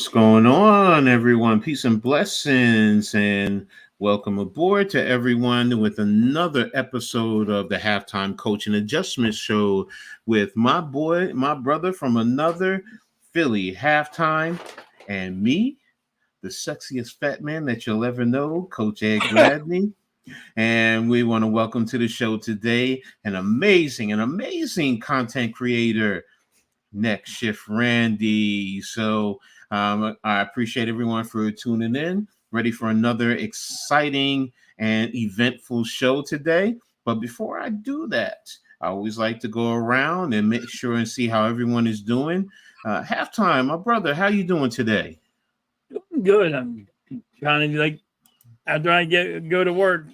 What's going on, everyone? Peace and blessings, and welcome aboard to everyone with another episode of the Halftime Coach and Adjustment Show with my brother from another Philly, Halftime, and me, the sexiest fat man that you'll ever know, Coach Edd Gladney. And we want to welcome to the show today an amazing content creator, Next Shift Randy. So I appreciate everyone for tuning in, ready for another exciting and eventful show today. But before I do that, I always like to go around and make sure and see how everyone is doing. Halftime, my brother, how you doing today? Good. I'm trying to after I go to work,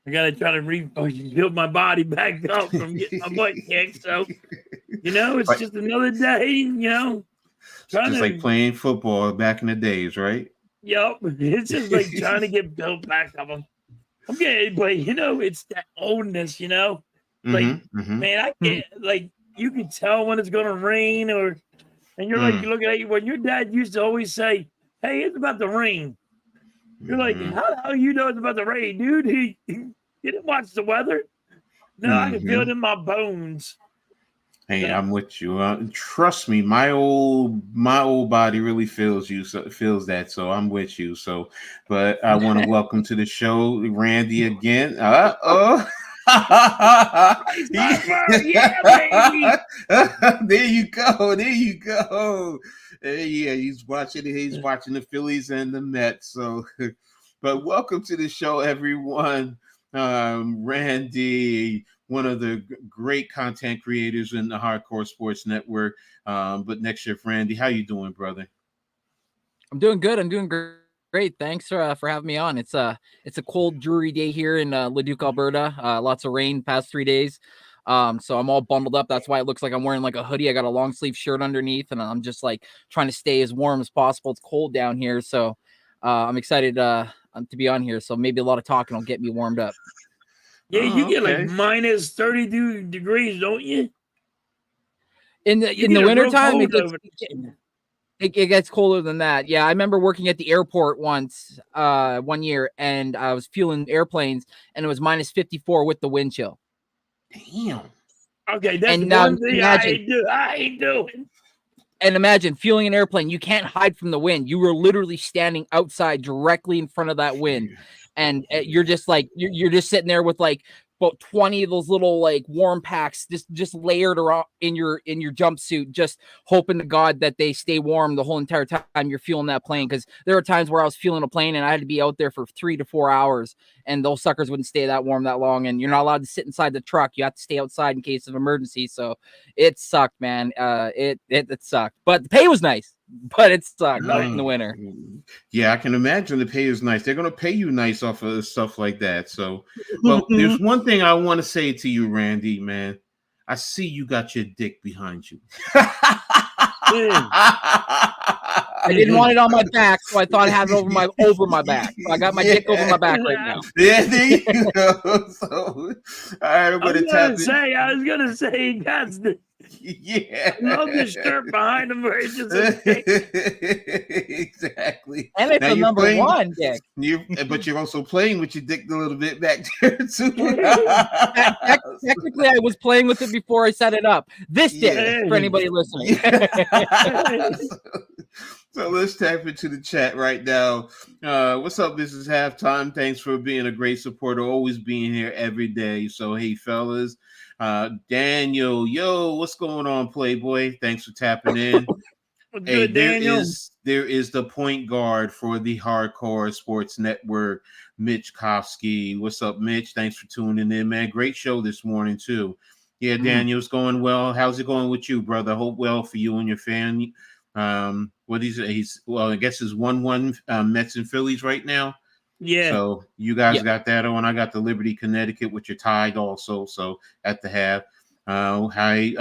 I gotta try to build my body back up from getting my butt kicked. So it's Right. just another day. Just like playing football back in the days, right? Yep. It's just like trying to get built back up. I'm getting, but it's that oldness. Man, I can't. You can tell when it's gonna rain, and you're you look at you when your dad used to always say, "Hey, it's about to rain." You're like, how the hell you know it's about to rain, dude? He didn't watch the weather. No, I can feel it in my bones. Hey, I'm with you. Trust me, my old body really feels that. So I'm with you. So, but I want to welcome to the show Randy again. Yeah, baby. There you go. Yeah, he's watching the Phillies and the Mets. So, but welcome to the show, everyone. Randy, one of the great content creators in the Hardcore Sports Network. But Next Shift Randy, how you doing, brother? I'm doing good. I'm doing great. Thanks for having me on. It's a cold, dreary day here in Leduc, Alberta. Lots of rain past 3 days. So I'm all bundled up. That's why it looks like I'm wearing like a hoodie. I got a long sleeve shirt underneath, and I'm just like trying to stay as warm as possible. It's cold down here, so I'm excited to be on here. So maybe a lot of talking will get me warmed up. Yeah, you get like minus 32 degrees, don't you? In the wintertime, it gets colder than that. Yeah, I remember working at the airport once, 1 year, and I was fueling airplanes, and it was minus 54 with the wind chill. Damn. Okay, that's one thing I ain't doing. And imagine fueling an airplane. You can't hide from the wind. You were literally standing outside directly in front of that wind. And you're just like, you're just sitting there with like about 20 of those little like warm packs just layered around in your jumpsuit, just hoping to God that they stay warm the whole entire time you're fueling that plane. Because there were times where I was fueling a plane and I had to be out there for 3 to 4 hours, and those suckers wouldn't stay that warm that long. And you're not allowed to sit inside the truck. You have to stay outside in case of emergency. So it sucked, man. It sucked, but the pay was nice. But it sucked in the winter. Yeah, I can imagine the pay is nice. They're going to pay you nice off of stuff like that. So, well, there's one thing I want to say to you, Randy, man. I see you got your dick behind you. I didn't want it on my back, so I thought I had it over my back. So I got my dick over my back right now. Yeah, there you go. So, I was gonna say that's the. Yeah, I love the shirt behind him where it's just exactly. And it's the number one dick. But you're also playing with your dick a little bit back there too. Technically, I was playing with it before I set it up. This dick, for anybody listening. So let's tap into the chat right now. What's up? This is Halftime. Thanks for being a great supporter, always being here every day. So hey, fellas. Daniel, yo, what's going on, Playboy? Thanks for tapping in. Hey, there is the point guard for the Hardcore Sports Network, Mitch Kofsky. What's up, Mitch? Thanks for tuning in, man. Great show this morning too. Yeah, Daniel, it's going well. How's it going with you, brother? Hope well for you and your family. What is it? I guess it's 1-1 Mets and Phillies right now. Yeah. So you guys got that on. I got the Liberty, Connecticut, which are tied also. So at the half. Hi,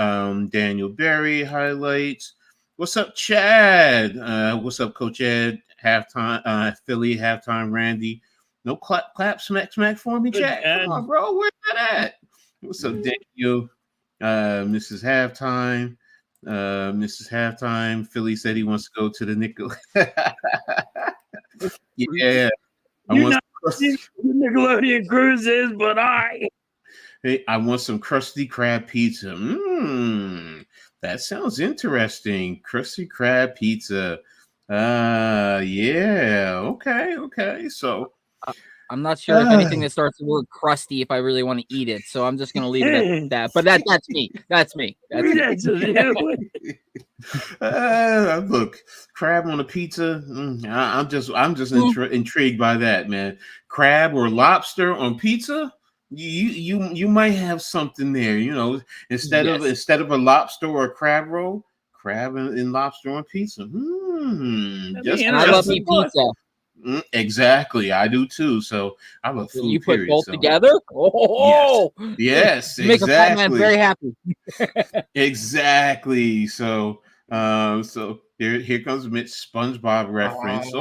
Daniel Berry highlights. What's up, Chad? What's up, Coach Edd? Halftime, Philly halftime, Randy. No clap, smack for me, Chad. Come on, bro. Where's that at? What's up, Daniel? Mrs. Halftime. Mrs. Halftime, Philly said he wants to go to the Nickel. Yeah, I You're want not the Nickelodeon cruises, but I want some Krusty Krab pizza. That sounds interesting. Krusty Krab pizza. Yeah. Okay. So I'm not sure if anything that starts with the word crusty if I really want to eat it. So I'm just gonna leave it at that. But that's me. That's me. That's me. Look, crab on a pizza. I'm just intrigued by that, man. Crab or lobster on pizza. You might have something there, instead of a lobster or a crab roll, crab and lobster on pizza. And I love me pizza. Exactly, I do too. So I love food. You put both together. Oh, yes, you make a fat man very happy. Exactly. So here comes Mitch SpongeBob reference.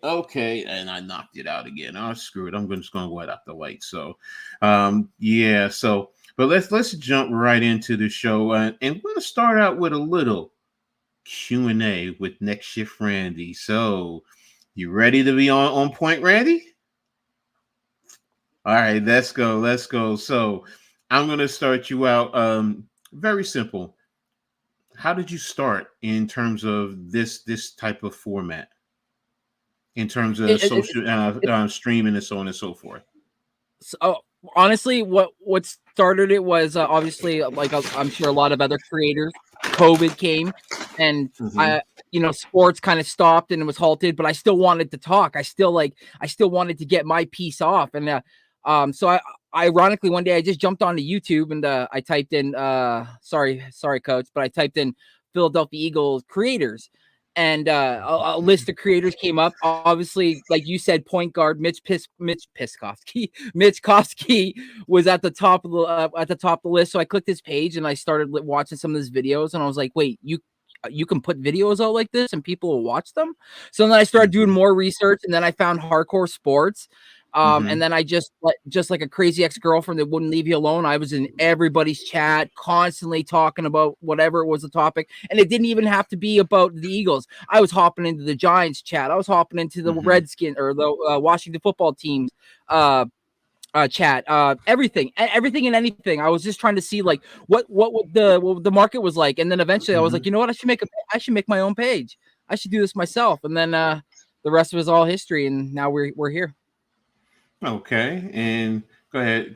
Okay, and I knocked it out again. Oh, screw it. I'm just gonna go out the light. So, yeah. So, but let's jump right into the show, and we're gonna start out with a little Q&A with Next Shift Randy. So, you ready to be on point, Randy? All right, let's go. So, I'm gonna start you out. Very simple. How did you start in terms of this type of format? In terms of social streaming and so on and so forth. So honestly, what started it was obviously like I'm sure a lot of other creators. COVID came, and sports kind of stopped and it was halted. But I still wanted to talk. I still wanted to get my piece off. And so I ironically one day I just jumped onto YouTube and I typed in sorry coach, but I typed in Philadelphia Eagles creators. And a list of creators came up. Obviously, like you said, point guard Mitch Kofsky was at the top of the list. So I clicked his page and I started watching some of his videos, and I was like, wait, you can put videos out like this and people will watch them. So then I started doing more research, and then I found hardcore sports. And then I just like a crazy ex-girlfriend that wouldn't leave you alone. I was in everybody's chat, constantly talking about whatever it was the topic. And it didn't even have to be about the Eagles. I was hopping into the Giants chat. I was hopping into the Redskins or the Washington football teams chat, everything and anything. I was just trying to see like what the market was like. And then eventually I was like, you know what? I should make my own page. I should do this myself. And then the rest of it is all history. And now we're here. Okay, and go ahead,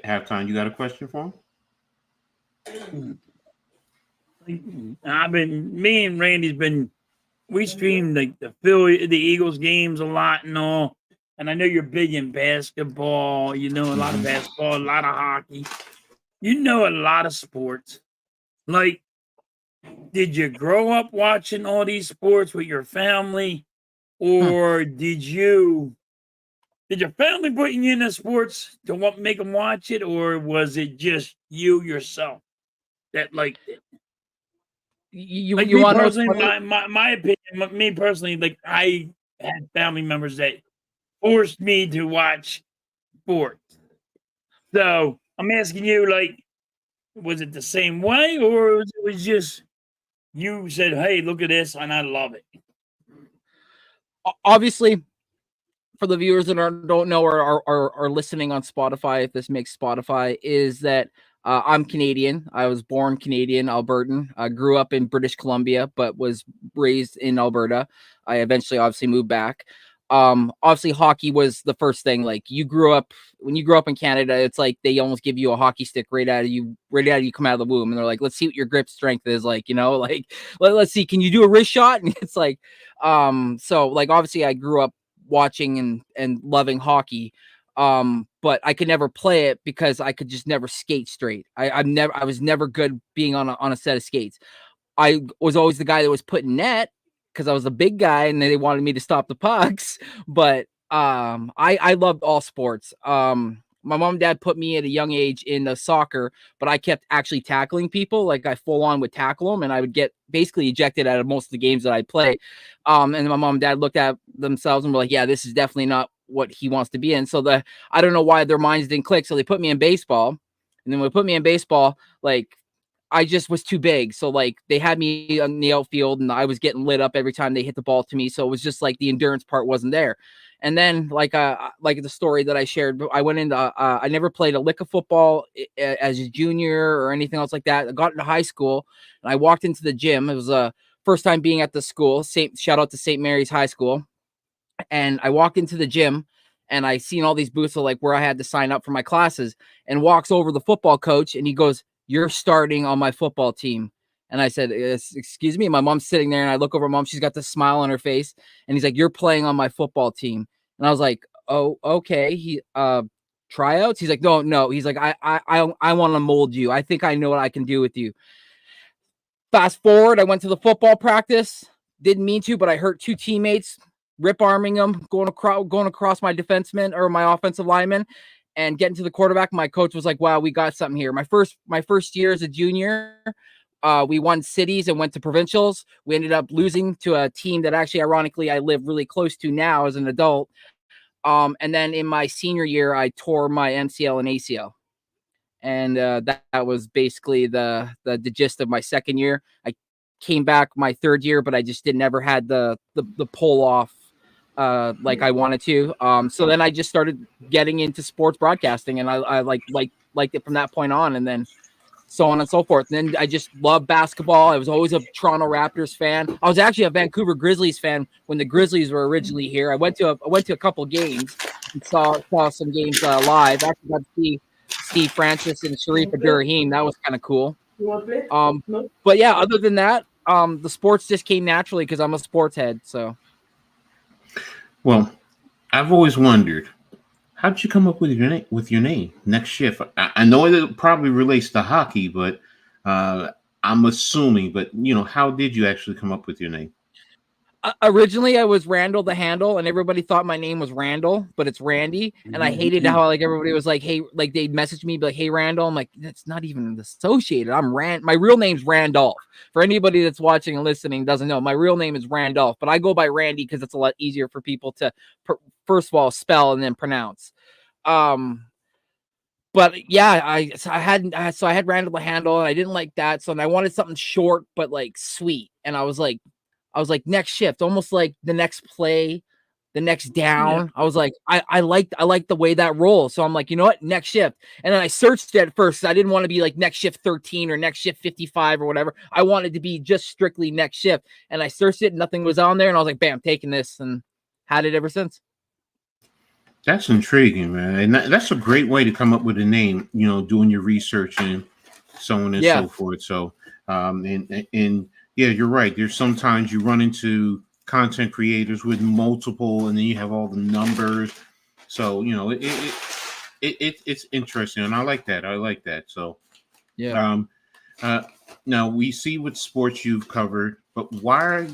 Halftime. You got a question for him? Me and Randy's we stream like the Eagles games a lot and all. And I know you're big in basketball. You know a lot of basketball, a lot of hockey. You know a lot of sports. Like, did you grow up watching all these sports with your family, or did your family put you into sports to make them watch it, or was it just you yourself that liked it? You want personally, my opinion, me personally, like I had family members that forced me to watch sports. So I'm asking you, like, was it the same way, or was it just you said, "Hey, look at this," and I love it? Obviously, for the viewers that don't know or are listening on Spotify, if this makes Spotify, is that I'm Canadian. I was born Canadian, Albertan. I grew up in British Columbia, but was raised in Alberta. I eventually obviously moved back. Obviously hockey was the first thing. Like when you grow up in Canada, it's like they almost give you a hockey stick right out of you come out of the womb. And they're like, let's see what your grip strength is like, like let's see, can you do a wrist shot? And it's like, so like, obviously I grew up watching and loving hockey. But I could never play it because I could just never skate straight. I was never good being on a set of skates. I was always the guy that was put in net because I was a big guy and they wanted me to stop the pucks. But I loved all sports. My mom and dad put me at a young age into soccer, but I kept actually tackling people. Like I full on would tackle them, and I would get basically ejected out of most of the games that I play. And my mom and dad looked at themselves and were like, yeah, this is definitely not what he wants to be in. So I don't know why their minds didn't click. So they put me in baseball. And then when they put me in baseball, like I just was too big. So like they had me on the outfield and I was getting lit up every time they hit the ball to me. So it was just like the endurance part wasn't there. And then like the story that I shared, I went into I never played a lick of football as a junior or anything else like that. I got into high school and I walked into the gym. It was a first time being at the school. Shout out to St. Mary's High School. And I walked into the gym and I seen all these booths of like where I had to sign up for my classes, and walks over the football coach and he goes, "You're starting on my football team." And I said, "Excuse me." My mom's sitting there and I look over Mom. She's got this smile on her face. And he's like, "You're playing on my football team." And I was like, "Oh, okay." He, tryouts. He's like, no. He's like, I want to mold you. I think I know what I can do with you. Fast forward, I went to the football practice. Didn't mean to, but I hurt 2 teammates, rip arming them, going across my defenseman or my offensive lineman, and getting to the quarterback. My coach was like, "Wow, we got something here." My first year as a junior, we won cities and went to provincials. We ended up losing to a team that actually, ironically, I live really close to now as an adult. And then in my senior year, I tore my MCL and ACL. And that was basically the gist of my second year. I came back my third year, but I just never had the pull off like I wanted to. So then I just started getting into sports broadcasting, and I liked it from that point on, and then so on and so forth. And then I just loved basketball. I was always a Toronto Raptors fan. I was actually a Vancouver Grizzlies fan when the Grizzlies were originally here. I went to a couple games and saw some games live. I actually got to see Steve Francis and Sharif Abdurrahim. That was kind of cool. But yeah, other than that, the sports just came naturally because I'm a sports head. So, well, I've always wondered, how did you come up with your name, Next Shift? I know it probably relates to hockey, but I'm assuming. But how did you actually come up with your name? Originally, I was Randall the Handle, and everybody thought my name was Randall, but it's Randy. And I hated how like everybody was like, "Hey," like they'd message me, like, "Hey, Randall." I'm like, that's not even associated. I'm My real name's Randolph. For anybody that's watching and listening doesn't know, my real name is Randolph, but I go by Randy because it's a lot easier for people to first of all spell and then pronounce. But yeah, I had Randall the Handle, and I didn't like that, so I wanted something short but like sweet, and I was like Next Shift, almost like the next play, the next down. Yeah. I was like, I like the way that rolls. So I'm like, you know what, Next Shift. And then I searched it at first. I didn't want to be like Next Shift 13 or Next Shift 55 or whatever. I wanted to be just strictly Next Shift. And I searched it, nothing was on there. And I was like, bam, taking this, and had it ever since. That's intriguing, man. And that's a great way to come up with a name, doing your research and so on and so forth. So, and yeah, you're right. There's sometimes you run into content creators with multiple, and then you have all the numbers. So it's interesting, and I like that. So yeah. Now we see what sports you've covered, but were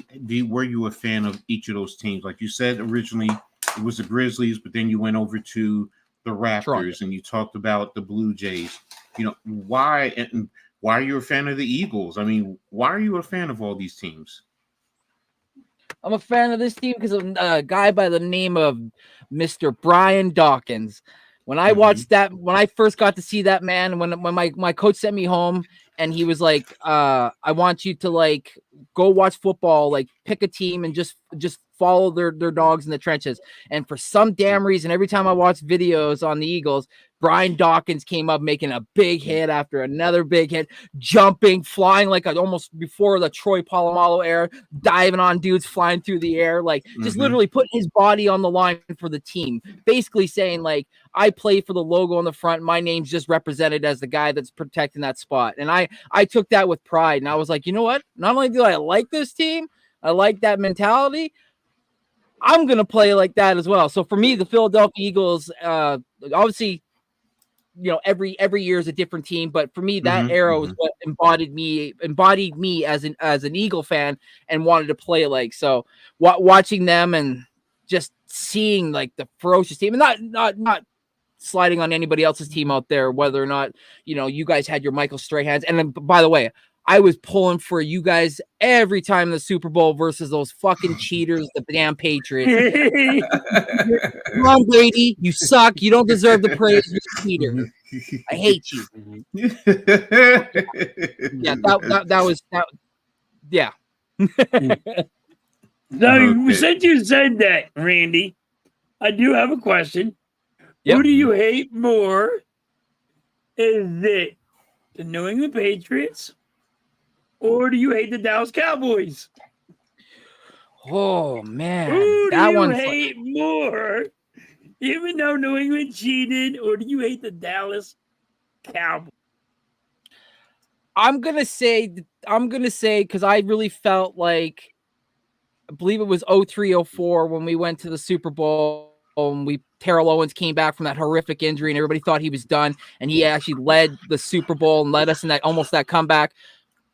you a fan of each of those teams? Like you said, originally it was the Grizzlies, but then you went over to the Raptors, Toronto. And you talked about the Blue Jays. Why? And why are you a fan of the Eagles? I mean, why are you a fan of all these teams? I'm a fan of this team because of a guy by the name of Mr. Brian Dawkins. When I watched that, when I first got to see that man, when my coach sent me home and he was like, I want you to like go watch football, like pick a team and just follow their dogs in the trenches. And for some damn reason, every time I watched videos on the Eagles, Brian Dawkins came up making a big hit after another big hit, jumping, flying like almost before the Troy Polamalu era, diving on dudes, flying through the air, like just literally putting his body on the line for the team. Basically saying like, I play for the logo on the front. My name's just represented as the guy that's protecting that spot. And I took that with pride. And I was like, you know what? Not only do I like this team, I like that mentality, I'm going to play like that as well. So for me, the Philadelphia Eagles, obviously, every year is a different team, but for me, that era was what embodied me as an Eagle fan and wanted to play like. So watching them and just seeing like the ferocious team, and not sliding on anybody else's team out there, whether or not, you guys had your Michael Strahans. And then, by the way, I was pulling for you guys every time in the Super Bowl versus those fucking cheaters, the damn Patriots. Come on, Brady, you suck. You don't deserve the praise. You're a cheater. I hate you. Yeah, that was that. Yeah. So since you said that, Randy, I do have a question. Yep. Who do you hate more? Is it the New England Patriots, or do you hate the Dallas Cowboys? Oh man, who do that you one hate more? Even though New England cheated, or do you hate the Dallas Cowboys? I'm gonna say because I really felt like, I believe it was 03-04 when we went to the Super Bowl and Terrell Owens came back from that horrific injury and everybody thought he was done, and he actually led the Super Bowl and led us in that comeback,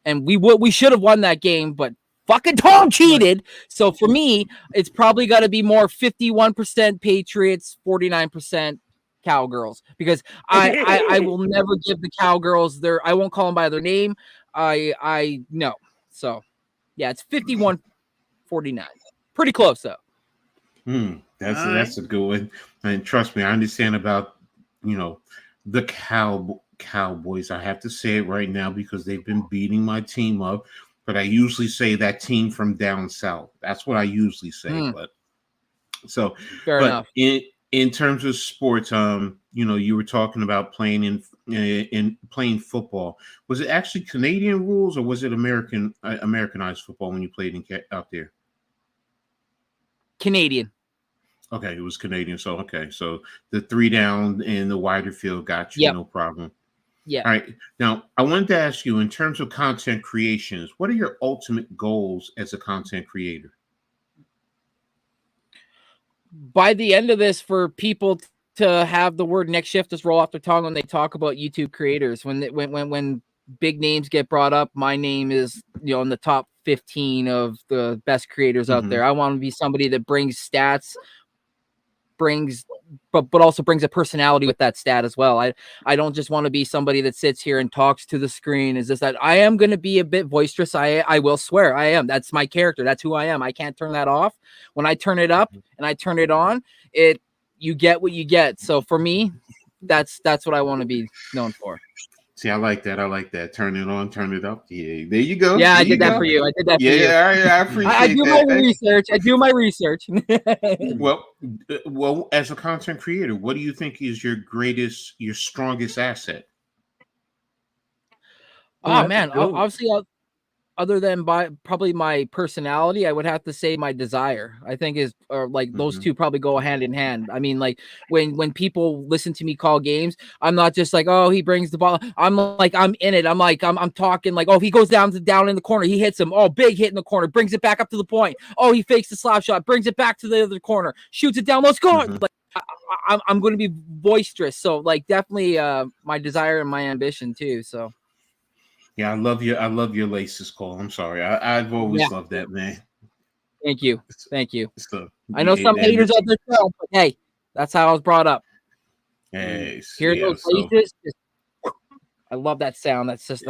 and we should have won that game, but fucking Tom cheated. So for me, it's probably got to be more 51% Patriots, 49% Cowgirls, because I will never give the Cowgirls I won't call them by their name. I no. So yeah, it's 51-49. Pretty close though. That's a good one. And trust me, I understand about the Cowboys. I have to say it right now because they've been beating my team up. But I usually say that team from down south. That's what I usually say. But fair enough. In terms of sports, you were talking about playing in playing football. Was it actually Canadian rules or was it Americanized football when you played out there? Canadian. Okay, it was Canadian. So the 3 down in the wider field got you, no problem. Yeah. All right. Now, I wanted to ask you, in terms of content creations, what are your ultimate goals as a content creator? By the end of this, for people to have the word next shift just roll off their tongue when they talk about YouTube creators, when big names get brought up, my name is in the top 15 of the best creators out there. I want to be somebody that brings stats, but also brings a personality with that stat as well. I don't just want to be somebody that sits here and talks to the screen. Is this that I am going to be a bit boisterous? I will swear I am. That's my character. That's who I am. I can't turn that off. When I turn it up and I turn it on, you get what you get. So for me, that's what I want to be known for. See, I like that. Turn it on, turn it up. Yeah, there you go. Yeah, I did that for you. I appreciate I do that. I do my research. Well, as a content creator, what do you think is your strongest asset? Oh man, obviously, other than probably my personality, I would have to say my desire. I think those two probably go hand in hand. I mean, like when people listen to me call games, I'm not just like, oh, he brings the ball. I'm like, I'm in it. I'm like, I'm talking like, oh, he goes down in the corner, he hits him. Oh, big hit in the corner, brings it back up to the point. Oh, he fakes the slap shot, brings it back to the other corner, shoots it down. Let's go. Like I'm going to be boisterous. So like definitely my desire and my ambition too. So. Yeah, I love your laces, Cole. I'm sorry. I've always loved that, man. Thank you. So, I know some haters out there, but hey, that's how I was brought up. Hey, hear those laces? I love that sound. That's just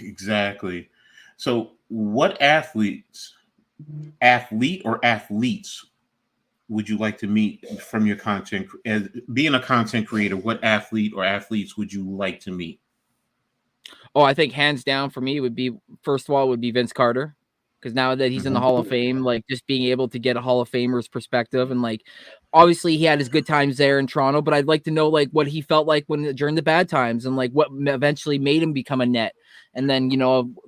exactly. So, what athlete or athletes would you like to meet from your content? As being a content creator, what athlete or athletes would you like to meet? Oh, I think hands down for me would be, first of all, would be Vince Carter. Because now that he's in the Hall of Fame, like just being able to get a Hall of Famer's perspective, and like obviously he had his good times there in Toronto, but I'd like to know like what he felt like during the bad times, and like what eventually made him become a net. And then,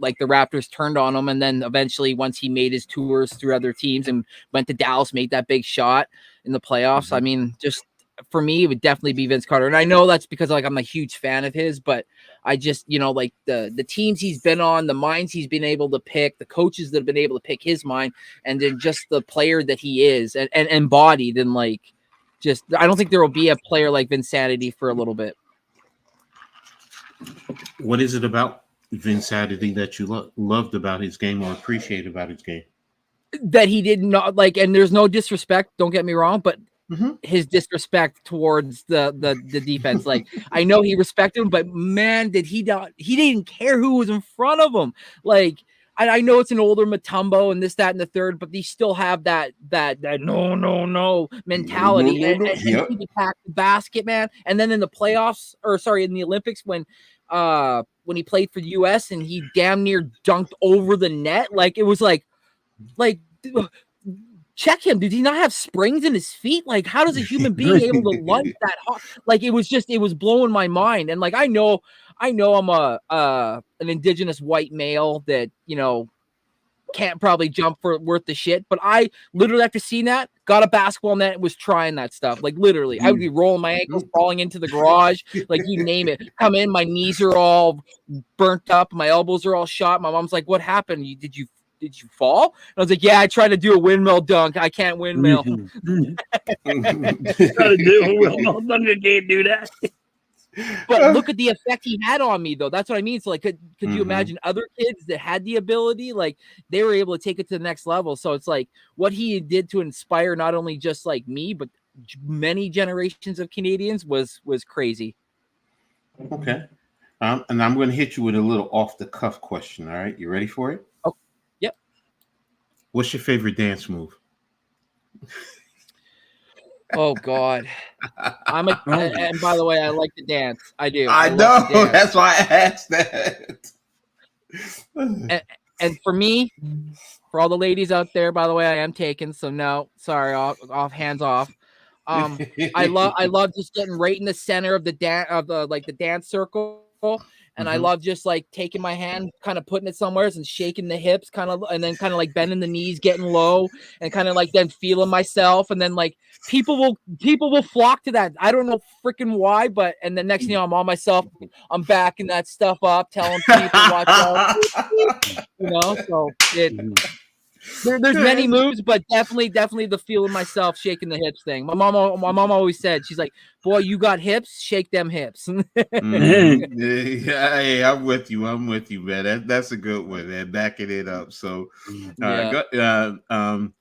like the Raptors turned on him, and then eventually once he made his tours through other teams and went to Dallas, made that big shot in the playoffs. I mean, just for me, it would definitely be Vince Carter. And I know that's because like I'm a huge fan of his, but I just, like the teams he's been on, the minds he's been able to pick, the coaches that have been able to pick his mind, and then just the player that he is and embodied, and like just I don't think there will be a player like Vinsanity for a little bit. What is it about Vinsanity that you loved about his game or appreciate about his game? That he did not like, and there's no disrespect, don't get me wrong, but his disrespect towards the defense. Like I know he respected him, but man, did he not? He didn't care who was in front of him. Like I know it's an older Mutombo and this, that, and the third, but they still have that no mentality. No. And he attacked the basket, man. And then in the playoffs, in the Olympics, when he played for the US and he damn near dunked over the net, like it was like check him. Did he not have springs in his feet? Like, how does a human being able to lunge that hard? Like, it was blowing my mind. And like, I know I'm an indigenous white male that, can't probably jump for worth the shit. But I literally, after seeing that, got a basketball net and was trying that stuff. Like, literally, I would be rolling my ankles, falling into the garage, like you name it. Come in, my knees are all burnt up, my elbows are all shot. My mom's like, "What happened? Did you fall?" And I was like, "Yeah, I tried to do a windmill dunk. I can't windmill." Try to do a windmill dunk. I can't do that. But look at the effect he had on me, though. That's what I mean. So, like, could you imagine other kids that had the ability, like, they were able to take it to the next level? So it's like what he did to inspire not only just like me, but many generations of Canadians was crazy. Okay. And I'm going to hit you with a little off the cuff question. All right. You ready for it? Oh, yep. What's your favorite dance move? Oh God, and by the way, I like to dance. I do. I know. That's why I asked that. And for me, for all the ladies out there, by the way, I am taken. So no, sorry, off hands off. I love just getting right in the center of the dance circle. And I love just like taking my hand, kind of putting it somewhere and shaking the hips, and then like bending the knees, getting low, and kind of like then feeling myself. And then like people will flock to that. I don't know freaking why, and the next thing you know, I'm on myself. I'm backing that stuff up, telling people watch out. So there's many moves, but definitely the feeling myself, shaking the hips thing. My mom always said, she's like, "Boy, you got hips, shake them hips." Yeah, hey, I'm with you, man. That's a good one, man. Backing it up. So, Halftime,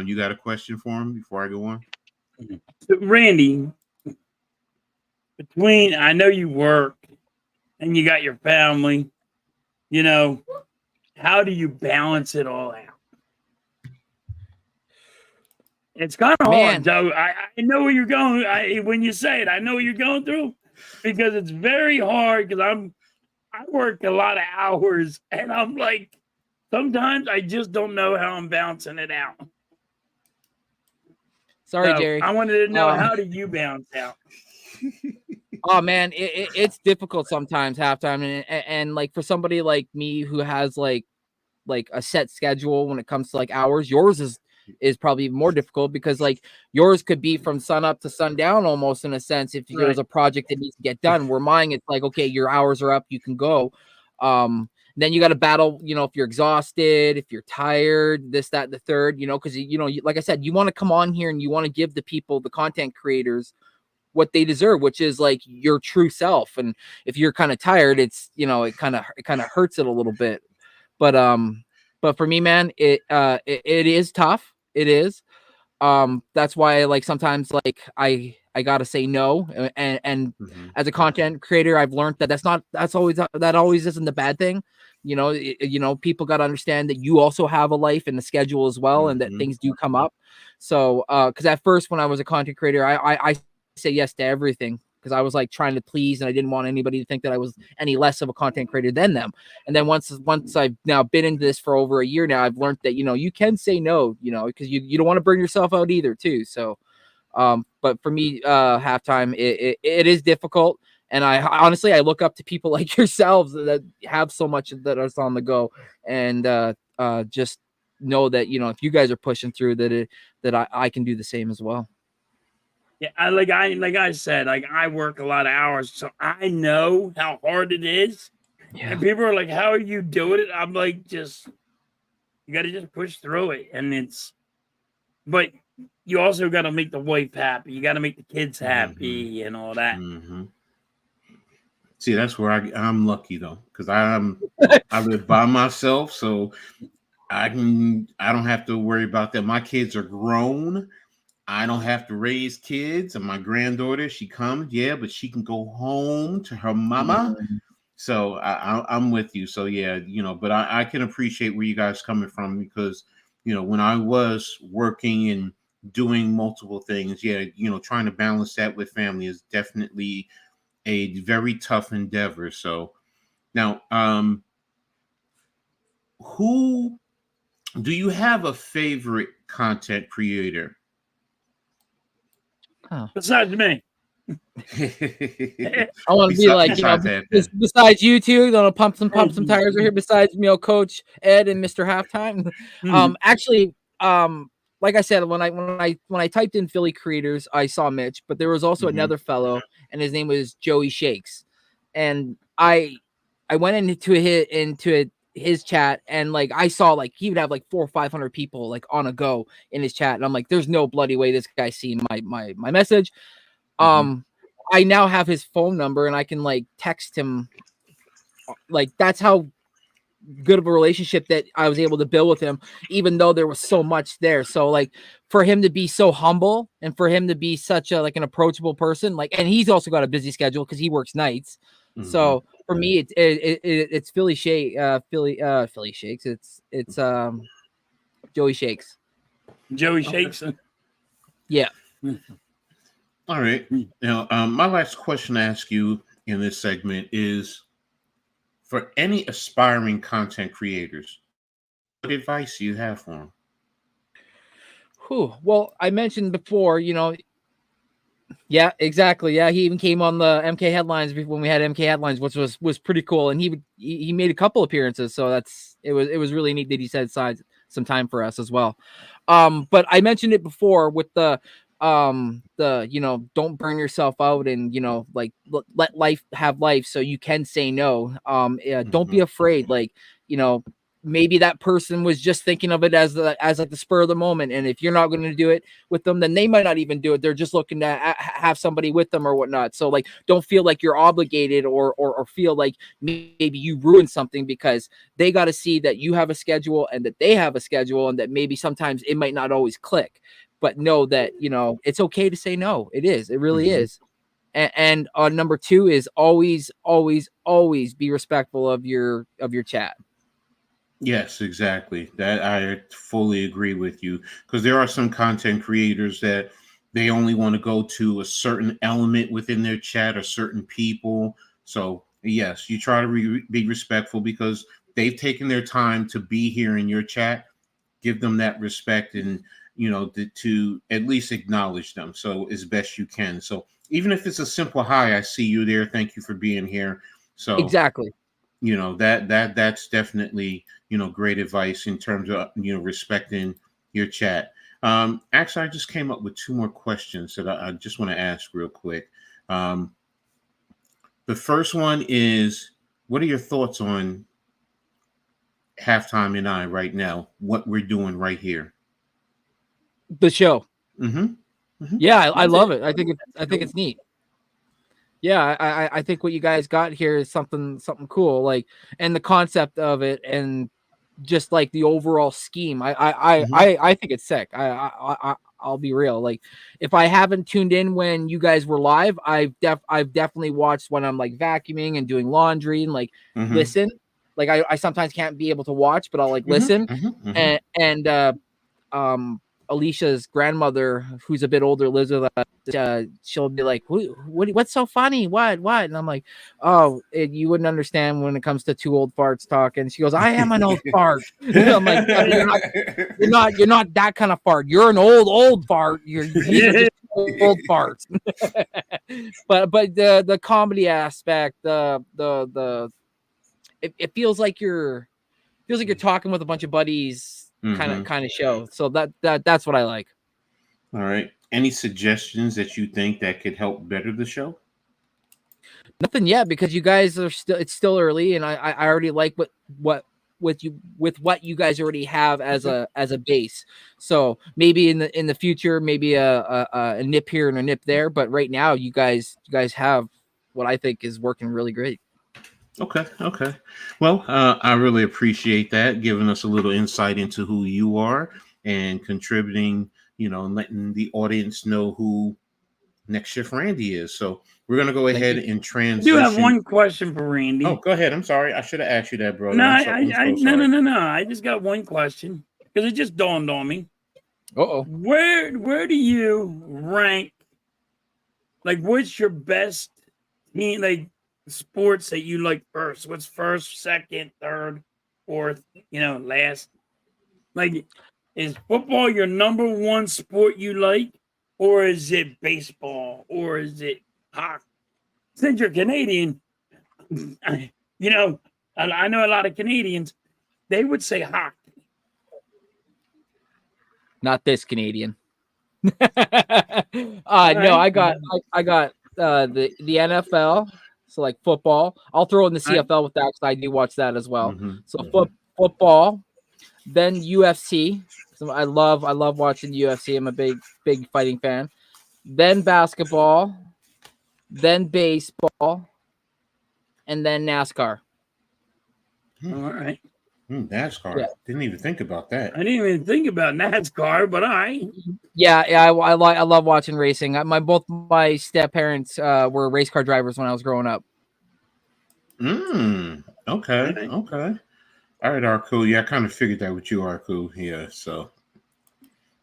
you got a question for him before I go on? So, Randy, I know you work and you got your family, how do you balance it all out? It's kind of hard, Joe. I know where you're going. When you say it, I know what you're going through, because it's very hard. Because I work a lot of hours, and I'm like, sometimes I just don't know how I'm balancing it out. Sorry, Jerry. I wanted to know, how do you balance out? Oh man, it's difficult sometimes, Halftime, and like for somebody like me who has like a set schedule when it comes to like hours, yours is probably more difficult, because like yours could be from sun up to sundown almost, in a sense, if there's a project that needs to get done. Where mine, it's like, okay, your hours are up, you can go. Then you got to battle, if you're exhausted, if you're tired, this, that, the third, because like I said, you want to come on here and you want to give the people, the content creators, what they deserve, which is like your true self. And if you're kind of tired, it's it kind of hurts it a little bit. But for me, man, it is tough. It is. That's why like sometimes like I gotta say no. And as a content creator, I've learned that always isn't the bad thing. People got to understand that you also have a life and a schedule as well, and that things do come up. So, because at first when I was a content creator, I say yes to everything, because I was like trying to please, and I didn't want anybody to think that I was any less of a content creator than them. And then once I've now been into this for over a year now, I've learned that, you can say no, because you don't want to burn yourself out either too. So, but for me, Halftime, it is difficult. And I honestly, I look up to people like yourselves that have so much that is on the go, and just know that, if you guys are pushing through, that I can do the same as well. Yeah, like I said, like I work a lot of hours, so I know how hard it is. Yeah. And people are like, "How are you doing it?" I'm like, you got to just push through it, but you also got to make the wife happy. You got to make the kids happy and all that. See, that's where I'm lucky though, because I live by myself, so I don't have to worry about that. My kids are grown. I don't have to raise kids, and my granddaughter, she comes, but she can go home to her mama. So I'm with you. So yeah, but I can appreciate where you guys coming from, because when I was working and doing multiple things, yeah, trying to balance that with family is definitely a very tough endeavor. So now, who do you have a favorite content creator? Besides me. I want to be like, besides you two, gonna pump some tires right here. Besides, Coach Ed and Mr. Halftime. Actually, like I said, when I typed in Philly creators, I saw Mitch, but there was also another fellow, and his name was Joey Shakes, and I went into his chat, and like I saw like he would have like 400 or 500 people like on a go in his chat, and I'm like, there's no bloody way this guy's seen my message. I now have his phone number, and I can like text him. Like that's how good of a relationship that I was able to build with him, even though there was so much there. So like for him to be so humble, and for him to be such a like an approachable person, like, and he's also got a busy schedule because he works nights. So for me, it's Philly Shakes. It's Joey Shakes. Joey Shakes. Yeah. All right. Now, my last question to ask you in this segment is, for any aspiring content creators, what advice do you have for them? Well, I mentioned before, yeah, exactly. Yeah, he even came on the MK headlines when we had MK headlines, which was pretty cool. And he made a couple appearances, so it was really neat that he set aside some time for us as well. But I mentioned it before with the don't burn yourself out, and like let life have life, so you can say no. Don't be afraid. Like, maybe that person was just thinking of it as like the spur of the moment, and if you're not going to do it with them, then they might not even do it. They're just looking to have somebody with them or whatnot. So like, don't feel like you're obligated or feel like maybe you ruined something because they got to see that you have a schedule and that they have a schedule, and that maybe sometimes it might not always click. But know that, it's okay to say no. It is. It really is. And number 2 is always, always, always be respectful of your chat. Yes, exactly. That I fully agree with you, because there are some content creators that they only want to go to a certain element within their chat or certain people. So yes, you try to be respectful because they've taken their time to be here in your chat. Give them that respect, and to at least acknowledge them, so as best you can. So even if it's a simple hi, I see you there, thank you for being here. So exactly, that's definitely great advice in terms of respecting your chat. Actually, I just came up with 2 more questions that I just want to ask real quick. The first one is, what are your thoughts on Halftime and I right now, what we're doing right here? The show. Yeah, I love it. I think it's neat. Yeah, I think what you guys got here is something cool, like, and the concept of it, and just like the overall scheme. I think it's sick. I'll be real. Like, if I haven't tuned in when you guys were live, I've definitely watched when I'm like vacuuming and doing laundry, and like listen. Like I sometimes can't be able to watch, but I'll like listen. And Alicia's grandmother, who's a bit older, lives with us. She'll be like, what's so funny? What? And I'm like, oh, you wouldn't understand when it comes to 2 old farts talking. She goes, I am an old fart. I'm like, you're not that kind of fart. You're an old fart. These are just old farts. but the comedy aspect, it feels like you're talking with a bunch of buddies. Kind of show. So that's what I like. All right. Any suggestions that you think that could help better the show? Nothing yet, because you guys it's still early, and I already like what you guys already have as a base. So maybe in the future, maybe a nip here and a nip there, but right now you guys have what I think is working really great. Okay. Well, I really appreciate that, giving us a little insight into who you are and contributing, and letting the audience know who next shift Randy is. So we're gonna go ahead and I transition. do have one question for Randy. Oh, go ahead. I'm sorry. I should have asked you that, brother. No, I'm so sorry. no. I just got one question because it just dawned on me. Uh-oh. Where do you rank? Like, what's your best team? Like, sports that you like first? What's first, second, third, fourth? Last. Like, is football your number one sport you like, or is it baseball, or is it hockey? Since you're Canadian, I know a lot of Canadians. They would say hockey. Not this Canadian. No, I got the NFL. So like football. I'll throw in the CFL with that because I do watch that as well. Football, then UFC. So I love watching UFC. I'm a big fighting fan. Then basketball, then baseball, and then NASCAR. All right. NASCAR. Yeah. Didn't even think about that. I didn't even think about NASCAR, but I love watching racing. Both my step parents were race car drivers when I was growing up. Okay. All right, Arku. Yeah, I kind of figured that with you, Arku. Yeah, so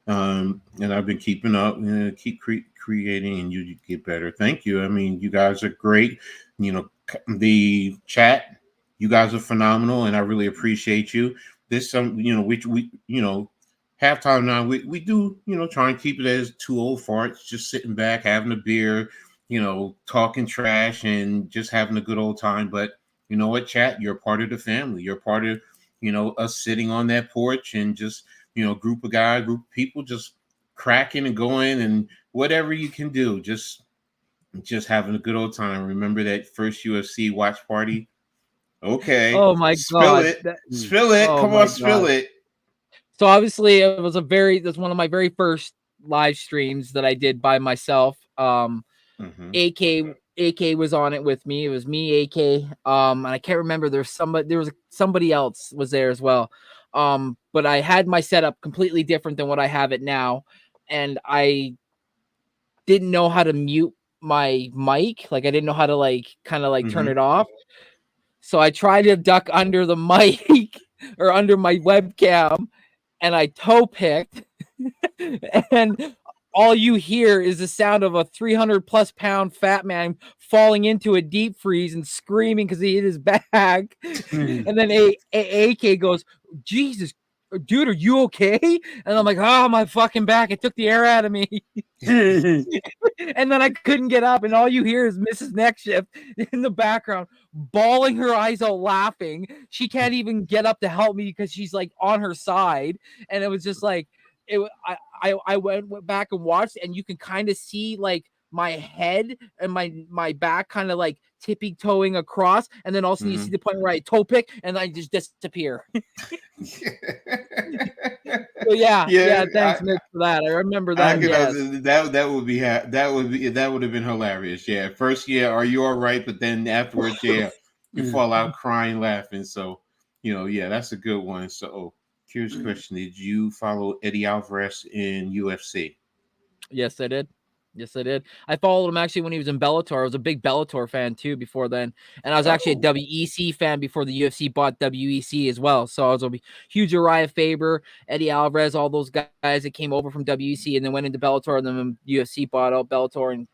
and I've been keeping up, keep creating, and you get better. Thank you. I mean, you guys are great. The chat, you guys are phenomenal, and I really appreciate you. This we halftime now we do try and keep it as two old farts just sitting back having a beer, talking trash and just having a good old time. But you know what, chat, you're part of the family. You're part of us sitting on that porch and just group of people just cracking and going and whatever you can do, just having a good old time. Remember that first UFC watch party? Okay. Oh my God. Spill it. Come on, spill it. So obviously it was one of my very first live streams that I did by myself. AK was on it with me. It was me, AK. And I can't remember. There was somebody else was there as well. But I had my setup completely different than what I have it now. And I didn't know how to mute my mic. Like I didn't know how to turn it off. So I tried to duck under the mic or under my webcam, and I toe picked, and all you hear is the sound of a 300+ pound fat man falling into a deep freeze and screaming because he hit his back. And then AK goes, "Jesus, dude, are you okay?" And I'm like, "Oh, my fucking back. It took the air out of me." And then I couldn't get up, and all you hear is Mrs. Next Shift in the background bawling her eyes out laughing. She can't even get up to help me because she's like on her side. And it was just like I went back and watched, and you can kind of see like my head and my back kind of like tippy-toeing across, and then also you see the point where I toe pick and I just disappear. So thanks, Nick, for that. I remember that. That would have been hilarious. Yeah, first, are you all right? But then afterwards, you fall out crying, laughing. So that's a good one. So here's a question: did you follow Eddie Alvarez in UFC? Yes, I did. I followed him actually when he was in Bellator. I was a big Bellator fan too before then. And I was actually a WEC fan before the UFC bought WEC as well. So I was a huge Uriah Faber, Eddie Alvarez, all those guys that came over from WEC and then went into Bellator, and then UFC bought out Bellator and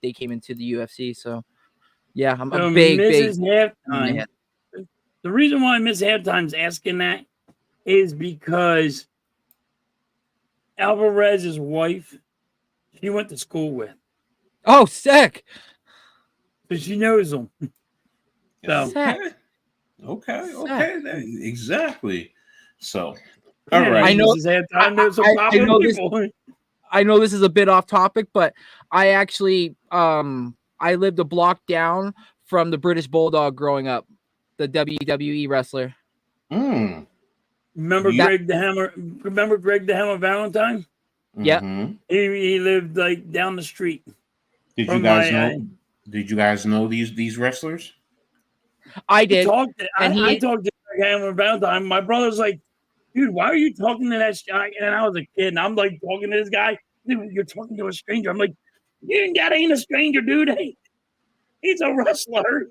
they came into the UFC. So yeah, I'm a big Halftime. The reason why Miss Halftime's asking that is because Alvarez's wife, she went to school with. Oh, sick. So she knows him. So. Okay. Exactly. So, all right. I know this is a bit off topic, but I actually I lived a block down from the British Bulldog growing up, the WWE wrestler. Remember Greg the Hammer? Remember Greg the Hammer Valentine? Yeah. He lived like down the street. Did you guys know these wrestlers? I did. I talked to Greg Hammer Valentine. My brother's like, "Dude, why are you talking to that guy?" And I was a kid, and I'm like talking to this guy. Dude, you're talking to a stranger. I'm like, Your dad ain't a stranger, dude. He's a wrestler.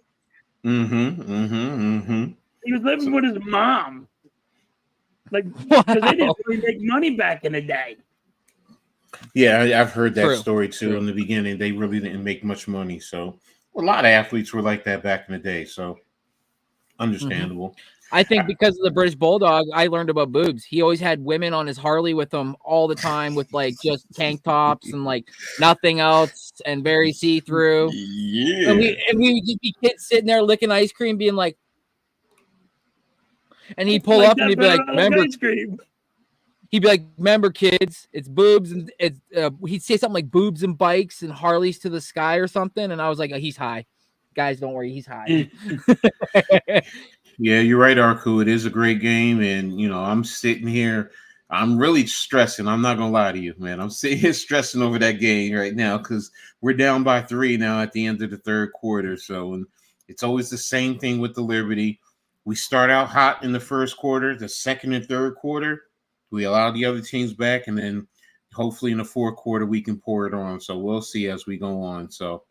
He was living with his mom. Like, because they didn't really make money back in the day. Yeah, I've heard that story too. In the beginning, they really didn't make much money. So a lot of athletes were like that back in the day. So understandable. I think because of the British Bulldog, I learned about boobs. He always had women on his Harley with him all the time with like just tank tops and like nothing else and very see-through. Yeah. And we would just be kids sitting there licking ice cream, being like, and he'd pull up and he'd be like, remember, ice cream. He'd be like, remember, kids, it's boobs. And it's, he'd say something like boobs and bikes and Harleys to the sky or something. And I was like, oh, he's high. Guys, don't worry, he's high. Yeah, you're right, Arku. It is a great game. And, you know, I'm sitting here. I'm really stressing. I'm not going to lie to you, man. I'm sitting here stressing over that game right now because we're down by 3 now at the end of the third quarter. So and it's always the same thing with the Liberty. We start out hot in the first quarter, the second and third quarter. We allow the other teams back, and then hopefully in the fourth quarter we can pour it on. So we'll see as we go on. So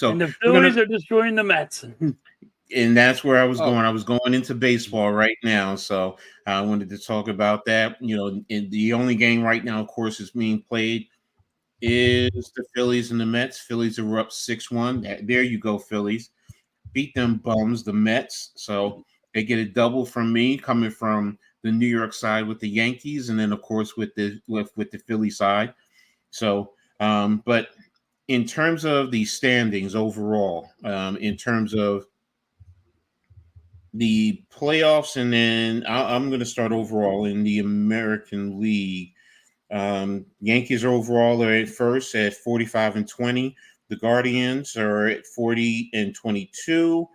and the Phillies are destroying the Mets. And that's where I was going. I was going into baseball right now. So I wanted to talk about that. You know, the only game right now, of course, is being played is the Phillies and the Mets. Phillies are up 6-1. There you go, Phillies. Beat them bums, the Mets. So they get a double from me coming from the New York side with the Yankees, and then of course with the Philly side. So, but in terms of the standings overall, in terms of the playoffs, and then I'm going to start overall in the American League. Yankees are overall at first at 45-20. The Guardians are at 40-22.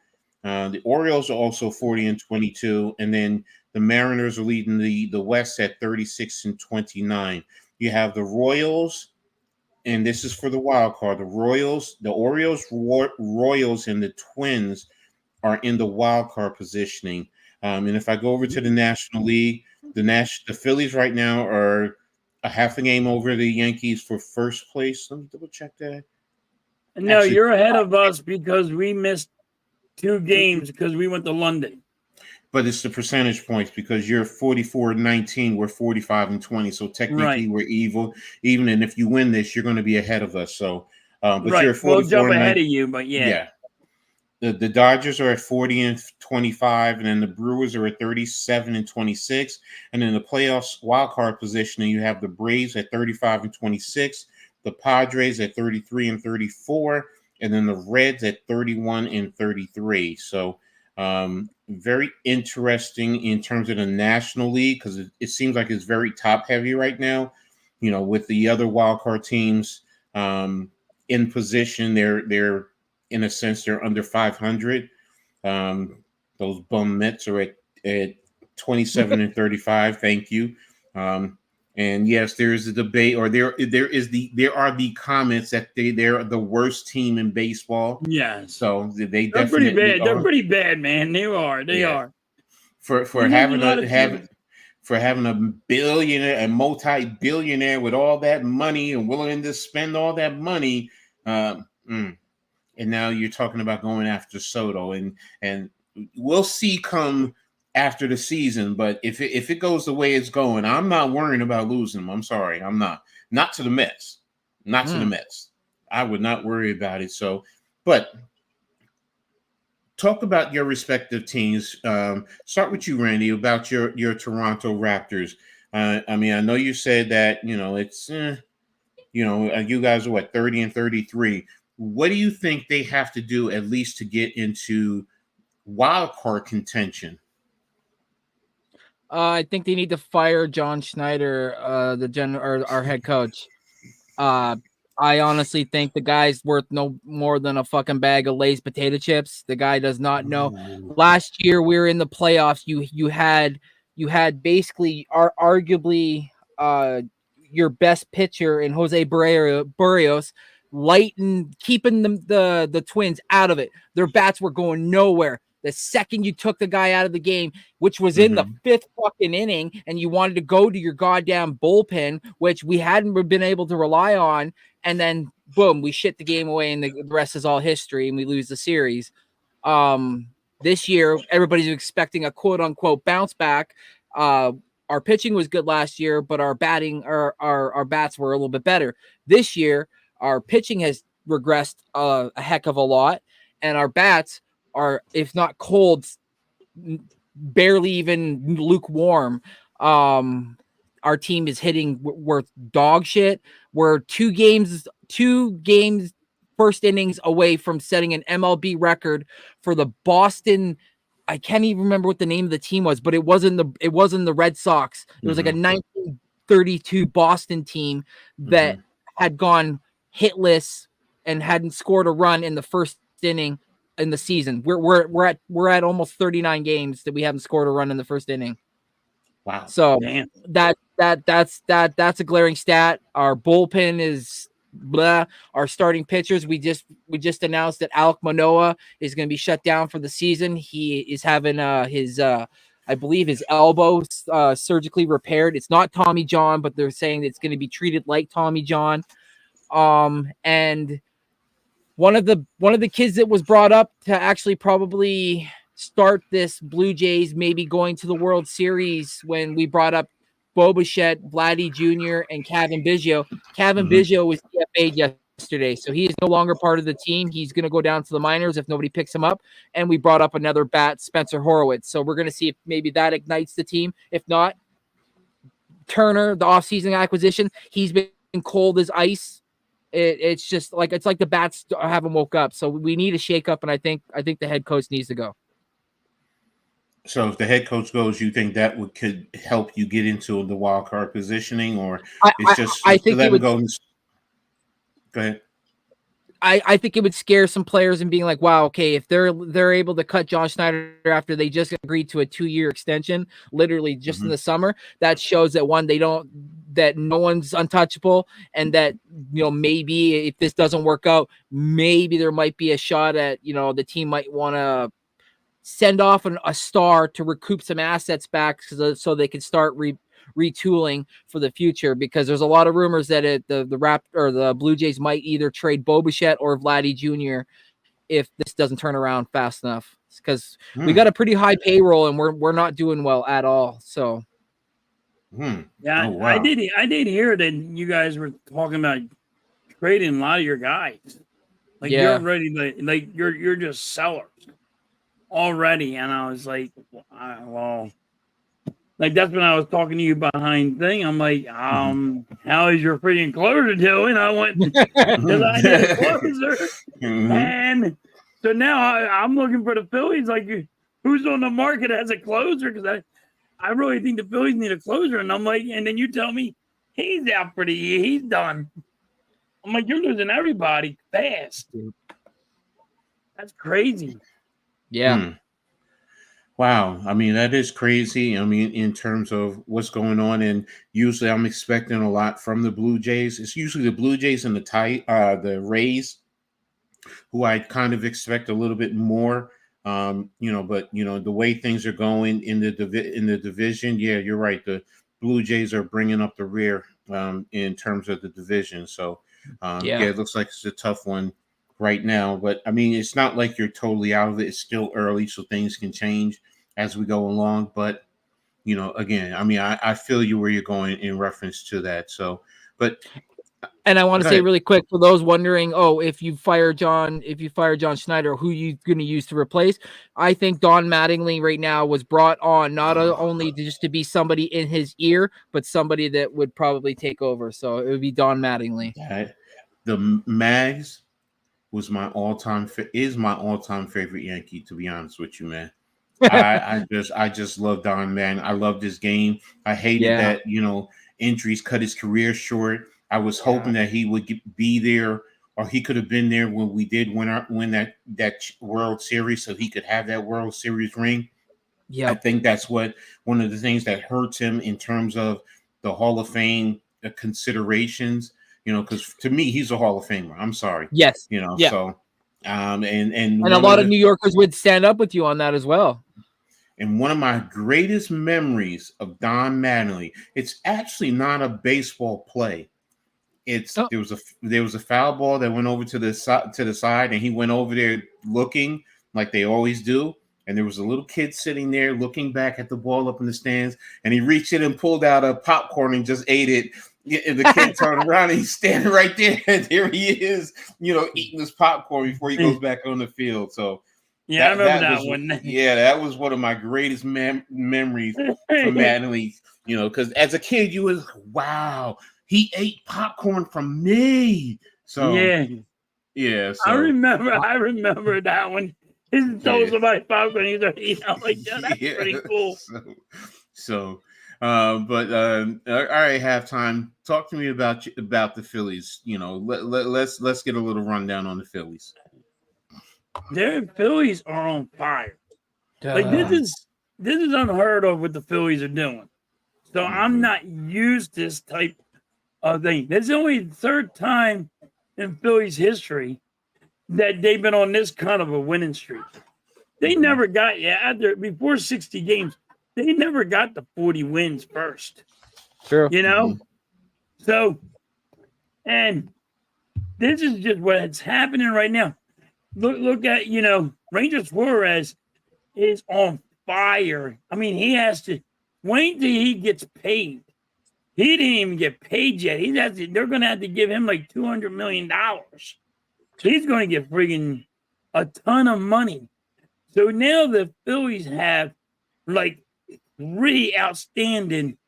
The Orioles are also 40-22, and then the Mariners are leading the West at 36-29. You have the Royals, and this is for the wild card. The Orioles, and the Twins are in the wild card positioning. And if I go over to the National League, the Phillies right now are a half a game over the Yankees for first place. Let me double check that. No, actually, you're ahead of us because we missed 2 games because we went to London. But it's the percentage points because you're 44-19, we're 45-20. So technically we're even. And if you win this, you're going to be ahead of us. So, but you're 44. We'll jump ahead of you, but yeah. The Dodgers are at 40-25, and then the Brewers are at 37-26. And in the playoffs wild card positioning, you have the Braves at 35-26, the Padres at 33-34, and then the Reds at 31-33. So very interesting in terms of the National League because it seems like it's very top heavy right now. You know, with the other wild card teams in position, they're in a sense they're under 500. Those bum Mets are at 27-35. Thank you. And yes, there is a debate, or there are the comments that they're the worst team in baseball. Yes. So they're pretty bad. They're pretty bad, man. They are. For having a billionaire and multi-billionaire with all that money and willing to spend all that money, and now you're talking about going after Soto, and we'll see come after the season. But if it goes the way it's going, I'm not worrying about losing them. I'm sorry, I'm not to the Mets, to the Mets. I would not worry about it. So, but talk about your respective teams. Start with you, Randy, about your Toronto Raptors. I mean, I know you said that it's you guys are what 30-33. What do you think they have to do at least to get into wild card contention? I think they need to fire John Schneider, our head coach. I honestly think the guy's worth no more than a fucking bag of Lay's potato chips. The guy does not know. Last year we were in the playoffs. You had basically arguably your best pitcher in Jose Barrios keeping the Twins out of it. Their bats were going nowhere. The second you took the guy out of the game, which was in the 5th fucking inning, and you wanted to go to your goddamn bullpen, which we hadn't been able to rely on, and then boom, we shit the game away, and the rest is all history, and we lose the series. This year, everybody's expecting a quote unquote bounce back. Our pitching was good last year, but our batting, our bats were a little bit better. This year, our pitching has regressed a heck of a lot, and our bats are, if not cold, barely even lukewarm. Our team is hitting, we're dog shit. We're two games first innings away from setting an MLB record for the Boston. I can't even remember what the name of the team was, but it wasn't the Red Sox. It was like a 1932 Boston team that had gone hitless and hadn't scored a run in the first inning in the season. We're at almost 39 games that we haven't scored a run in the first inning. Wow. So that's a glaring stat. Our bullpen is blah. Our starting pitchers, we just announced that Alek Manoah is going to be shut down for the season. He is having his I believe his elbow surgically repaired. It's not Tommy John, but they're saying it's going to be treated like Tommy John. And one of the kids that was brought up to actually probably start this Blue Jays maybe going to the World Series when we brought up Bo Bichette, Vladdy Jr., and Kevin Biggio. Kevin Biggio was DFA'd yesterday, so he is no longer part of the team. He's going to go down to the minors if nobody picks him up. And we brought up another bat, Spencer Horowitz. So we're going to see if maybe that ignites the team. If not, Turner, the offseason acquisition, he's been cold as ice. It's just like the bats haven't woke up. So we need a shakeup, and I think the head coach needs to go. So if the head coach goes, you think that could help you get into the wild card positioning, or I think let him go? Go ahead. I think it would scare some players and being like, wow, okay, if they're able to cut John Schneider after they just agreed to a 2-year extension, literally just in the summer, that shows that that no one's untouchable, and that, maybe if this doesn't work out, maybe there might be a shot at, the team might want to send off a star to recoup some assets back so they can start retooling for the future, because there's a lot of rumors that the Blue Jays might either trade Bo Bichette or Vladdy Jr. if this doesn't turn around fast enough, because we got a pretty high payroll and we're not doing well at all. So yeah, oh, wow. I did hear that you guys were talking about trading a lot of your guys. Like you're ready to, you're just sellers already. And I was like, well, like that's when I was talking to you behind thing. I'm like, how is your freaking closer doing? I went because I need a closer, and so now I'm looking for the Phillies. Like, who's on the market as a closer? Because I really think the Phillies need a closer, and I'm like, and then you tell me he's out for the year, he's done. I'm like, you're losing everybody fast. That's crazy. Yeah. Wow. I mean, that is crazy. I mean, in terms of what's going on, and usually I'm expecting a lot from the Blue Jays. It's usually the Blue Jays and the Rays, who I kind of expect a little bit more. But the way things are going in the division, yeah, you're right. The Blue Jays are bringing up the rear in terms of the division. So it looks like it's a tough one right now, but I mean, it's not like you're totally out of it. It's still early, so things can change as we go along. But again, I mean, I feel you where you're going in reference to that. So, and I want to say really quick for those wondering, if you fire John Schneider, who you going to use to replace? I think Don Mattingly right now was brought on not only just to be somebody in his ear, but somebody that would probably take over. So it would be Don Mattingly. The Mags is my all-time favorite Yankee, to be honest with you, man. I just love Don, man. I love this game. I hated that, injuries cut his career short. I was hoping that he would be there, or he could have been there when we did win that World Series, so he could have that World Series ring. Yeah, I think that's one of the things that hurts him in terms of the Hall of Fame considerations. Because to me, he's a Hall of Famer. I'm sorry. Yes. So, and a lot of New Yorkers would stand up with you on that as well. And one of my greatest memories of Don Mattingly, it's actually not a baseball play. there was a foul ball that went over to the side, and he went over there looking like they always do. And there was a little kid sitting there looking back at the ball up in the stands, and he reached in and pulled out a popcorn and just ate it. And the kid turned around and he's standing right there. And there he is, eating his popcorn before he goes back on the field. So yeah, I remember that one. Yeah, that was one of my greatest memories from Madden League. Because as a kid, you was wow, he ate popcorn from me. So yeah. So, I remember that one. His toes of my popcorn. He's like, yeah, that's pretty cool. But all right, halftime. Talk to me about the Phillies. Let's get a little rundown on the Phillies. Their Phillies are on fire. Like this is unheard of what the Phillies are doing. So I'm not used to this type of thing. This is only the third time in Phillies history that they've been on this kind of a winning streak. They never got before 60 games. They never got the 40 wins first. True. So, and this is just what's happening right now. Look at, Ranger Suarez is on fire. I mean, he has to wait till he gets paid. He didn't even get paid yet. They're going to have to give him like $200 million. He's going to get friggin' a ton of money. So now the Phillies have like 3 outstanding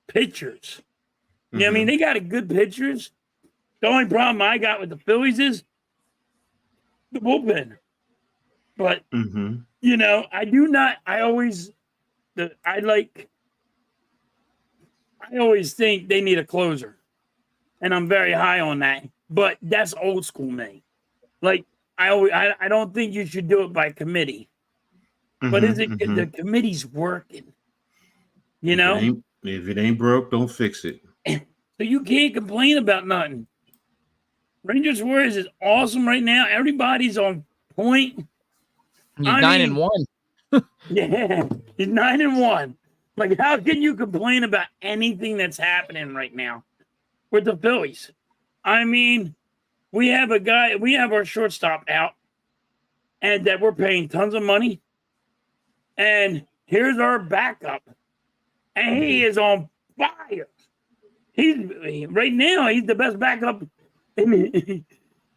pitchers. You know what I mean? They got good pitchers. The only problem I got with the Phillies is the bullpen. But, I always think they need a closer. And I'm very high on that. But that's old school me. Like, I don't think you should do it by committee. But the committee's working? If it ain't broke, don't fix it. So you can't complain about nothing. Ranger Suarez is awesome right now. Everybody's on point. He's 9-1. Yeah, he's 9-1. Like, how can you complain about anything that's happening right now with the Phillies? I mean, we have our shortstop out, and that we're paying tons of money. And here's our backup, and he is on fire. Right now he's the best backup in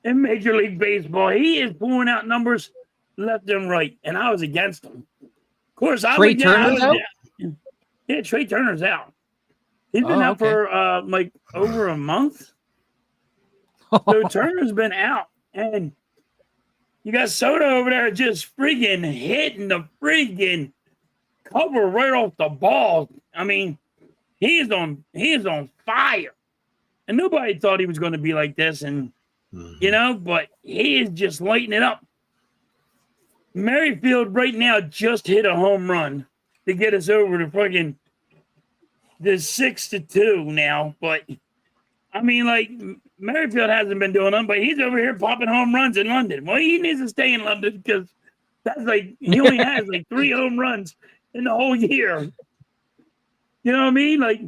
Major League Baseball. He is pulling out numbers left and right, and I was against him. Of course, Trey Turner's out. Yeah, Trey Turner's out. He's been out for like over a month. So Turner's been out, and you got Soto over there just friggin' hitting the friggin' cover right off the ball. I mean, he is on fire, and nobody thought he was going to be like this, and but he is just lighting it up. Merrifield right now just hit a home run to get us over to friggin' the 6-2 now, but I mean, like, Merrifield hasn't been doing them, but he's over here popping home runs in London. Well, he needs to stay in London because that's like he only has like 3 home runs in the whole year. You know what I mean? Like,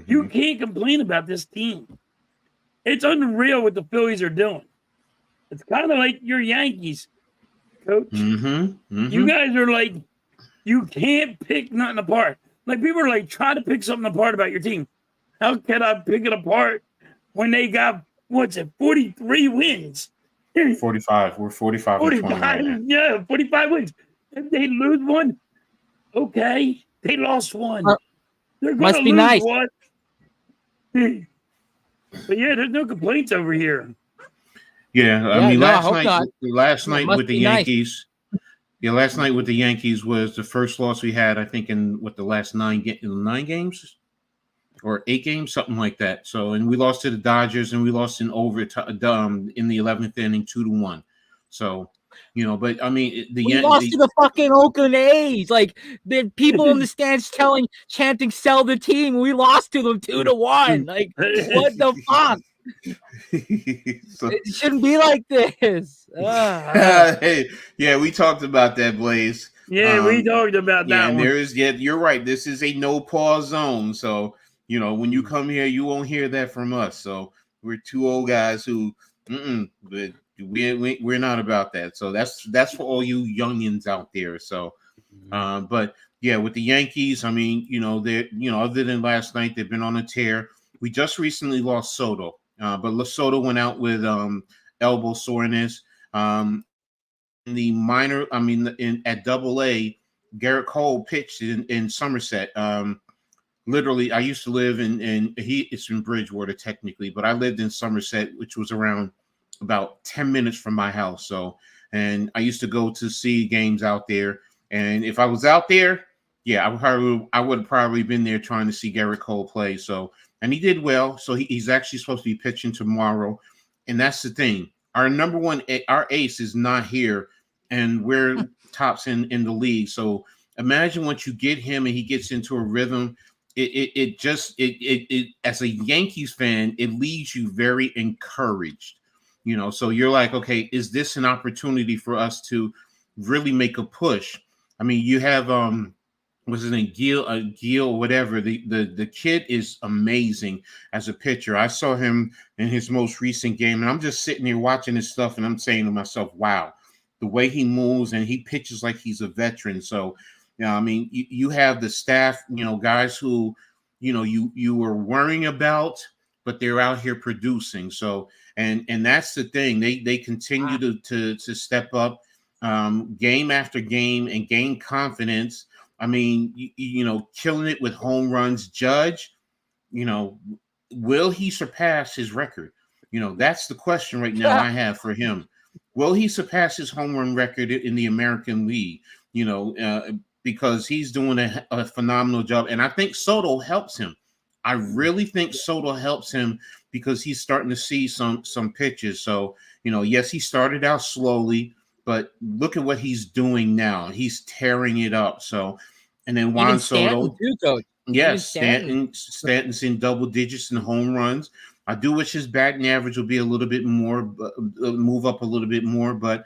you can't complain about this team. It's unreal what the Phillies are doing. It's kind of like your Yankees, Coach. You guys are like, you can't pick nothing apart. Like, people are like, try to pick something apart about your team. How can I pick it apart when they got, 43 wins? 45. We're 45. 45, right, yeah, 45 wins. If they lose one, okay. They lost one. They're going to lose nice. One. But yeah, there's no complaints over here. Yeah, I mean, last night with the Yankees. Nice. Yeah, last night with the Yankees was the first loss we had, I think, in the last 9 games or 8 games, something like that. So, and we lost to the Dodgers, and we lost in overtime in the 11th inning, 2-1. So, but I mean, we lost to the fucking Oakland A's. Like, the people in the stands chanting, "Sell the team." We lost to them 2-1. Like, what the fuck? So, it shouldn't be like this. Hey, yeah, we talked about that, Blaze. Yeah, we talked about that. And you're right. This is a no pause zone. So, when you come here, you won't hear that from us. So we're two old guys who, but we're not about that. So that's for all you youngins out there. So, but yeah, with the Yankees, I mean, they, other than last night, they've been on a tear. We just recently lost Soto, but Soto went out with elbow soreness. In the minor, I mean, at Double A, Garrett Cole pitched in Somerset. Literally, I used to live it's in Bridgewater technically, but I lived in Somerset, which was around about 10 minutes from my house. So, and I used to go to see games out there. And if I was out there, yeah, I would have probably been there trying to see Garrett Cole play. So, and he did well. So he's actually supposed to be pitching tomorrow. And that's the thing. Our number one, our ace is not here, and we're tops in the league. So imagine once you get him and he gets into a rhythm, it as a Yankees fan, it leaves you very encouraged. So you're like, okay, is this an opportunity for us to really make a push? I mean, you have what's his name, Gil, whatever. The kid is amazing as a pitcher. I saw him in his most recent game, and I'm just sitting here watching his stuff, and I'm saying to myself, wow, the way he moves, and he pitches like he's a veteran. So, I mean, you have the staff, guys who, you were worrying about, but they're out here producing. So, and that's the thing. They continue to step up game after game and gain confidence. I mean, killing it with home runs. Judge, will he surpass his record? That's the question right now I have for him. Will he surpass his home run record in the American League? Because he's doing a phenomenal job. And I think Soto helps him. I really think Soto helps him because he's starting to see some pitches. So, yes, he started out slowly, but look at what he's doing now. He's tearing it up. So, and then Juan Soto. Too, Coach. Yes, Stanton's in double digits in home runs. I do wish his batting average would be a little bit more, move up a little bit more. But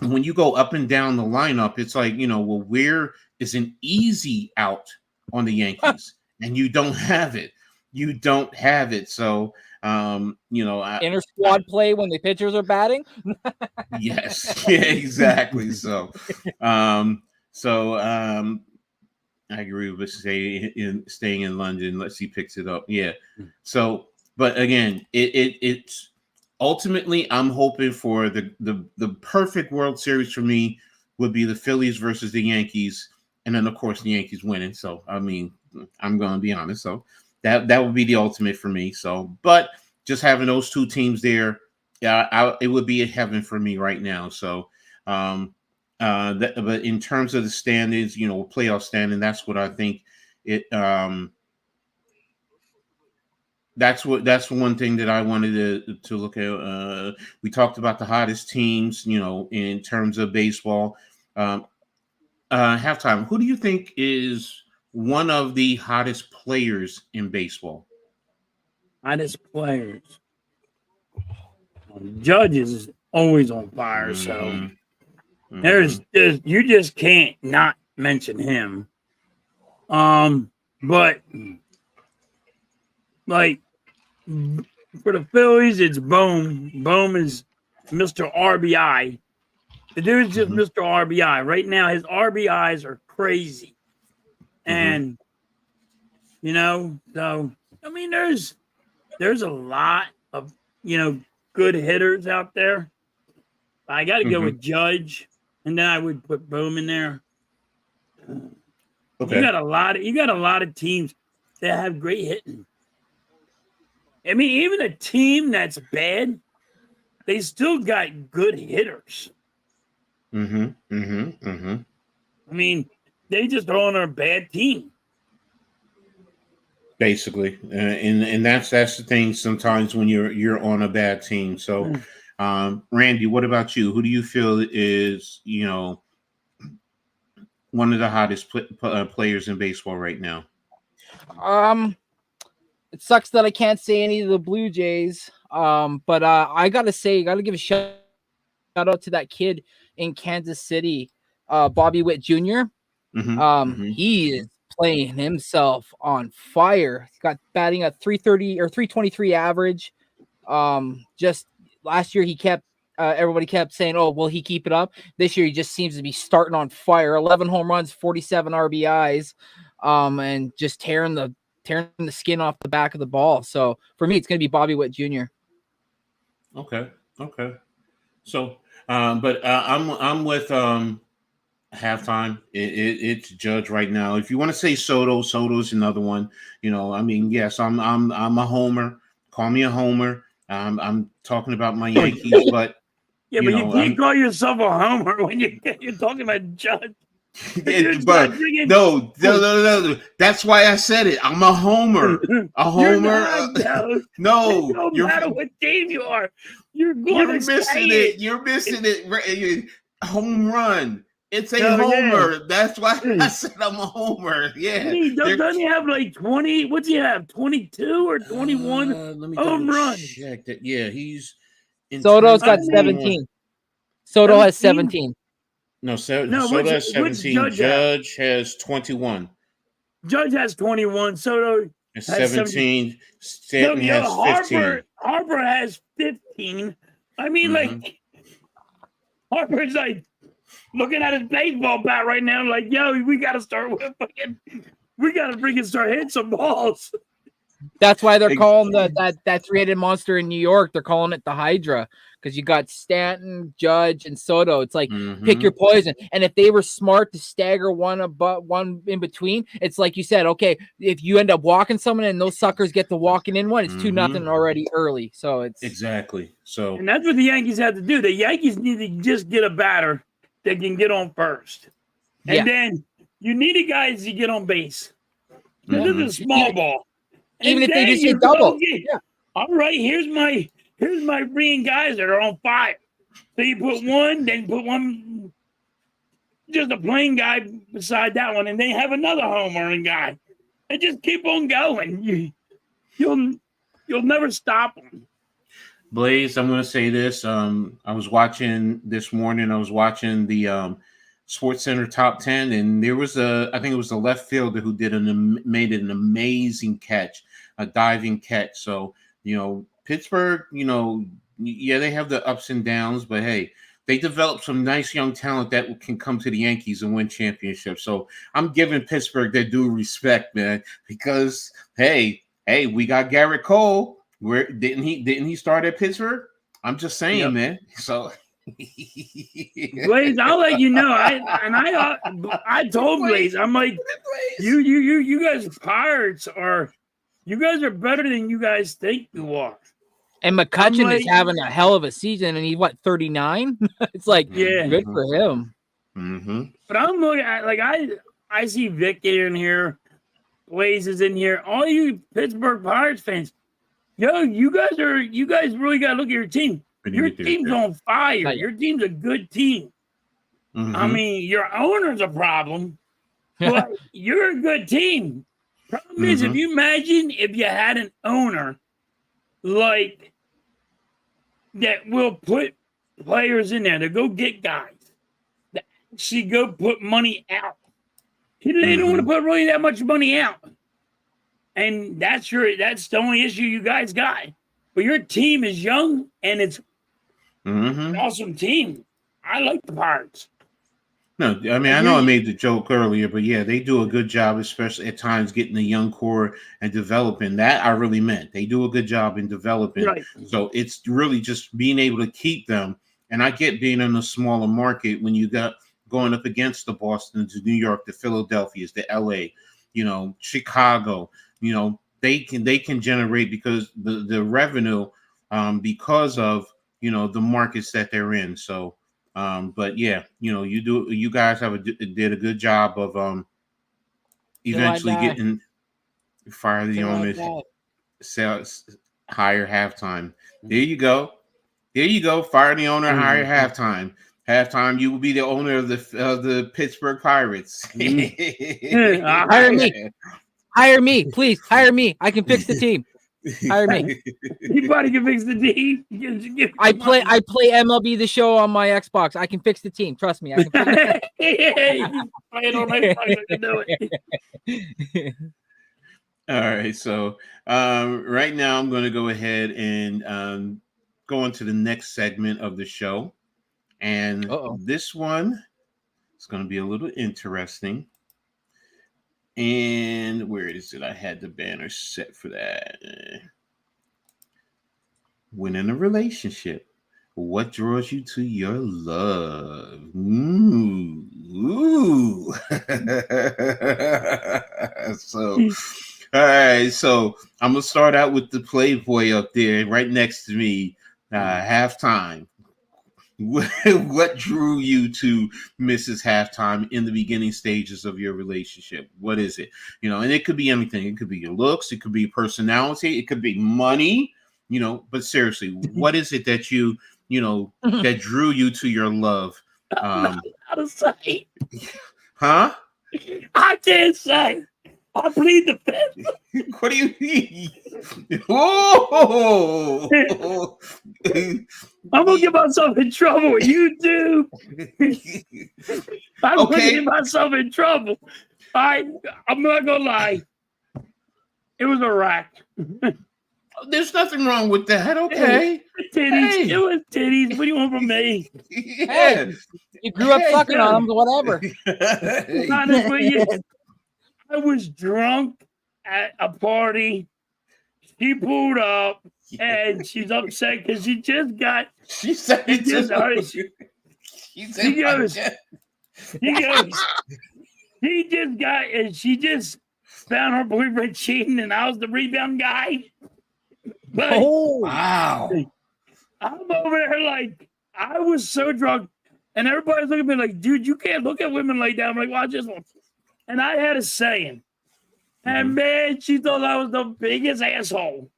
when you go up and down the lineup, it's like, well, where is an easy out on the Yankees? And you don't have it. You don't have it. So, inner squad play when the pitchers are batting. Yes, yeah, exactly. So, I agree with staying in London. Let's see, picks it up. Yeah. So, but again, it's ultimately I'm hoping for the perfect World Series for me would be the Phillies versus the Yankees, and then of course the Yankees winning. So I mean, I'm going to be honest. So that would be the ultimate for me. So, but just having those two teams there, it would be a heaven for me right now. So, but in terms of the standings, playoff standing, that's what I think it. That's one thing that I wanted to look at. We talked about the hottest teams, in terms of baseball. Halftime. Who do you think is one of the hottest players in baseball? Hottest players. Judge is always on fire, so there's you just can't not mention him. But like for the Phillies, it's Bohm. Bohm is Mr. RBI. The dude's just Mr. RBI. Right now, his RBIs are crazy. And so I mean there's a lot of good hitters out there. I got to go with Judge, and then I would put Bohm in there. Okay. You got a lot of teams that have great hitting. I mean, even a team that's bad, they still got good hitters. I mean, they just are on a bad team. Basically, and that's the thing. Sometimes when you're on a bad team. So, Randy, what about you? Who do you feel is one of the hottest players in baseball right now? It sucks that I can't say any of the Blue Jays. But I gotta give a shout out to that kid in Kansas City, Bobby Witt Jr. He is playing himself on fire. He's got batting at 330 or 323 average. Just last year he kept everybody kept saying, "Oh, will he keep it up?" This year he just seems to be starting on fire. 11 home runs, 47 RBIs, and just tearing the skin off the back of the ball. So for me, it's going to be Bobby Witt Jr. Okay. So, but I'm with halftime. It's Judge right now. If you want to say Soto's another one. I mean, yes, I'm a homer. Call me a homer. I'm talking about my Yankees, but yeah, but you can't call yourself a homer when you're talking about Judge. But no. That's why I said it. I'm a homer. A homer. No matter what team you are, you're missing it. You're missing it. Home run. It's a homer. Yeah. That's why I said I'm a homer. Yeah. Doesn't he have like 20? What's he have? 22 or 21 home runs? Check that. Yeah, he's. Soto's got 17. Soto has 17. No, Soto has 17. Judge has 21. Judge has 21. Soto has 17. Stanton has 15. Harper has 15. I mean, like, Harper's like looking at his baseball bat right now, like, yo, we got to start hitting some balls. That's why they're calling that three-headed monster in New York. They're calling it the Hydra. Because you got Stanton, Judge, and Soto. It's like pick your poison. And if they were smart to stagger one in between, it's like you said, okay, if you end up walking someone and those suckers get the walking in one, it's 2-0 already early. So it's exactly so. And that's what the Yankees have to do. The Yankees need to just get a batter that can get on first. And then you need the guys to get on base. This is a small ball. Even if they just hit double. Yeah. All right, here's my green guys that are on fire. So you put one, then put one, just a plain guy beside that one, and then have another home run guy, and just keep on going. You'll never stop them. Blaze, I'm going to say this. I was watching this morning. I was watching the Sports Center Top 10, and there was I think it was the left fielder who made an amazing catch, a diving catch. So Pittsburgh, yeah, they have the ups and downs, but hey, they developed some nice young talent that can come to the Yankees and win championships. So I'm giving Pittsburgh their due respect, man, because hey, we got Garrett Cole. Where didn't he start at Pittsburgh? I'm just saying, man. So Blaze, I'll let you know. I told Blaze, I'm like, you guys Pirates you guys are better than you guys think you are. And McCutchen is having a hell of a season, and he's 39? It's like, good for him. Mm-hmm. But I'm looking at, like, I see Vic in here, Blaze is in here, all you Pittsburgh Pirates fans. Yo, you guys really got to look at your team. Your team's on fire. Your team's a good team. Mm-hmm. I mean, your owner's a problem, but you're a good team. Problem is, if you imagine if you had an owner like that will put players in there to go get guys, that actually go put money out. They don't want to put really that much money out. And that's the only issue you guys got. But your team is young and it's an awesome team. I like the Pirates. No, I mean, I know I made the joke earlier, but yeah, they do a good job, especially at times getting the young core and developing. That I really meant. They do a good job in developing. Right. So it's really just being able to keep them. And I get being in a smaller market when you got going up against the Boston, the New York, the Philadelphias, the LA, Chicago, they can generate because the revenue because of the markets that they're in. So but yeah, you guys did a good job of eventually getting fire the owner, higher halftime. There you go. Fire the owner, higher halftime. Halftime, you will be the owner of the Pittsburgh Pirates. Hire me, please. Hire me. I can fix the team. Hire me. Anybody can fix the team. I play MLB The Show on my Xbox. I can fix the team. Trust me. I can fix it. I can do it. All right. So right now, I'm going to go ahead and go on to the next segment of the show, and Uh-oh. this one is going to be a little interesting. And where is it? I had the banner set for that. When in a relationship, what draws you to your love? Ooh. So, all right. So I'm gonna start out with the Playboy up there, right next to me. Halftime. What drew you to Mrs. Halftime in the beginning stages of your relationship? What is it? And it could be anything. It could be your looks, it could be personality, it could be money, but seriously, what is it that that drew you to your love? I'm not allowed to say. Huh? I can't say. I plead the fifth. What do you mean? Oh! I'm gonna get myself in trouble. You do. I'm gonna get myself in trouble. I'm not gonna lie. It was a rack. There's nothing wrong with that. Okay. Titties. Hey. It was titties. What do you want from me? Yeah. Hey, you grew up sucking on them, whatever. Honest with you, I was drunk at a party. She pulled up and she's upset because she just got. She said it just she goes. She just got, and she just found her boyfriend cheating, and I was the rebound guy. But wow! I'm over there like I was so drunk, and everybody's looking at me like, "Dude, you can't look at women like that." I'm like, "Watch this one." And I had a saying, and man, she thought I was the biggest asshole.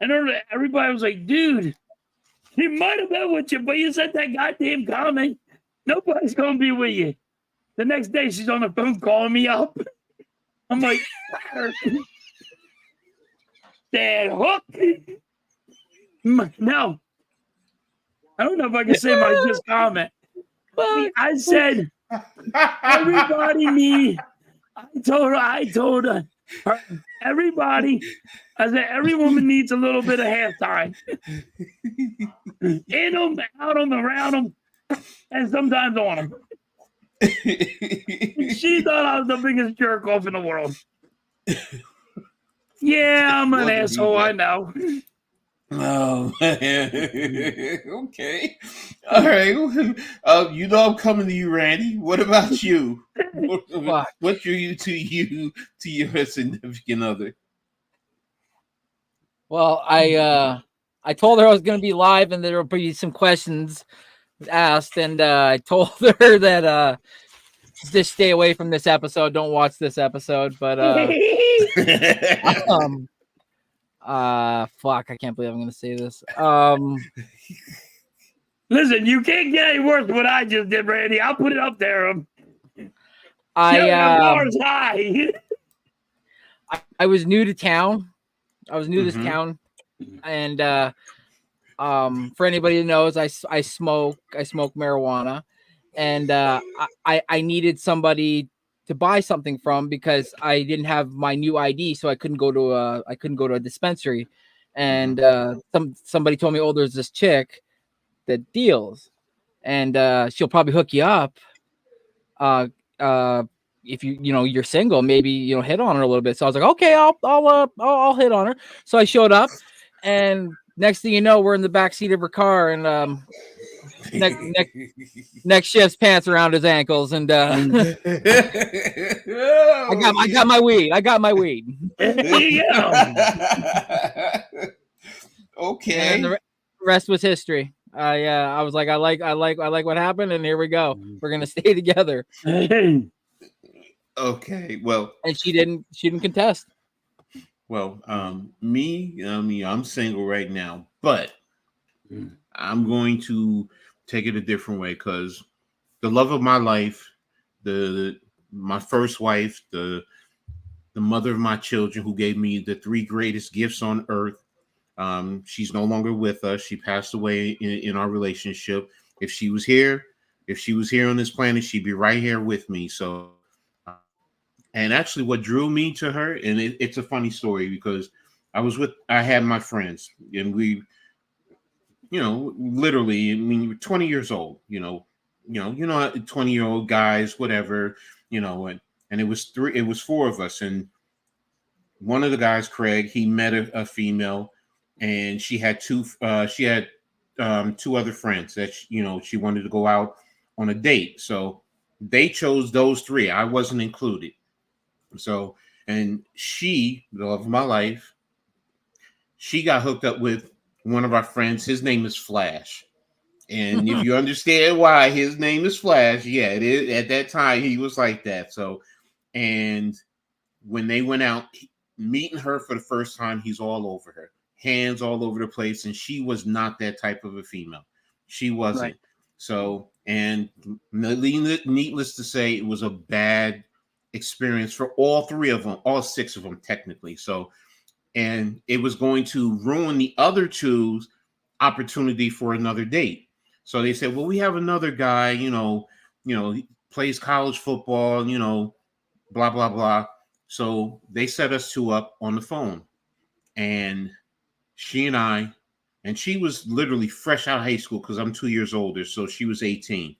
And everybody was like, "Dude, he might have been with you, but you said that goddamn comment. Nobody's gonna be with you." The next day, she's on the phone calling me up. I'm like, that hook. No, I don't know if I can say my just comment. I said, everybody need. I told her, everybody. I said, every woman needs a little bit of halftime. In them, out them, around them, and sometimes on them. She thought I was the biggest jerk off in the world. Yeah, I'm an asshole. I know. Oh, okay. All right. I'm coming to you, Randy. What about you? What drew you to your significant other? Well, I told her I was going to be live and there would be some questions asked, and I told her that just stay away from this episode. Don't watch this episode. But fuck, I can't believe I'm gonna say this. Listen, you can't get any worse than what I just did, Randy. I'll put it up there. Bars high. I was new to town. I was new to this town, and for anybody who knows, I smoke marijuana, and I needed somebody to buy something from because I didn't have my new ID, so I couldn't go to a dispensary. And somebody told me, "Oh, there's this chick that deals, and she'll probably hook you up. If you're single, maybe hit on her a little bit." So I was like, "Okay, I'll hit on her." So I showed up, and next thing you know, we're in the back seat of her car, and next shift's pants around his ankles, and I got my weed. There you go. Okay. And the rest was history. I was like, I like what happened, and here we go. We're gonna stay together. Okay. Well, and she didn't contest. Well, I'm single right now, but I'm going to take it a different way because the love of my life, my first wife, the mother of my children, who gave me the 3 greatest gifts on earth. She's no longer with us. She passed away in our relationship. If she was here on this planet, she'd be right here with me. So, And actually, what drew me to her, and it's a funny story because I had my friends, and we, literally, I mean, you were 20 years old, 20-year-old guys, whatever, and it was four of us, and one of the guys, Craig, he met a female, and she had two other friends that she wanted to go out on a date, so they chose those three. I wasn't included. So, and she, the love of my life, she got hooked up with one of our friends. His name is Flash. And if you understand why his name is Flash, yeah, it is. At that time, he was like that. So, and when they went out, meeting her for the first time, he's all over her, hands all over the place. And she was not that type of a female. She wasn't. Right. So, and needless to say, it was a bad experience for all three of them, all six of them, technically. So, and it was going to ruin the other two's opportunity for another date. So they said, well, we have another guy, he plays college football, blah, blah, blah. So they set us two up on the phone, and she was literally fresh out of high school because I'm 2 years older. So she was 18.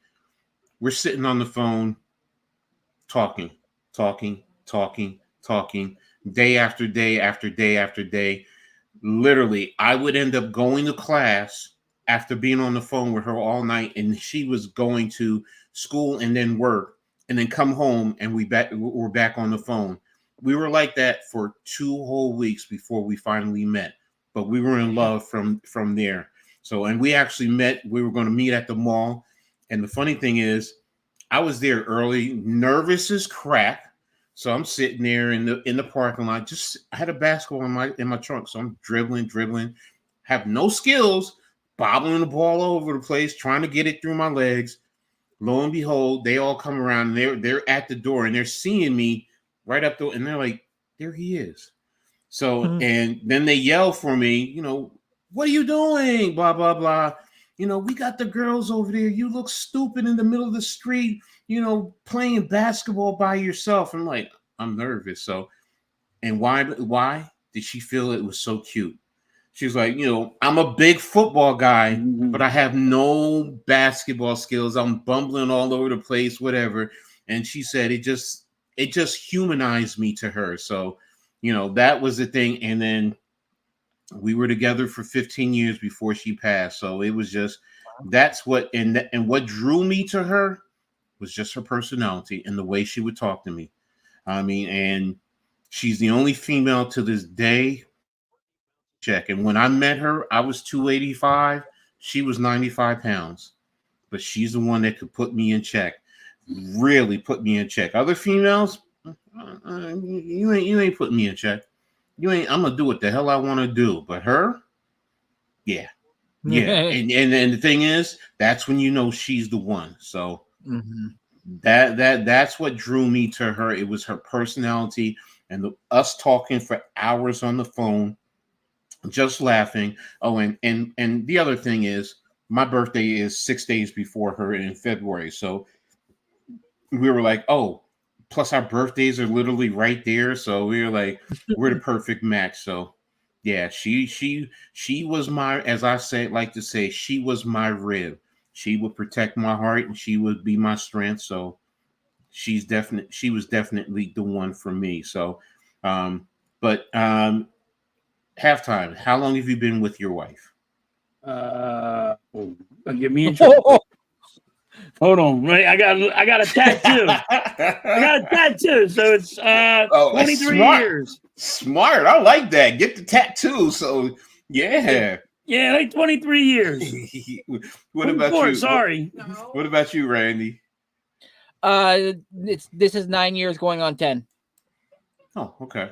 We're sitting on the phone talking, day after day after day after day. Literally, I would end up going to class after being on the phone with her all night, and she was going to school and then work and then come home, and we're back on the phone. We were like that for 2 whole weeks before we finally met, but we were in love from there. So, and we actually met, we were going to meet at the mall. And the funny thing is, I was there early, nervous as crap. So I'm sitting there in the parking lot. I had a basketball in my trunk, so I'm dribbling, have no skills, bobbling the ball all over the place, trying to get it through my legs. Lo and behold, they all come around. And they're at the door, and they're seeing me right up there, and they're like, "There he is." So, and then they yell for me, "What are you doing?" Blah blah blah. We got the girls over there. You look stupid in the middle of the street, playing basketball by yourself. I'm like, I'm nervous. So, and why did she feel it was so cute? She's like, I'm a big football guy, but I have no basketball skills. I'm bumbling all over the place, whatever. And she said it just humanized me to her. So, that was the thing. And then we were together for 15 years before she passed. So it was just, that's what, and what drew me to her was just her personality and the way she would talk to me. I mean, and she's the only female to this day check. And when I met her, I was 285. She was 95 pounds, but she's the one that could put me in check, really put me in check. Other females, you ain't putting me in check. I'm gonna do what the hell I want to do, but her, yeah. And the thing is, that's when she's the one. So that's what drew me to her. It was her personality and us talking for hours on the phone, just laughing. Oh, and the other thing is, my birthday is 6 days before her in February, so we were like, oh. Plus, our birthdays are literally right there, so we were like, we're the perfect match. So, yeah, she was my, as I like to say, she was my rib. She would protect my heart, and she would be my strength. So, she was definitely the one for me. So, but halftime. How long have you been with your wife? Get me in trouble. Hold on, right? I got a tattoo. I got a tattoo, so it's 23 years. Smart. I like that. Get the tattoo. So yeah, like 23 years. What about you? Sorry. What about you, Randy? This is 9 years going on 10. Oh, okay.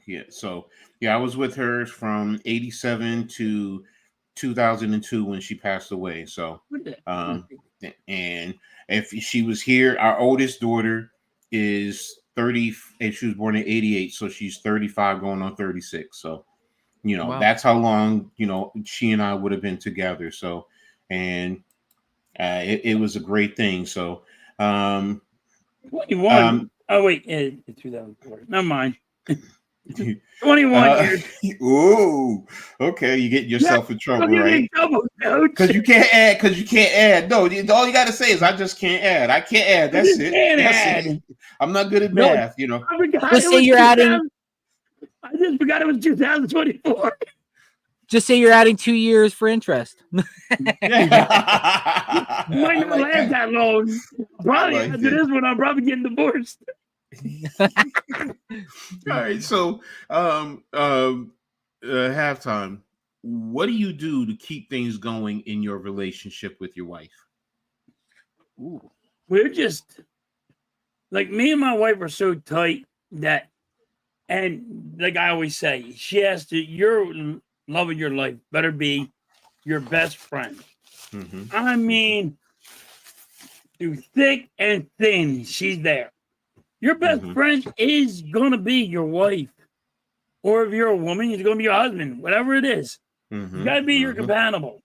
Yeah. So I was with her from 87 to 2002 when she passed away. So and if she was here, our oldest daughter is 30, and she was born in 88, so she's 35 going on 36. So wow. That's how long she and I would have been together. So it was a great thing. So 21. Oh wait, 2004. Never mind. 21 years. Ooh, okay. You get yourself in trouble, right? Because you can't add. Because you can't add. No, all you got to say is, "I just can't add. I can't add." That's it. That's it. I'm not good at math, you know. I forgot. Just say you're adding. I just forgot it was 2024. Just say you're adding 2 years for interest. Might not last that long. Probably after this one, I'm probably getting divorced. All right, so halftime. What do you do to keep things going in your relationship with your wife? Ooh. We're just like, me and my wife are so tight that, and like I always say, she has to, your love of your life better be your best friend. Mm-hmm. I mean, through thick and thin, she's there. Your best friend is going to be your wife. Or if you're a woman, it's going to be your husband. Whatever it is. You got to be your compatible.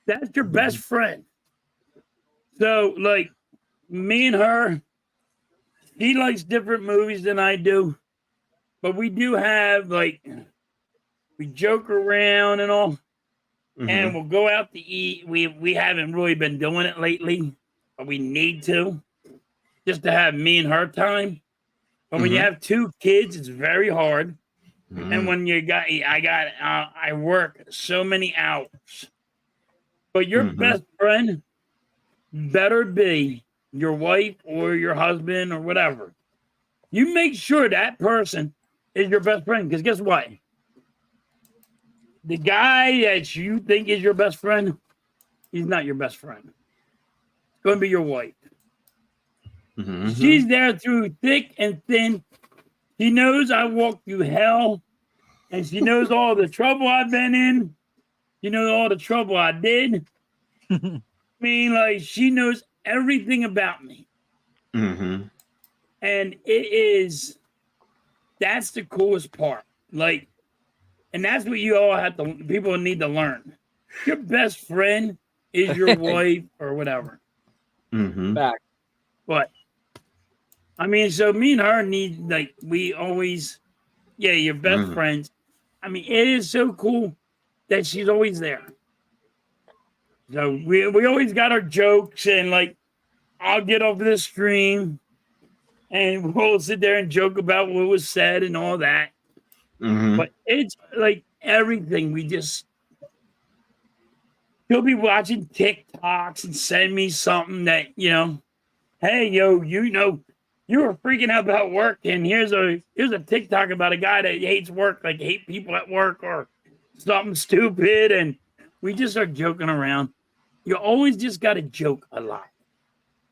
That's your best friend. So, like, me and her, he likes different movies than I do. But we do have, like, we joke around and all. And we'll go out to eat. We haven't really been doing it lately. But we need to. Just to have me and her time. But when you have 2 kids, it's very hard. And when I work so many hours. But your best friend better be your wife or your husband or whatever. You make sure that person is your best friend. Because guess what? The guy that you think is your best friend, he's not your best friend. It's going to be your wife. She's there through thick and thin. She knows I walked through hell, and she knows all the trouble I've been in. She knows all the trouble I did. I mean, like, she knows everything about me. And that's the coolest part. Like, and that's what you all people need to learn. Your best friend is your wife or whatever. Back. But I mean, so me and her need, like, we always, your best friends. I mean, it is so cool that she's always there. So we always got our jokes, and like, I'll get off this stream and we'll sit there and joke about what was said and all that. But it's like everything. He'll be watching TikToks and send me something that, hey, yo, you were freaking out about work, and here's a TikTok about a guy that hates work, like hate people at work or something stupid, and we just start joking around. You always just got to joke a lot.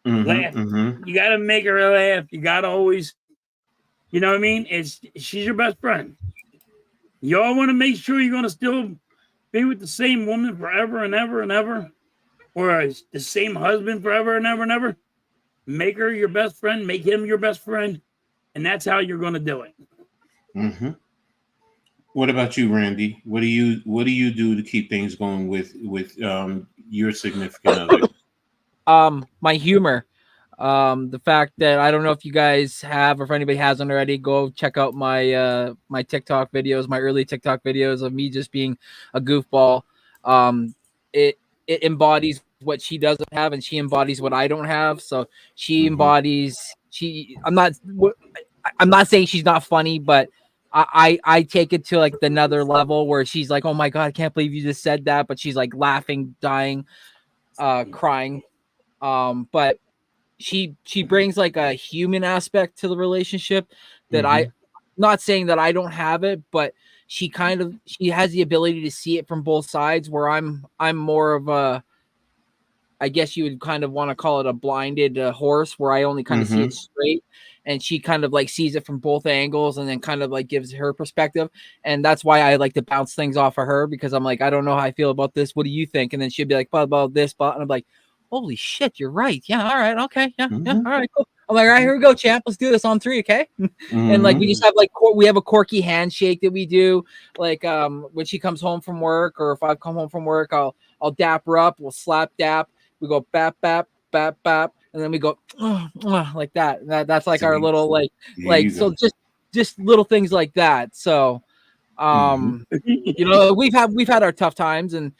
Laugh. You got to make her laugh. You got to always, you know what I mean? She's your best friend. You all want to make sure you're going to still be with the same woman forever and ever and ever, or the same husband forever and ever and ever. Make her your best friend, make him your best friend, and that's how you're going to do it. What about you, Randy? What do you do to keep things going with your significant other? My humor. The fact that, I don't know if you guys have, or if anybody hasn't already, go check out my my TikTok videos, my early TikTok videos of me just being a goofball. It embodies what she doesn't have, and she embodies what I don't have. So she embodies. I'm not saying she's not funny, but I take it to like another level where she's like, "Oh my god, I can't believe you just said that," but she's like laughing, dying, crying. But she brings like a human aspect to the relationship that I'm not saying that I don't have it, but she has the ability to see it from both sides, where I'm more of a, I guess you would kind of want to call it a blinded horse, where I only kind of see it straight, and she kind of like sees it from both angles and then kind of like gives her perspective. And that's why I like to bounce things off of her, because I'm like, I don't know how I feel about this. What do you think? And then she'd be like, about this, and I'm like, holy shit, you're right. Yeah, all right, okay, yeah, all right, cool. I'm like, all right, here we go, champ. Let's do this on 3, okay? And like, we just have like, we have a quirky handshake that we do. Like, when she comes home from work, or if I come home from work, I'll dap her up. We'll slap dap. We go bap bap bap bap, and then we go like that. That's like our See, little there you so go. just little things like that. So you know, we've had our tough times, and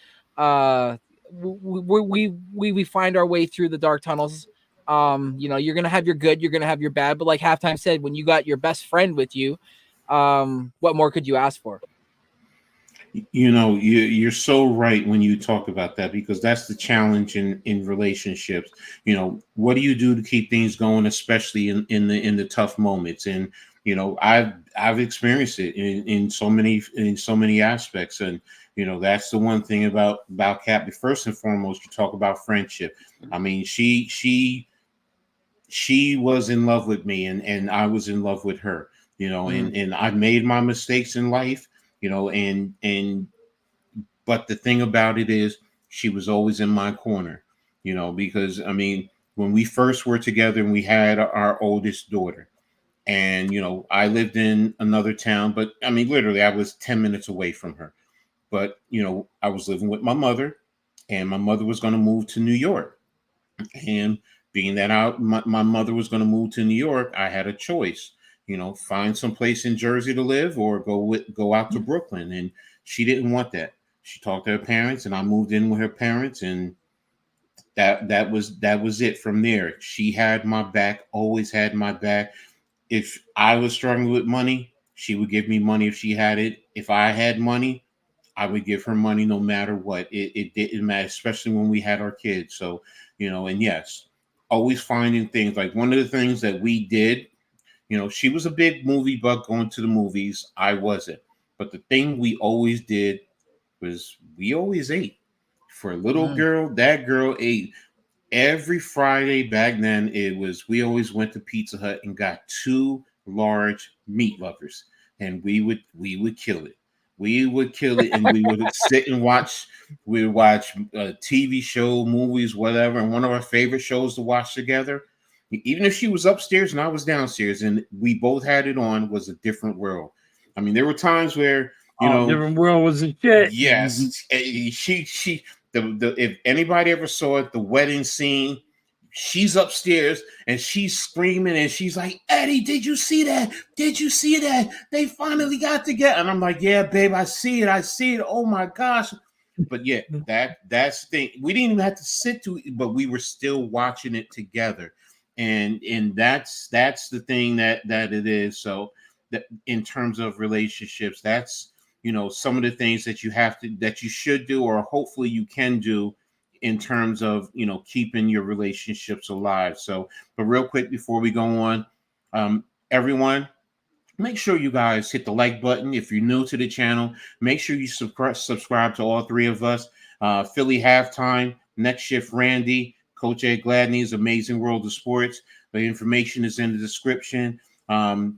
we find our way through the dark tunnels. You know, you're gonna have your good, you're gonna have your bad, but like Halftime said, when you got your best friend with you, what more could you ask for? You know, you're so right when you talk about that, because that's the challenge in relationships. You know, what do you do to keep things going, especially in the tough moments? And you know, I've experienced it in so many aspects. And you know, that's the one thing about Cap. First and foremost, you talk about friendship. I mean, she was in love with me, and I was in love with her. You know, and I made my mistakes in life. You know, and but the thing about it is, she was always in my corner, you know, because I mean, when we first were together and we had our oldest daughter, and you know, I lived in another town, but I mean, literally, I was 10 minutes away from her. But you know, I was living with my mother, and my mother was going to move to New York. And being that my mother was going to move to New York, I had a choice, you know, find some place in Jersey to live or go out to Brooklyn. And she didn't want that. She talked to her parents, and I moved in with her parents, and that was it from there. She had my back, always had my back. If I was struggling with money, she would give me money if she had it. If I had money, I would give her money no matter what. It didn't matter, especially when we had our kids. So, you know, and yes, always finding things. Like one of the things that we did, you know, she was a big movie buff going to the movies. I wasn't. But the thing we always did was we always ate. For a little girl, that girl ate. Every Friday back then, it was we always went to Pizza Hut and got two large meat lovers, and we would kill it. We would kill it, and we would sit and watch. We would watch a TV show, movies, whatever. And one of our favorite shows to watch together, even if she was upstairs and I was downstairs, and we both had it on, was A Different World. I mean, there were times where you Oh, know, Different World was a shit. yes, she the if anybody ever saw it, the wedding scene, she's upstairs and she's screaming and she's like, Eddie, did you see that? Did you see that? They finally got together. And I'm like, yeah, babe, I see it. I see it. Oh my gosh. But yeah, that's the thing. We didn't even have to sit to it, but we were still watching it together. And that's the thing that it is. So that in terms of relationships, that's you know some of the things that you should do, or hopefully you can do in terms of you know keeping your relationships alive. So but real quick before we go on, everyone, make sure you guys hit the like button. If you're new to the channel, make sure you subscribe to all three of us. Philly Halftime, Next Shift Randy, Coach Ed Gladney's Amazing World of Sports. The information is in the description.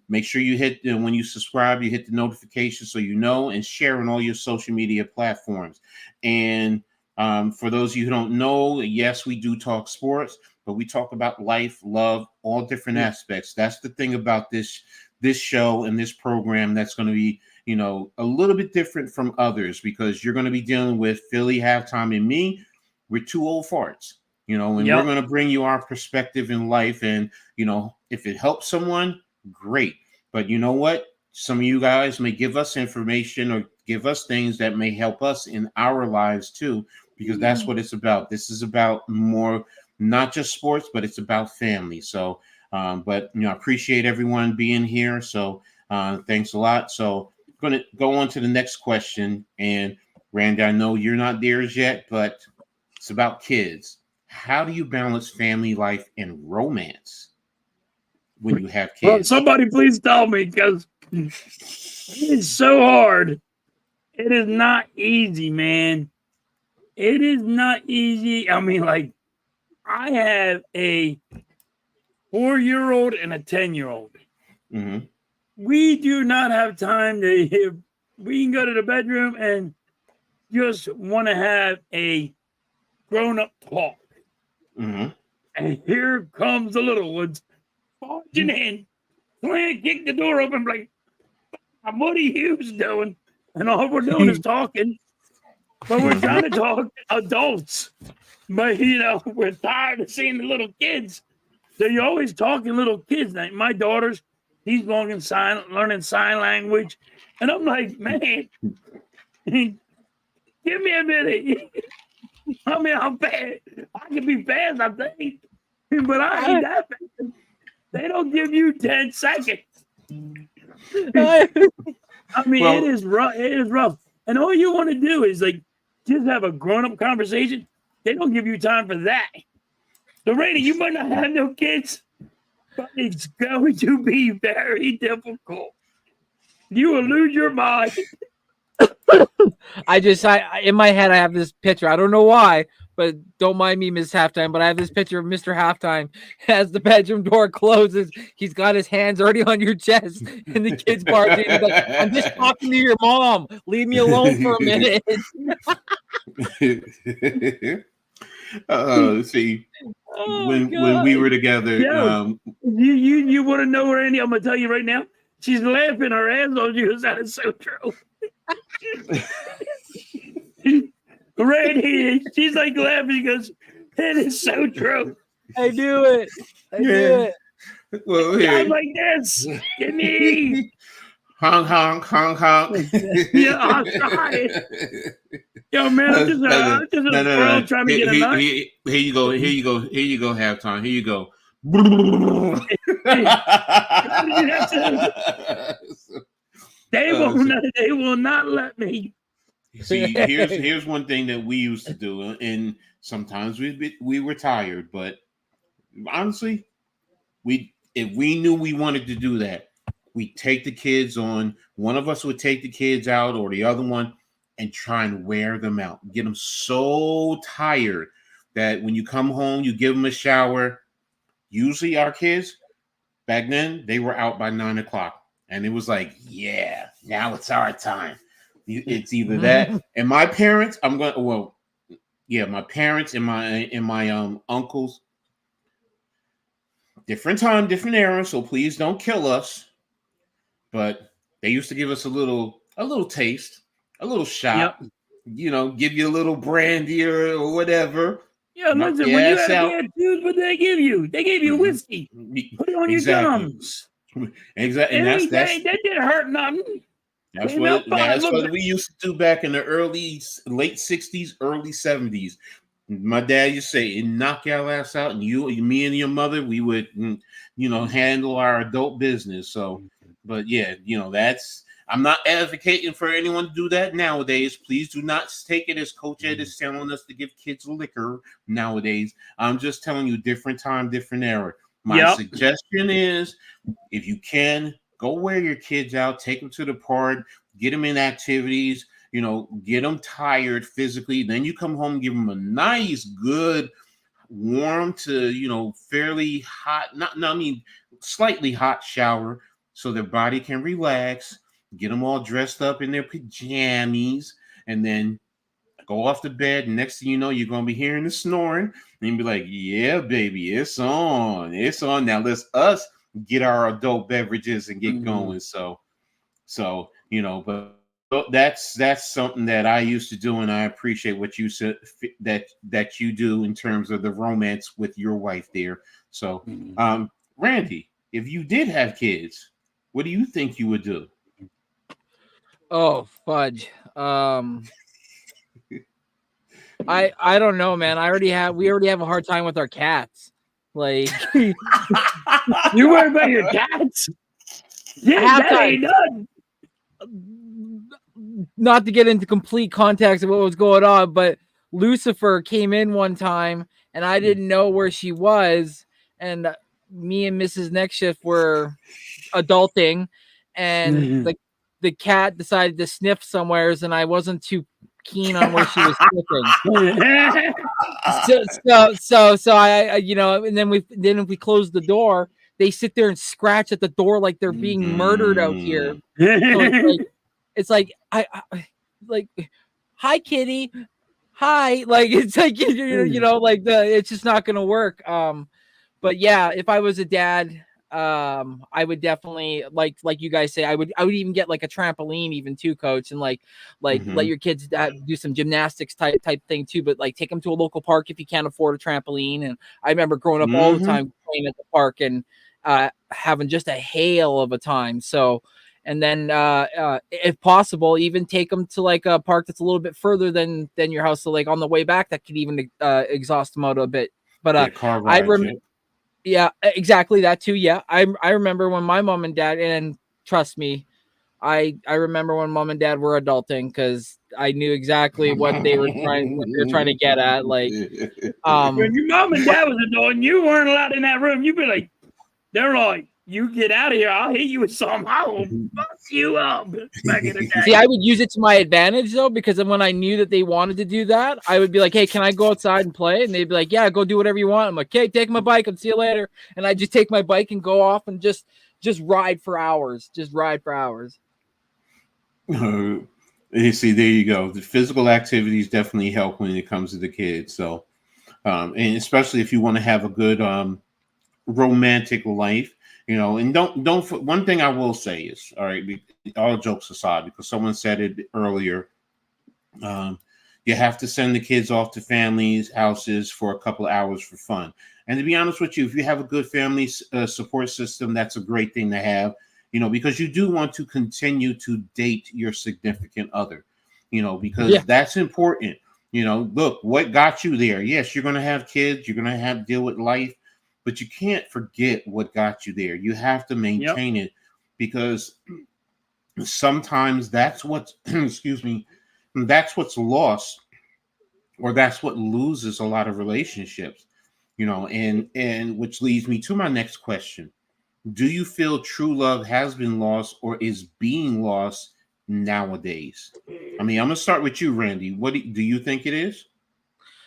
Make sure you hit when you subscribe, you hit the notification so you know, and share on all your social media platforms. And for those of you who don't know, yes, we do talk sports, but we talk about life, love, all different aspects. That's the thing about this show and this program that's going to be, you know, a little bit different from others, because you're going to be dealing with Philly Halftime and me. We're two old farts, you know, and we're going to bring you our perspective in life. And, you know, if it helps someone, great. But you know what? Some of you guys may give us information or give us things that may help us in our lives too, because that's what it's about. This is about more, not just sports, but it's about family. So, but you know, I appreciate everyone being here. So thanks a lot. So I'm going to go on to the next question. And Randy, I know you're not there as yet, but it's about kids. How do you balance family life and romance when you have kids? Well, somebody please tell me, because it is so hard. It is not easy, man. It is not easy. I mean, like, I have a 4-year-old and a 10-year-old. Mm-hmm. We do not have time to. We can go to the bedroom and just want to have a grown-up talk. Mm-hmm. And here comes the little ones barging in, trying to kick the door open, like, what are you doing? And all we're doing is talking, but we're trying to talk adults. But, you know, we're tired of seeing the little kids So you're always talking little kids. Like my daughter's, he's learning sign language, and I'm like, man, give me a minute. I mean, I'm fast. I can be fast, I think, but I ain't that fast. They don't give you 10 seconds. I mean, it is rough. It is rough. And all you want to do is like just have a grown-up conversation. They don't give you time for that. So, Randy, you might not have no kids, but it's going to be very difficult. You will lose your mind. I in my head I have this picture. I don't know why, but don't mind me, Miss Halftime. But I have this picture of Mr. Halftime as the bedroom door closes. He's got his hands already on your chest, and the kid's barking. He's like, "I'm just talking to your mom. Leave me alone for a minute." See, when we were together, you want to know, Randy? I'm gonna tell you right now. She's laughing her ass off you. That is so true. Randy, she's like laughing. She goes, "That is so true." I do it. I do it. Well, here. I'm like this. Give me. Honk, honk, honk, honk. Yeah, I'm trying. Yo, man, I'm just a trying to get a nut. Here you go. Here you go. Here you go. Halftime. Here you go. They will not let me. See, here's one thing that we used to do, and sometimes we were tired, but honestly, if we knew we wanted to do that, we'd take the kids on. One of us would take the kids out, or the other one, and try and wear them out, get them so tired that when you come home, you give them a shower. Usually, our kids back then, they were out by 9 o'clock, and it was like, yeah, now it's our time. It's either that and my parents. My parents and my uncles. Different time, different era. So please don't kill us. But they used to give us a little taste, a little shot. Yep. You know, give you a little brandy or whatever. Yeah, listen. When you had bad news, what they give you? They gave you whiskey. Put it on your gums. Exactly. And that didn't hurt nothing. That's what we used to do back in the late 60s, early 70s. My dad used to say, knock your ass out, and me and your mother, we would, handle our adult business. So, but yeah, I'm not advocating for anyone to do that nowadays. Please do not take it as Coach Ed is telling us to give kids liquor nowadays. I'm just telling you, different time, different era. My suggestion is, if you can, go wear your kids out, take them to the park, get them in activities, get them tired physically. Then you come home, give them a nice, good, warm to, fairly hot, slightly hot shower so their body can relax, get them all dressed up in their pajamas, and then go off to bed. And next thing you know, you're going to be hearing the snoring and be like, yeah, baby, it's on. It's on. Now let's us get our adult beverages and get going. So, but that's something that I used to do, and I appreciate what you said that you do in terms of the romance with your wife there. So, Randy, if you did have kids, what do you think you would do? Oh, fudge. I don't know, man. We already have a hard time with our cats. Like, you worry about your cats? Yeah, that ain't done. Not to get into complete context of what was going on, but Lucifer came in one time and I didn't know where she was, and me and Mrs. Next Shift were adulting, and the cat decided to sniff somewheres, and I wasn't too keen on where she was sniffing. So I and then if we close the door, they sit there and scratch at the door like they're being murdered out here. So it's like I hi kitty, hi, like it's like it's just not gonna work. But yeah, if I was a dad, I would definitely like you guys say, I would even get like a trampoline even too, coach, and like let your kids do some gymnastics type thing too, but like take them to a local park if you can't afford a trampoline. And I remember growing up all the time playing at the park and having just a hail of a time. So, and then if possible, even take them to like a park that's a little bit further than your house. So like on the way back, that could even exhaust them out a bit. But car I rides, yeah, exactly that too. Yeah, I remember when my mom and dad, and trust me, I remember when mom and dad were adulting because I knew exactly what they were trying to get at. Like, when your mom and dad was adult and you weren't allowed in that room, you'd be like, they're like, you get out of here, I'll hit you with something. I will bust you up. Back in the day. See, I would use it to my advantage though, because when I knew that they wanted to do that, I would be like, "Hey, can I go outside and play?" And they'd be like, "Yeah, go do whatever you want." I'm like, "Okay, take my bike and see you later." And I just take my bike and go off and just ride for hours. Just ride for hours. You see, there you go. The physical activities definitely help when it comes to the kids. So, and especially if you want to have a good romantic life, and don't. One thing I will say is, all right, all jokes aside, because someone said it earlier, you have to send the kids off to families' houses for a couple of hours for fun. And to be honest with you, if you have a good family support system, that's a great thing to have. Because you do want to continue to date your significant other, because that's important. Look, what got you there? Yes, you're going to have kids, you're going to have to deal with life, but you can't forget what got you there. You have to maintain it, because sometimes that's what's, excuse me, that's what's lost, or that's what loses a lot of relationships, and which leads me to my next question. Do you feel true love has been lost or is being lost nowadays? I mean, I'm going to start with you, Randy. What do you think it is?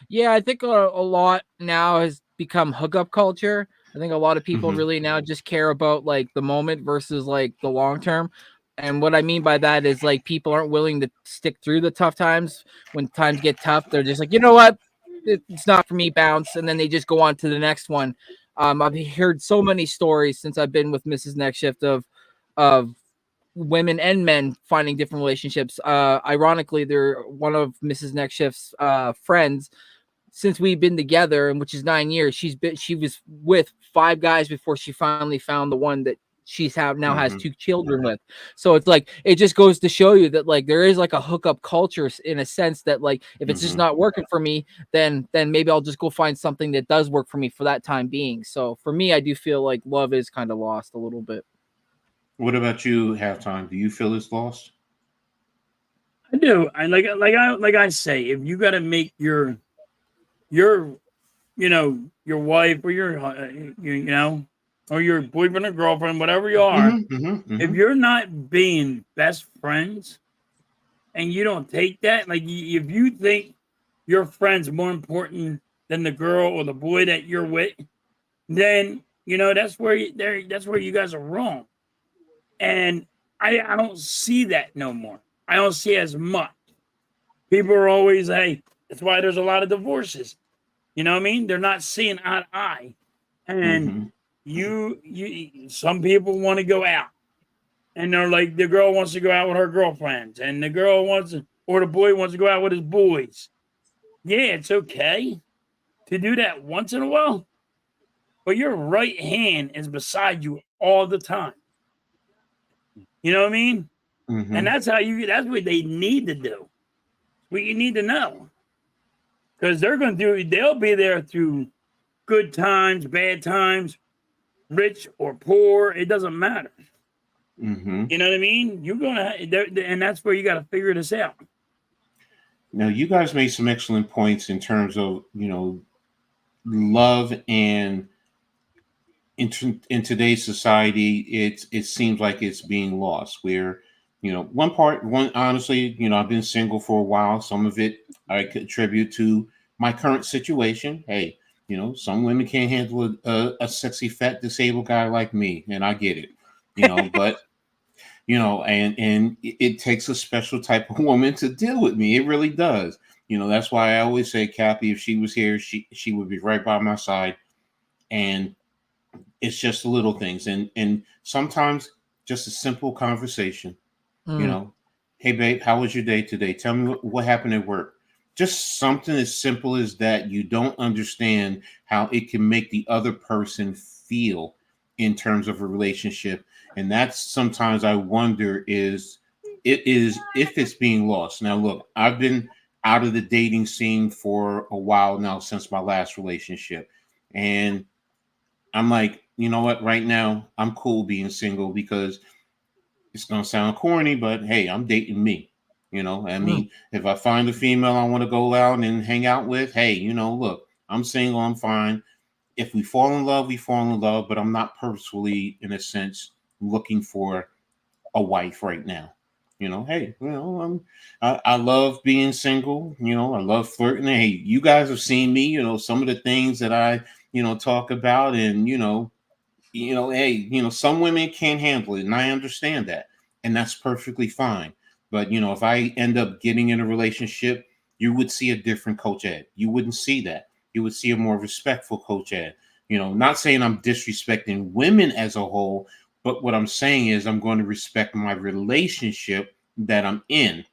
Yeah, I think a lot now has become hookup culture. I think a lot of people really now just care about like the moment versus like the long term. And what I mean by that is like people aren't willing to stick through the tough times. When times get tough, they're just like, you know what? It's not for me, bounce. And then they just go on to the next one. I've heard so many stories since I've been with Mrs. Next Shift of women and men finding different relationships. Ironically, they're one of Mrs. Next Shift's friends. Since we've been together, and which is 9 years, she was with 5 guys before she finally found the one that now has 2 children with. So it's like, it just goes to show you that like there is like a hookup culture in a sense that like if it's just not working for me, then maybe I'll just go find something that does work for me for that time being. So for me, I do feel like love is kind of lost a little bit. What about you, Halftime? Do you feel it's lost? I do. Like I say, if you got to make your your wife or your or your boyfriend or girlfriend, whatever you are, if you're not being best friends and you don't take that, like if you think your friend's more important than the girl or the boy that you're with, then that's where you guys are wrong. And I don't see that no more. I don't see as much. People are always, hey, that's why there's a lot of divorces. You know what I mean? They're not seeing eye to eye. And some people want to go out. And they're like, the girl wants to go out with her girlfriends. And the girl or the boy wants to go out with his boys. Yeah, it's okay to do that once in a while. But your right hand is beside you all the time. You know what I mean? And that's what they need to do. What you need to know. Because they'll be there through good times, bad times, rich or poor. It doesn't matter. You know what I mean? You're and that's where you got to figure this out. Now, you guys made some excellent points in terms of, love, and in today's society, it seems like it's being lost. Where, honestly, I've been single for a while. Some of it I contribute to my current situation. Hey, some women can't handle a sexy, fat, disabled guy like me, and I get it. But and it takes a special type of woman to deal with me. It really does. That's why I always say, Kathy, if she was here, she would be right by my side. And It's just little things, and sometimes just a simple conversation. You know, hey babe, how was your day today? Tell me what happened at work. Just something as simple as that. You don't understand how it can make the other person feel in terms of a relationship, and that's sometimes I wonder is if it's being lost. Now, look, I've been out of the dating scene for a while now since my last relationship, and I'm like, you know what? Right now, I'm cool being single because it's gonna sound corny, but hey, I'm dating me. You know, I mean, if I find a female I want to go out and hang out with, hey, you know, look, I'm single, I'm fine. If we fall in love, we fall in love, but I'm not purposefully, in a sense, looking for a wife right now. You know, hey, you know, I love being single. You know, I love flirting. Hey, you guys have seen me. You know, some of the things that I, you know, talk about, and hey, you know, some women can't handle it, and I understand that, and that's perfectly fine. But you know, if I end up getting in a relationship, you would see a different Coach Ed. You wouldn't see that. You would see a more respectful Coach Ed. You know, not saying I'm disrespecting women as a whole, but what I'm saying is I'm going to respect my relationship that I'm in,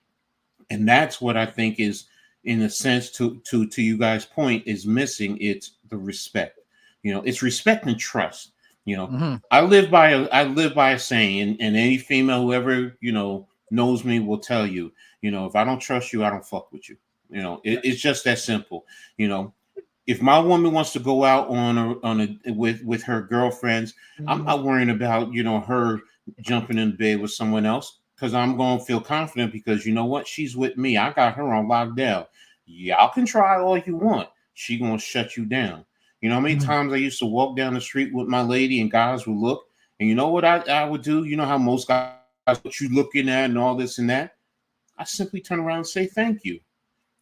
and that's what I think is, in a sense, to you guys' point, is missing. It's the respect. You know, it's respect and trust. You know, I live by a saying, and any female who ever, you know, knows me will tell you, you know, if I don't trust you, I don't fuck with you. You know, it's just that simple. You know, if my woman wants to go out on a with her girlfriends, I'm not worrying about, you know, her jumping in bed with someone else, because I'm going to feel confident, because you know what, she's with me. I got her on lockdown. Y'all can try all you want. She gonna shut you down. You know how many times I used to walk down the street with my lady and guys would look, and you know what I would do? You know how most guys, what you looking at and all this and that? I simply turn around and say thank you.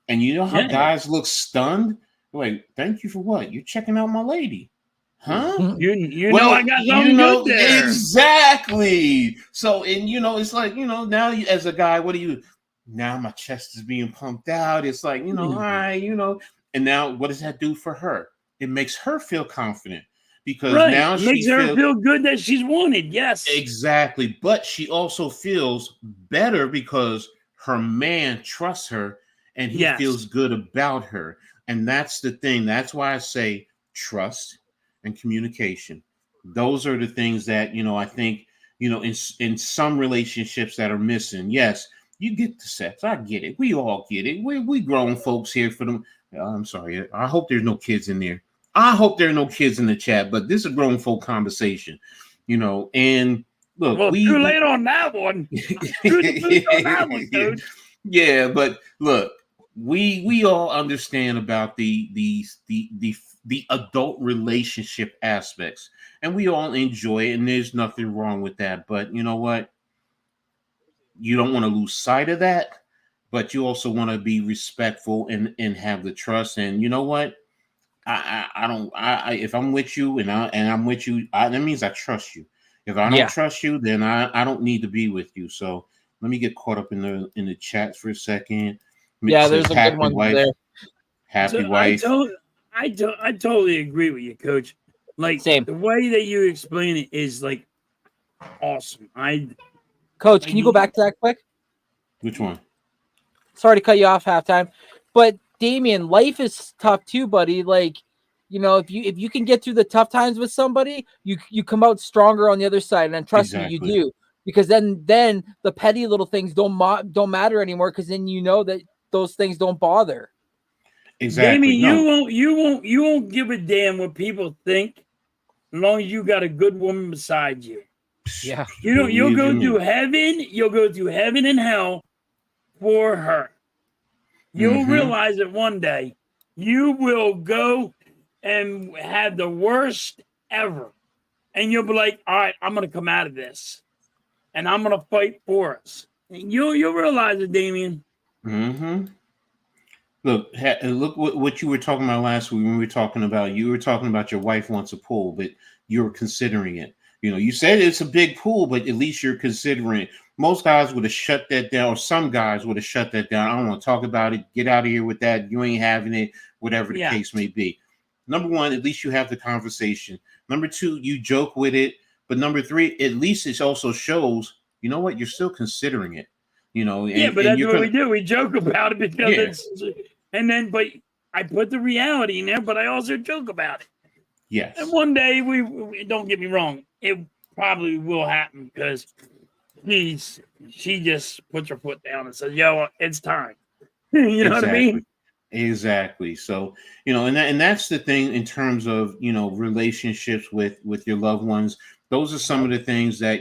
And you know how guys look stunned? Like, thank you for what? You're checking out my lady. Huh? You Well, know I got you something know, good there. exactly. So, and you know, it's like, you know, now you, as a guy, what do you, now my chest is being pumped out. It's like, you know, all right, you know, and now what does that do for her? It makes her feel confident, because Right. now It she makes her feels, feel good that she's wanted. Yes. exactly, but she also feels better because her man trusts her and he Yes. feels good about her. And that's the thing. That's why I say trust and communication. Those are the things that, you know, I think, you know, in some relationships that are missing. Yes, you get the sex. I get it. We all get it. We grown folks here for them. I'm sorry. I hope there's no kids in there. I hope there are no kids in the chat, but this is a grown folk conversation, you know. And look, Well, too late on that one. Screw the boots on that one, Coach. Yeah, but look, we all understand about the adult relationship aspects, and we all enjoy it, and there's nothing wrong with that. But you know what? You don't want to lose sight of that, but you also want to be respectful and have the trust. And you know what? I don't if I'm with you and I'm with you, that means I trust you. If I don't trust you, then I don't need to be with you. So let me get caught up in the chat for a second. It Yeah, says there's a good one there. happy So wife. I totally agree with you, Coach. Like Same. the way that you explain it is like awesome. Coach, like, can you go back to that quick? Which one? Sorry to cut you off halftime, but Damien, life is tough too, buddy. Like, you know, if you can get through the tough times with somebody, you come out stronger on the other side, and trust me, you do. Because then the petty little things don't matter anymore, because then you know that those things don't bother. Exactly. Damien, you won't give a damn what people think, as long as you got a good woman beside you. Yeah. You'll go through heaven. You'll go through heaven and hell for her. You'll realize that one day you will go and have the worst ever. And you'll be like, all right, I'm going to come out of this. And I'm going to fight for us. And you'll realize it, Damien. Look what you were talking about last week when we were talking about, you were talking about your wife wants a pool, but you were considering it. You know, you said it's a big pool, but at least you're considering it. Most guys would have shut that down, or some guys would have shut that down. I don't want to talk about it. Get out of here with that. You ain't having it, whatever the case may be. number one, at least you have the conversation. Number two, you joke with it. But number three, at least it also shows, you know what, you're still considering it. Yeah, but that's what we do. We joke about it because but I put the reality in there, but I also joke about it. Yes. And one day we don't get me wrong, it probably will happen because she just puts her foot down and says, "Yo, it's time." You know what I mean? Exactly. So, and that's the thing in terms of, relationships with your loved ones. Those are some of the things that,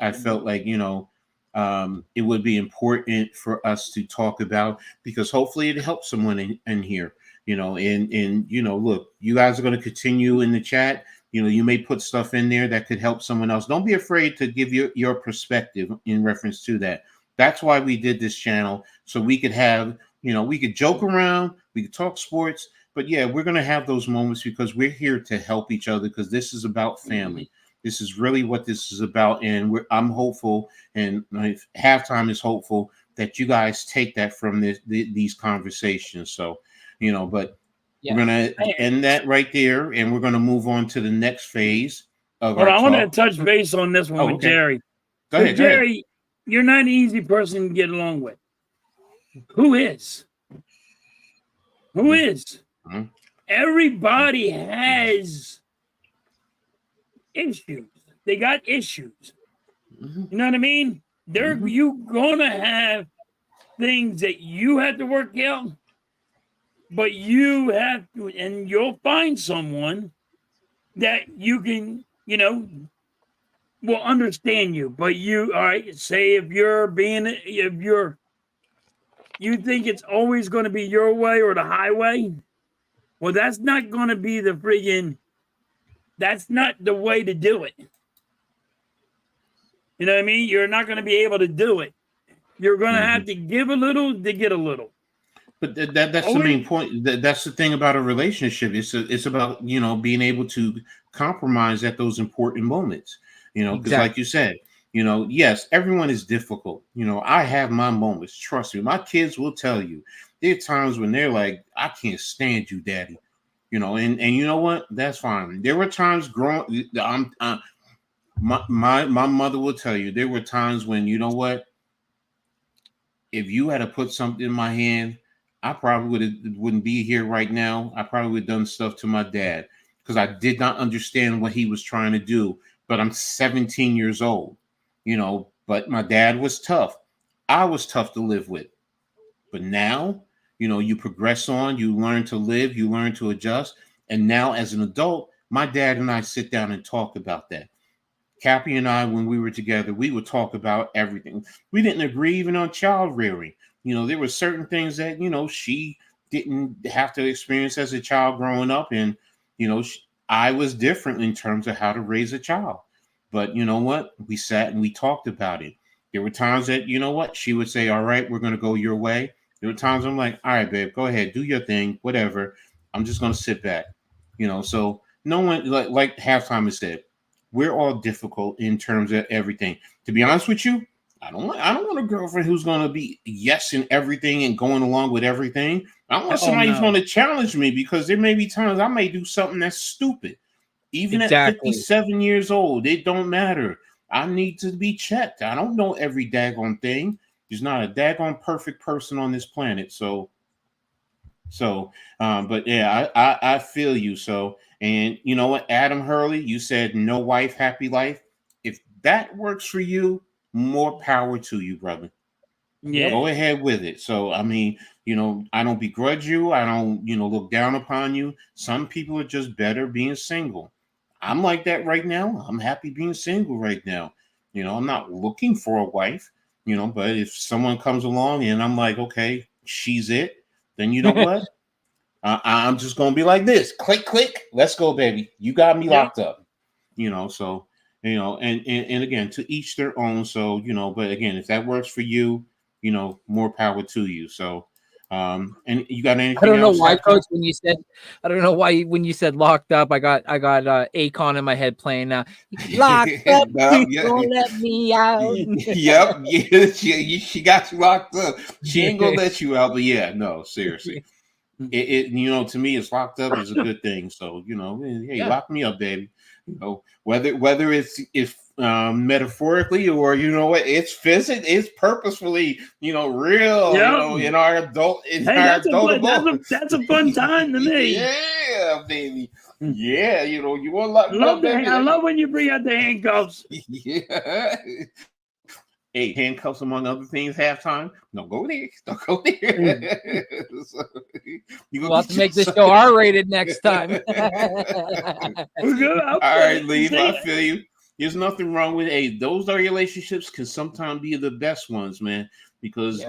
I felt like, it would be important for us to talk about, because hopefully it helps someone in here, and look, you guys are going to continue in the chat. You may put stuff in there that could help someone else. Don't be afraid to give your perspective in reference to that. That's why we did this channel, so we could have, we could joke around, we could talk sports, but yeah, we're going to have those moments because we're here to help each other, because this is about family. This is really what this is about. And I'm hopeful, and Halftime is hopeful that you guys take that from these conversations. So, but we're going to end that right there, and we're going to move on to the next phase of our talk. I want to touch base on this one with Jerry. Go ahead, Jerry, you're not an easy person to get along with. Who is? Who is? Mm-hmm. Everybody has issues. They got issues. Mm-hmm. You know what I mean? You gonna have things that you have to work out, but you have to, and you'll find someone that you can, will understand you. But all right, say if you think it's always going to be your way or the highway, well, that's not going to be that's not the way to do it. You know what I mean? You're not going to be able to do it. You're going to have to give a little to get a little. But that's the main point. That's the thing about a relationship. It's about, being able to compromise at those important moments, because like you said, yes, everyone is difficult. I have my moments. Trust me. My kids will tell you there are times when they're like, I can't stand you, daddy, and you know what? That's fine. There were times my mother will tell you, there were times when, you know what? If you had to put something in my hand, I probably wouldn't be here right now. I probably would have done stuff to my dad because I did not understand what he was trying to do. But I'm 17 years old, but my dad was tough. I was tough to live with. But now, you progress on, you learn to live, you learn to adjust. And now as an adult, my dad and I sit down and talk about that. Cappy and I, when we were together, we would talk about everything. We didn't agree even on child rearing. There were certain things that, she didn't have to experience as a child growing up. And, I was different in terms of how to raise a child. But you know what? We sat and we talked about it. There were times that, she would say, all right, we're going to go your way. There were times I'm like, all right, babe, go ahead, do your thing, whatever. I'm just going to sit back. So no one, like Halftime has said, we're all difficult in terms of everything. To be honest with you, I don't want a girlfriend who's going to be yes in everything and going along with everything. I want somebody who's going to challenge me, because there may be times I may do something that's stupid. Even at 57 years old, it don't matter. I need to be checked. I don't know every daggone thing. There's not a daggone perfect person on this planet. But yeah, I feel you. So, and you know what, Adam Hurley, you said no wife, happy life. If that works for you, more power to you, brother. Yeah, go ahead with it. So, I mean, I don't begrudge you. I don't, look down upon you. Some people are just better being single. I'm like that right now. I'm happy being single right now. I'm not looking for a wife, but if someone comes along and I'm like, okay, she's it, then you know what? I'm just going to be like this. Click, click. Let's go, baby. You got me locked up. So, and again, to each their own. So, but again, if that works for you, more power to you. So, and you got anything? I don't know why, Coach. When you said locked up, I got Akon in my head playing now. Locked up, don't let me out. Yep, yeah, she got you locked up. She ain't gonna let you out. But yeah, no, seriously. to me, it's locked up is a good thing. So, hey, lock me up, baby. Whether it's metaphorically or it's physical, it's purposefully, real, in our adult, that's a fun time to me. Yeah, baby. Yeah, you want to lock me up, baby. I love when you bring out the handcuffs. Yeah. Hey, handcuffs among other things. Halftime. Don't go there. Don't go there. So, we'll have to make this show R-rated next time. All right, Leave. I feel you. There's nothing wrong with those relationships can sometimes be the best ones, man. Because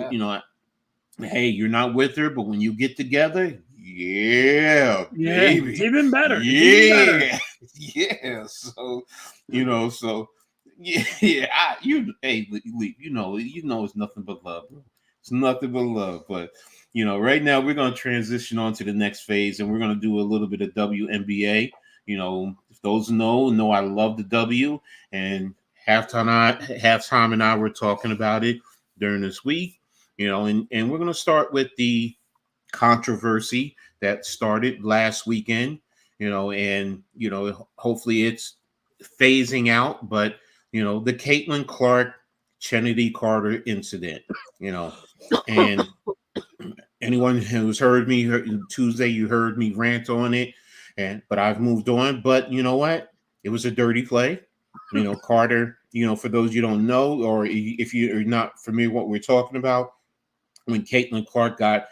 hey, you're not with her, but when you get together, baby, it's even better. Yeah. So it's nothing but love, bro. It's nothing but love. But right now we're gonna transition on to the next phase, and we're gonna do a little bit of WNBA. If those know I love the W, and halftime and I were talking about it during this week. And we're gonna start with the controversy that started last weekend. And hopefully it's phasing out, but the Caitlin Clark, Kennedy Carter incident, and anyone who's heard me Tuesday, you heard me rant on it, but I've moved on. But you know what? It was a dirty play. Carter, for those you don't know, or if you're not familiar with what we're talking about, when Caitlin Clark got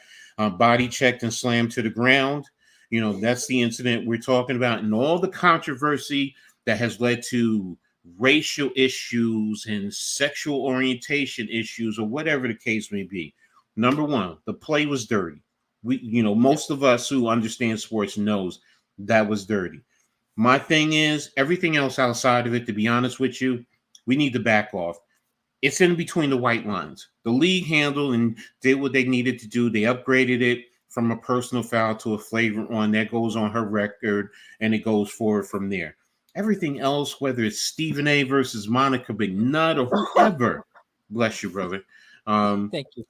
body checked and slammed to the ground, that's the incident we're talking about, and all the controversy that has led to racial issues and sexual orientation issues, or whatever the case may be. Number one, the play was dirty. Most of us who understand sports knows that was dirty. My thing is, everything else outside of it, to be honest with you, we need to back off. It's in between the white lines. The league handled and did what they needed to do. They upgraded it from a personal foul to a flagrant one. That goes on her record, and it goes forward from there. Everything else, whether it's Stephen A versus Monica McNutt or whoever, bless you, brother. Thank you.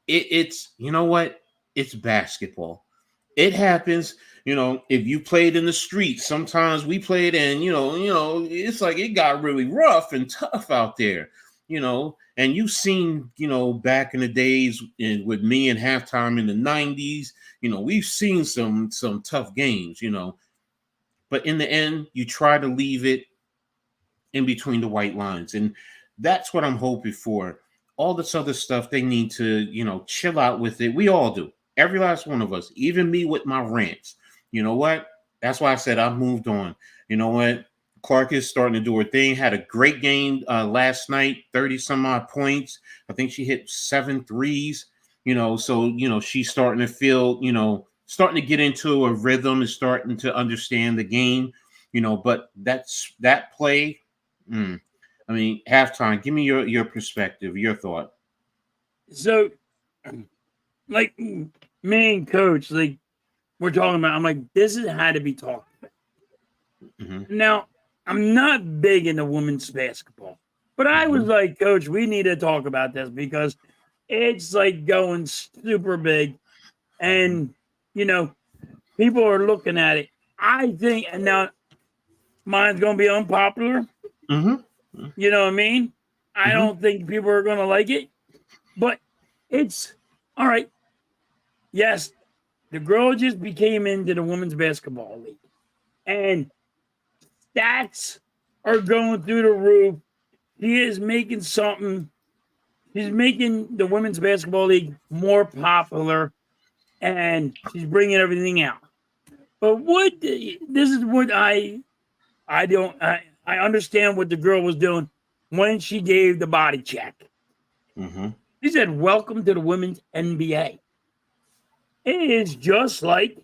It's what? It's basketball. It happens. If you played in the streets, sometimes we played, and it's like it got really rough and tough out there. And you've seen, back in the days with me and halftime in the 90s, we've seen some tough games, but in the end, you try to leave it in between the white lines. And that's what I'm hoping for. All this other stuff, they need to, chill out with it. We all do. Every last one of us, even me with my rants. You know what? That's why I said I've moved on. You know what? Clark is starting to do her thing. Had a great game last night, 30 some odd points. I think she hit 7 threes. So she's starting to feel, starting to get into a rhythm and starting to understand the game. But that play. Halftime. Give me your perspective, your thought. So, like me and Coach, like we're talking about, I'm like, this is how to be talked about. Mm-hmm. Now, I'm not big into women's basketball, but I was like, Coach, we need to talk about this because it's like going super big, and people are looking at it. I think, and now mine's going to be unpopular. Mm-hmm. You know what I mean? I don't think people are going to like it, but it's all right. Yes, the girl just became into the women's basketball league, and stats are going through the roof. She is making something. She's making the women's basketball league more popular, and she's bringing everything out. But this is what I understand what the girl was doing when she gave the body check. Mm-hmm. She said, "Welcome to the women's NBA." It is just like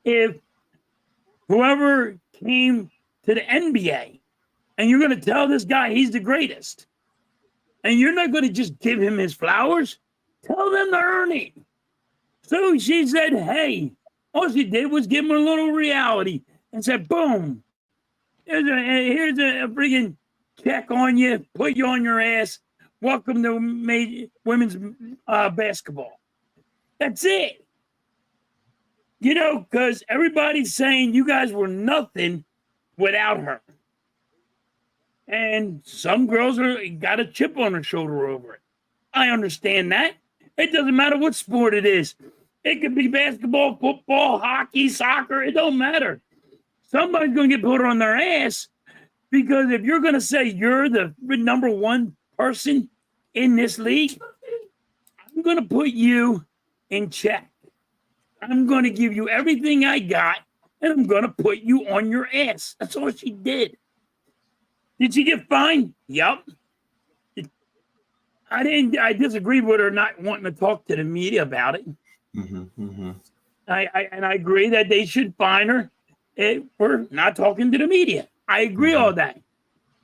if whoever came to the NBA and you're going to tell this guy he's the greatest, and you're not going to just give him his flowers, tell them to earn it. So she said, hey, all she did was give him a little reality and said, boom, here's a freaking check on you, put you on your ass. Welcome to women's basketball. That's it. Because everybody's saying you guys were nothing without her. And some girls got a chip on their shoulder over it. I understand that. It doesn't matter what sport it is. It could be basketball, football, hockey, soccer. It don't matter. Somebody's going to get put on their ass because if you're going to say you're the number one person in this league, I'm going to put you in check. I'm going to give you everything I got, and I'm going to put you on your ass. That's all she did. Did she get fined? Yep. I disagreed with her not wanting to talk to the media about it. I agree that they should fine her for not talking to the media. I agree all that.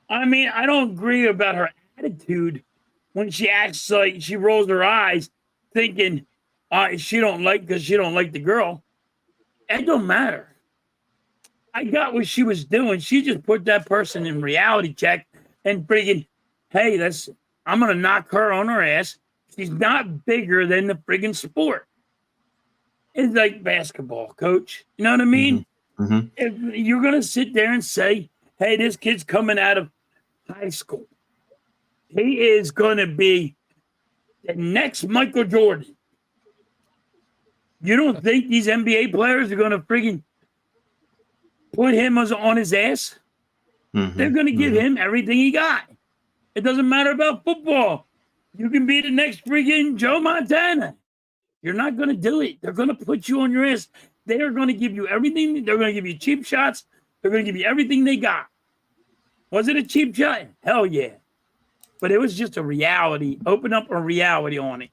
I mean, I don't agree about her attitude when she acts like she rolls her eyes thinking she don't like the girl. It don't matter. I got what she was doing. She just put that person in reality check and friggin', hey, I'm gonna knock her on her ass. She's not bigger than the friggin' sport. It's like basketball, coach. You know what I mean? If you're gonna sit there and say, hey, this kid's coming out of high school. He is gonna be the next Michael Jordan. You don't think these NBA players are gonna friggin' put him on his ass? They're gonna give him everything he got. It doesn't matter about football. You can be the next friggin' Joe Montana. You're not going to do it. They're going to put you on your ass. They are going to give you everything. They're going to give you cheap shots. They're going to give you everything they got. Was it a cheap shot? Hell yeah. But it was just a reality. Open up a reality on it.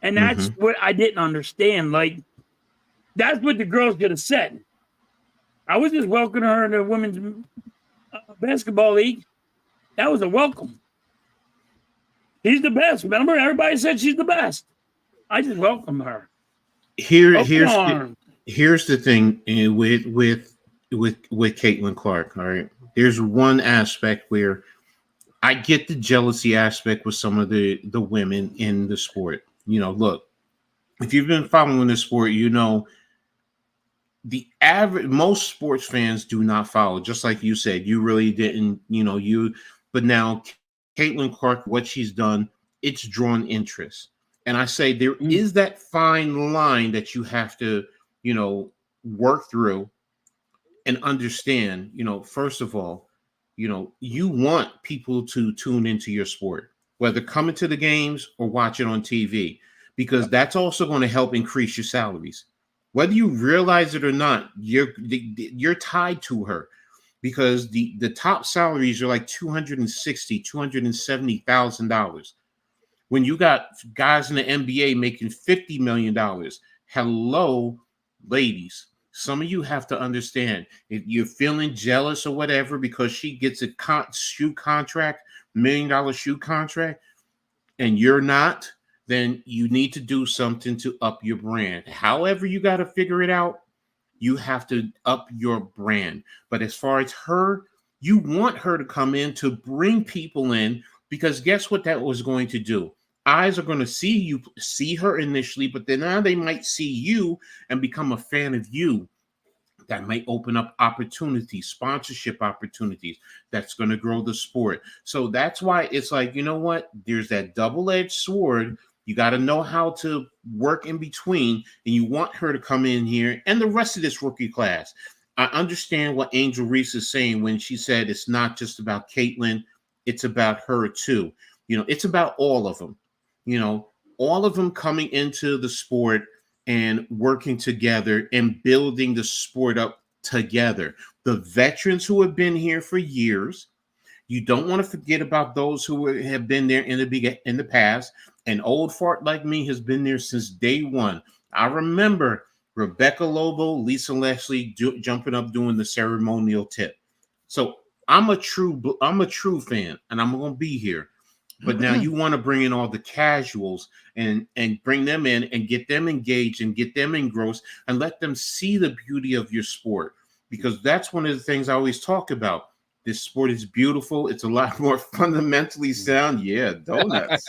And that's what I didn't understand. Like, that's what the girls could have said. I was just welcoming her in the women's basketball league. That was a welcome. He's the best. Remember, everybody said she's the best. I just welcome her. Here's the thing with Caitlin Clark. All right, there's one aspect where I get the jealousy aspect with some of the women in the sport. Look, if you've been following the sport, the average most sports fans do not follow. Just like you said, you really didn't. But now Caitlin Clark, what she's done, it's drawn interest. And I say there is that fine line that you have to, work through and understand, first of all, you want people to tune into your sport, whether coming to the games or watch it on TV, because that's also going to help increase your salaries. Whether you realize it or not, you're tied to her. Because the top salaries are like $260,000, $270,000. When you got guys in the NBA making $50 million, hello, ladies. Some of you have to understand, if you're feeling jealous or whatever because she gets a shoe contract, $1 million shoe contract, and you're not, then you need to do something to up your brand. However, you got to figure it out. You have to up your brand. But as far as her, you want her to come in to bring people in, because guess what that was going to do? Eyes are going to see her initially, but then now they might see you and become a fan of you. That might open up opportunities, sponsorship opportunities. That's going to grow the sport. So that's why it's like, you know what? There's that double-edged sword. You got to know how to work in between, and you want her to come in here and the rest of this rookie class. I understand what Angel Reese is saying when she said it's not just about Caitlin, it's about her too. It's about all of them. All of them coming into the sport and working together and building the sport up together. The veterans who have been here for years. You don't want to forget about those who have been there in the past. An old fart like me has been there since day one. I remember Rebecca Lobo, Lisa Leslie jumping up doing the ceremonial tip. So I'm a true fan, and I'm going to be here. But now you want to bring in all the casuals and bring them in and get them engaged and get them engrossed and let them see the beauty of your sport, because that's one of the things I always talk about. This sport is beautiful. It's a lot more fundamentally sound. Yeah, donuts.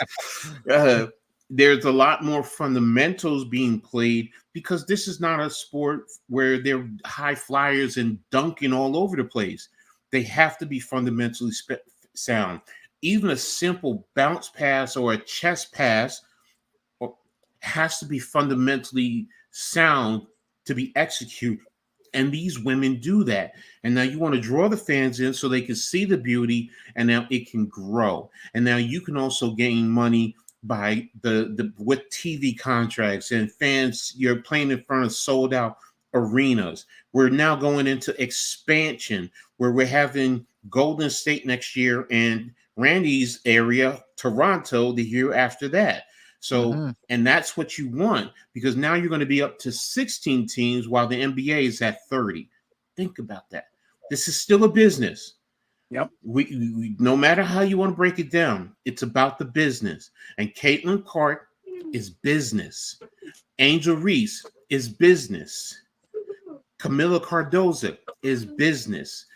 there's a lot more fundamentals being played because this is not a sport where they're high flyers and dunking all over the place. They have to be fundamentally sound. Even a simple bounce pass or a chest pass has to be fundamentally sound to be executed. And these women do that. And now you want to draw the fans in so they can see the beauty, and now it can grow. And now you can also gain money by the with TV contracts and fans. You're playing in front of sold out arenas. We're now going into expansion where we're having Golden State next year and Randy's area, Toronto, the year after that. So, and that's what you want, because now you're going to be up to 16 teams while the NBA is at 30. Think about that. This is still a business. Yep. We no matter how you want to break it down, it's about the business. And Caitlin Clark is business. Angel Reese is business. Camila Cardoza is business.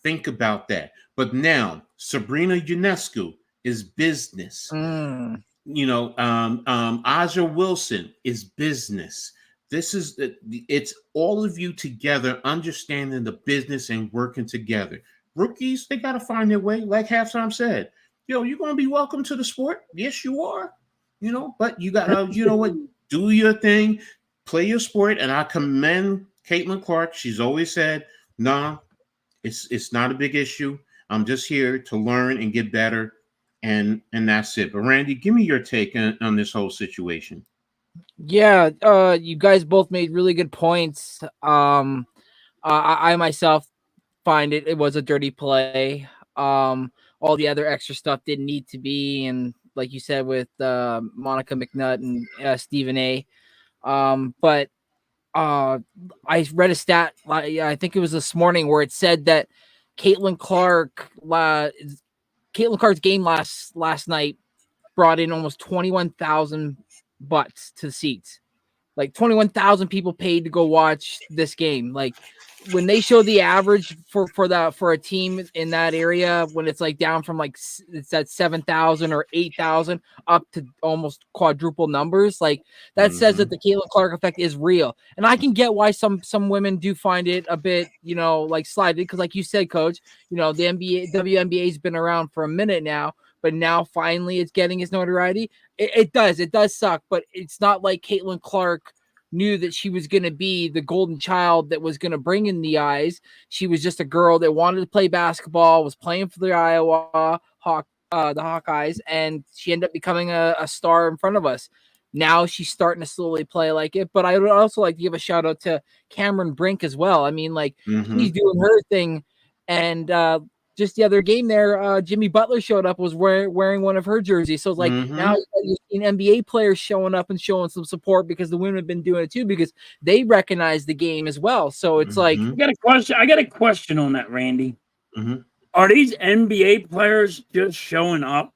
Think about that. But now Sabrina Ionescu is business. Aja Wilson is business. This is it's all of you together understanding the business and working together. Rookies, they got to find their way. Like Halftime said, you're going to be welcome to the sport. Yes, you are. But you got to, do your thing, play your sport. And I commend Caitlin Clark. She's always said, nah, it's not a big issue. I'm just here to learn and get better. And that's it. But Randy, give me your take on this whole situation. Yeah, you guys both made really good points. I myself find it was a dirty play. All the other extra stuff didn't need to be, and like you said with Monica McNutt and Stephen A. But I read a stat. I think it was this morning where it said that Caitlin Clark's game last night brought in almost 21,000 butts to the seats. Like 21,000 people paid to go watch this game. Like when they show the average for a team in that area, when it's like down from like it's at 7,000 or 8,000 up to almost quadruple numbers, like that says that the Caitlin Clark effect is real. And I can get why some women do find it a bit, like slighted, because like you said, Coach, the WNBA has been around for a minute now, but now finally it's getting its notoriety. It does suck, but it's not like Caitlin Clark knew that she was going to be the golden child that was going to bring in the eyes. She was just a girl that wanted to play basketball, was playing for the Iowa the Hawkeyes, and she ended up becoming a star in front of us. Now she's starting to slowly play like it, but I would also like to give a shout out to Cameron Brink as well. I mean, like she's doing her thing, and just the other game there, Jimmy Butler showed up, was wearing one of her jerseys. So it's like now you're seeing NBA players showing up and showing some support because the women have been doing it too, because they recognize the game as well. So it's like, I got a question on that, Randy. Are these NBA players just showing up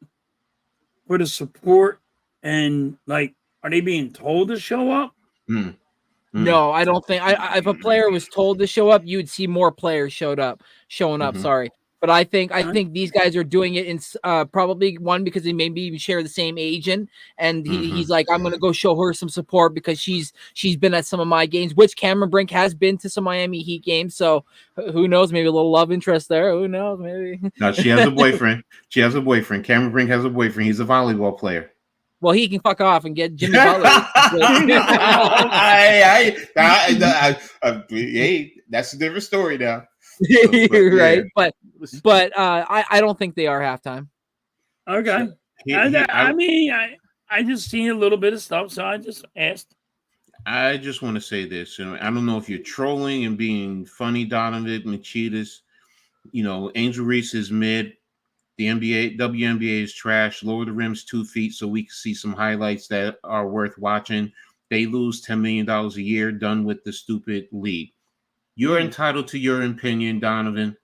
for the support, and like, are they being told to show up? No, I don't think. If a player was told to show up, you would see more players showing up. Sorry. But I think these guys are doing it in probably one because they maybe even share the same agent, and he's like, I'm gonna go show her some support because she's been at some of my games, which Cameron Brink has been to some Miami Heat games. So who knows? Maybe a little love interest there. Who knows? Maybe. No, she has a boyfriend. Cameron Brink has a boyfriend. He's a volleyball player. Well, he can fuck off and get Jimmy Butler. Hey, that's a different story now. Right, but I don't think they are halftime. Okay. I just seen a little bit of stuff, so I just asked. I just want to say this. I don't know if you're trolling and being funny, Donovan Machitas. Angel Reese is mid. The WNBA is trash. Lower the rims 2 feet so we can see some highlights that are worth watching. They lose $10 million a year. Done with the stupid league. You're entitled to your opinion, Donovan.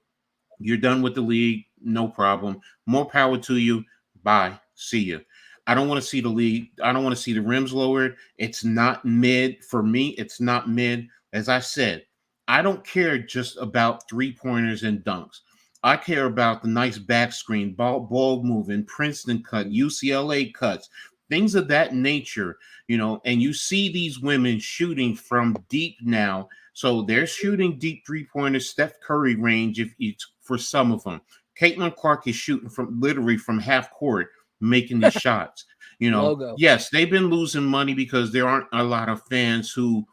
You're done with the league. No problem. More power to you. Bye. See you. I don't want to see the league. I don't want to see the rims lowered. It's not mid. For me, it's not mid. As I said, I don't care just about 3-pointers and dunks. I care about the nice back screen, ball moving, Princeton cut, UCLA cuts, things of that nature, and you see these women shooting from deep now. So they're shooting deep three-pointers, Steph Curry range if it's for some of them. Caitlin Clark is shooting from literally from half court, making these shots. Logo. Yes, they've been losing money because there aren't a lot of fans who,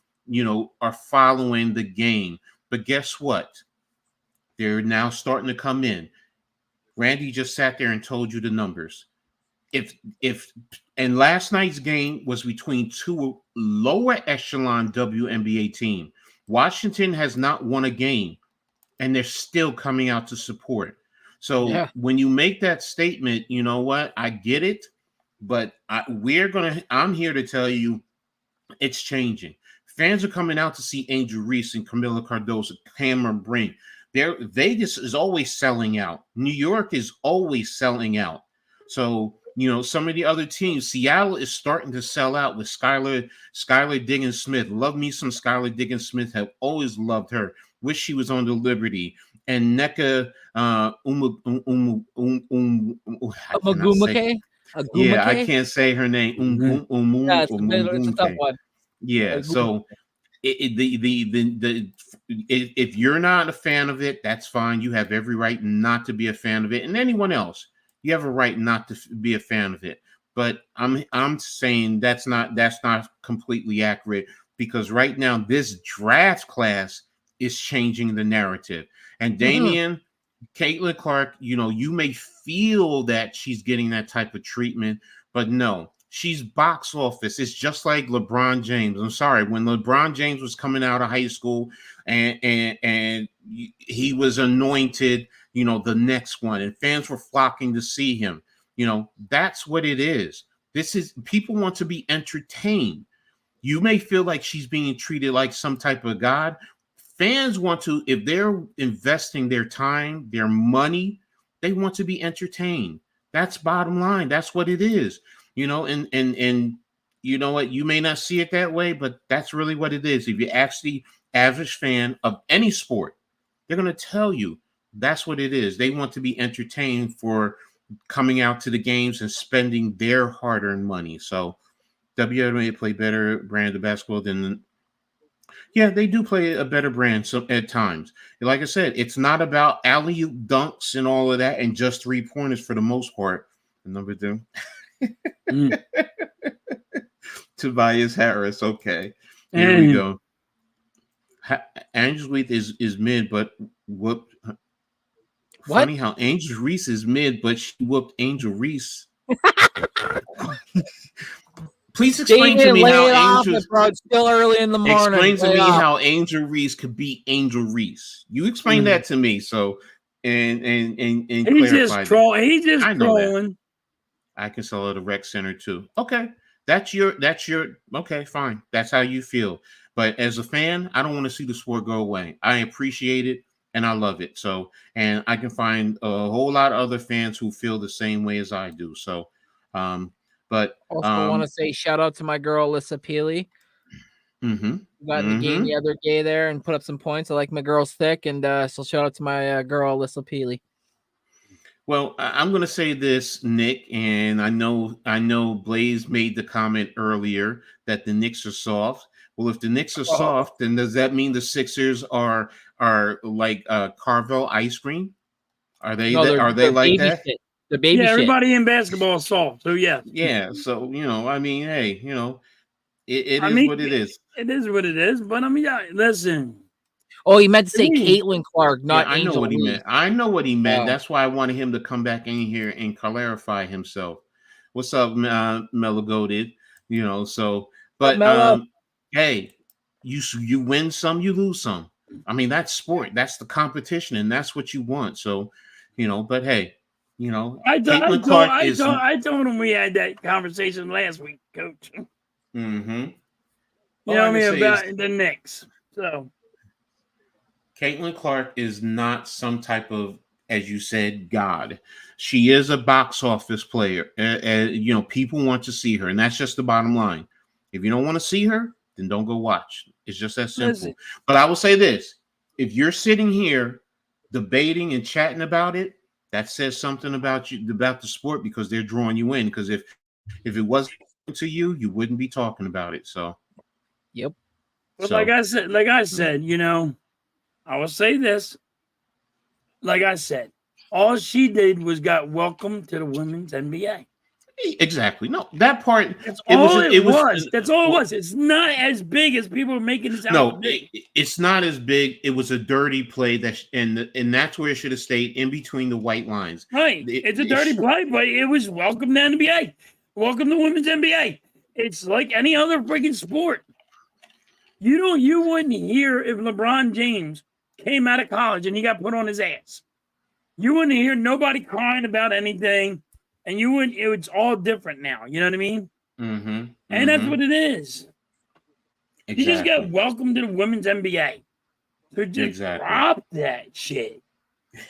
are following the game. But guess what? They're now starting to come in. Randy just sat there and told you the numbers. And last night's game was between two lower echelon WNBA team. Washington has not won a game, and they're still coming out to support. So when you make that statement, you know what? I get it, but I'm here to tell you it's changing. Fans are coming out to see Angel Reese and Camila Cardoso, Cameron Brink. Vegas is always selling out. New York is always selling out. So, some of the other teams, Seattle is starting to sell out with Skylar Diggins Smith. Love me some Skylar Diggins Smith. Have always loved her. Wish she was on the Liberty. And Nneka I can't say her name. It's a tough one. Yeah, so if you're not a fan of it, that's fine. You have every right not to be a fan of it, and anyone else, you have a right not to be a fan of it. But I'm saying that's not completely accurate, because right now this draft class is changing the narrative. And Damian, Caitlin Clark, you may feel that she's getting that type of treatment, but no. She's box office. It's just like LeBron James. I'm sorry. When LeBron James was coming out of high school and he was anointed, the next one, and fans were flocking to see him. That's what it is. People want to be entertained. You may feel like she's being treated like some type of god. Fans want to, if they're investing their time, their money, they want to be entertained. That's bottom line. That's what it is. And you know what? You may not see it that way, but that's really what it is. If you ask the average fan of any sport, they're going to tell you that's what it is. They want to be entertained for coming out to the games and spending their hard-earned money. So WNBA play better brand of basketball than. Yeah, they do play a better brand at times. Like I said, it's not about alley-oop dunks and all of that and just three-pointers for the most part. Number two. Tobias Harris. Okay, here we go. Angel Reese is mid, but whooped. Funny how Angel Reese is mid, but she whooped Angel Reese. Please explain to me how Angel. It's still early in the morning. Explain to me how Angel Reese could beat Angel Reese. You explain that to me. So and he's just trolling. He's just trolling. I can sell at a rec center too. Okay. That's your okay, fine. That's how you feel. But as a fan, I don't want to see the sport go away. I appreciate it and I love it. So, and I can find a whole lot of other fans who feel the same way as I do. So, but also want to say shout out to my girl Alyssa Peely. Got in the game the other day there and put up some points. I like my girl's thick, and so shout out to my girl Alyssa Peely. Well, I'm going to say this, Nick, and I know Blaze made the comment earlier that the Knicks are soft. Well, if the Knicks are soft, then does that mean the Sixers are like Carvel ice cream? Are they like that? The baby shit. Everybody in basketball is soft. So yeah. Yeah. So I mean, hey, it is what it is. It is what it is. But I mean, listen. Oh, he meant to say Caitlin Clark, not Angel. I know what he meant. I know what he meant. That's why I wanted him to come back in here and clarify himself. What's up, Mellow Goated? So, but hey, you win some, you lose some. I mean, that's sport. That's the competition, and that's what you want. So, but hey, I told him we had that conversation last week, Coach. Mm-hmm. You know what I mean about the Knicks. So. Caitlin Clark is not some type of, as you said, god. She is a box office player. People want to see her, and that's just the bottom line. If you don't want to see her, then don't go watch. It's just that simple. Listen. But I will say this. If you're sitting here debating and chatting about it, that says something about you, about the sport, because they're drawing you in. Because if If it wasn't to you, you wouldn't be talking about it. So, yep. But like I said, you know, I will say this. Like I said, all she did was got welcome to the women's NBA. Exactly. No, that part. That's It was. all it It was. was. That's all it was. It's not as big as people are making it out to No, be. it's not as big. It was a dirty play and that's where it should have stayed in between the white lines. Right. It's a dirty play, but it was welcome to NBA. Welcome to women's NBA. It's like any other freaking sport. You wouldn't hear if LeBron James came out of college and he got put on his ass. You wouldn't hear nobody crying about anything, and you wouldn't. It's all different now. You know what I mean? Mm-hmm. And that's what it is. Exactly. You just got welcome to the women's NBA. So just drop that shit.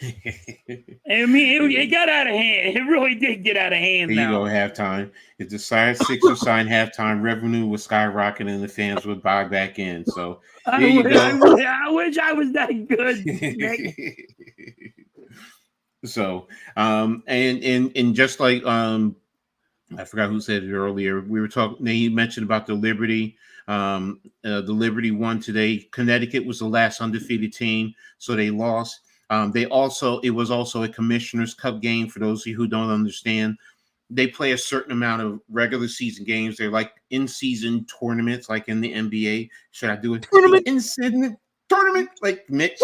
I mean, it got out of hand. It really did get out of hand. Here you go, halftime. If the Sixers signed halftime, revenue was skyrocketing and the fans would buy back in. So I wish I was that good. So, and just like I forgot who said it earlier. We were talking. He mentioned about the Liberty. The Liberty won today. Connecticut was the last undefeated team, so they lost. It was also a Commissioner's Cup game. For those of you who don't understand, they play a certain amount of regular season games. They're like in-season tournaments, like in the NBA. Should I do it? Tournament, like mixed.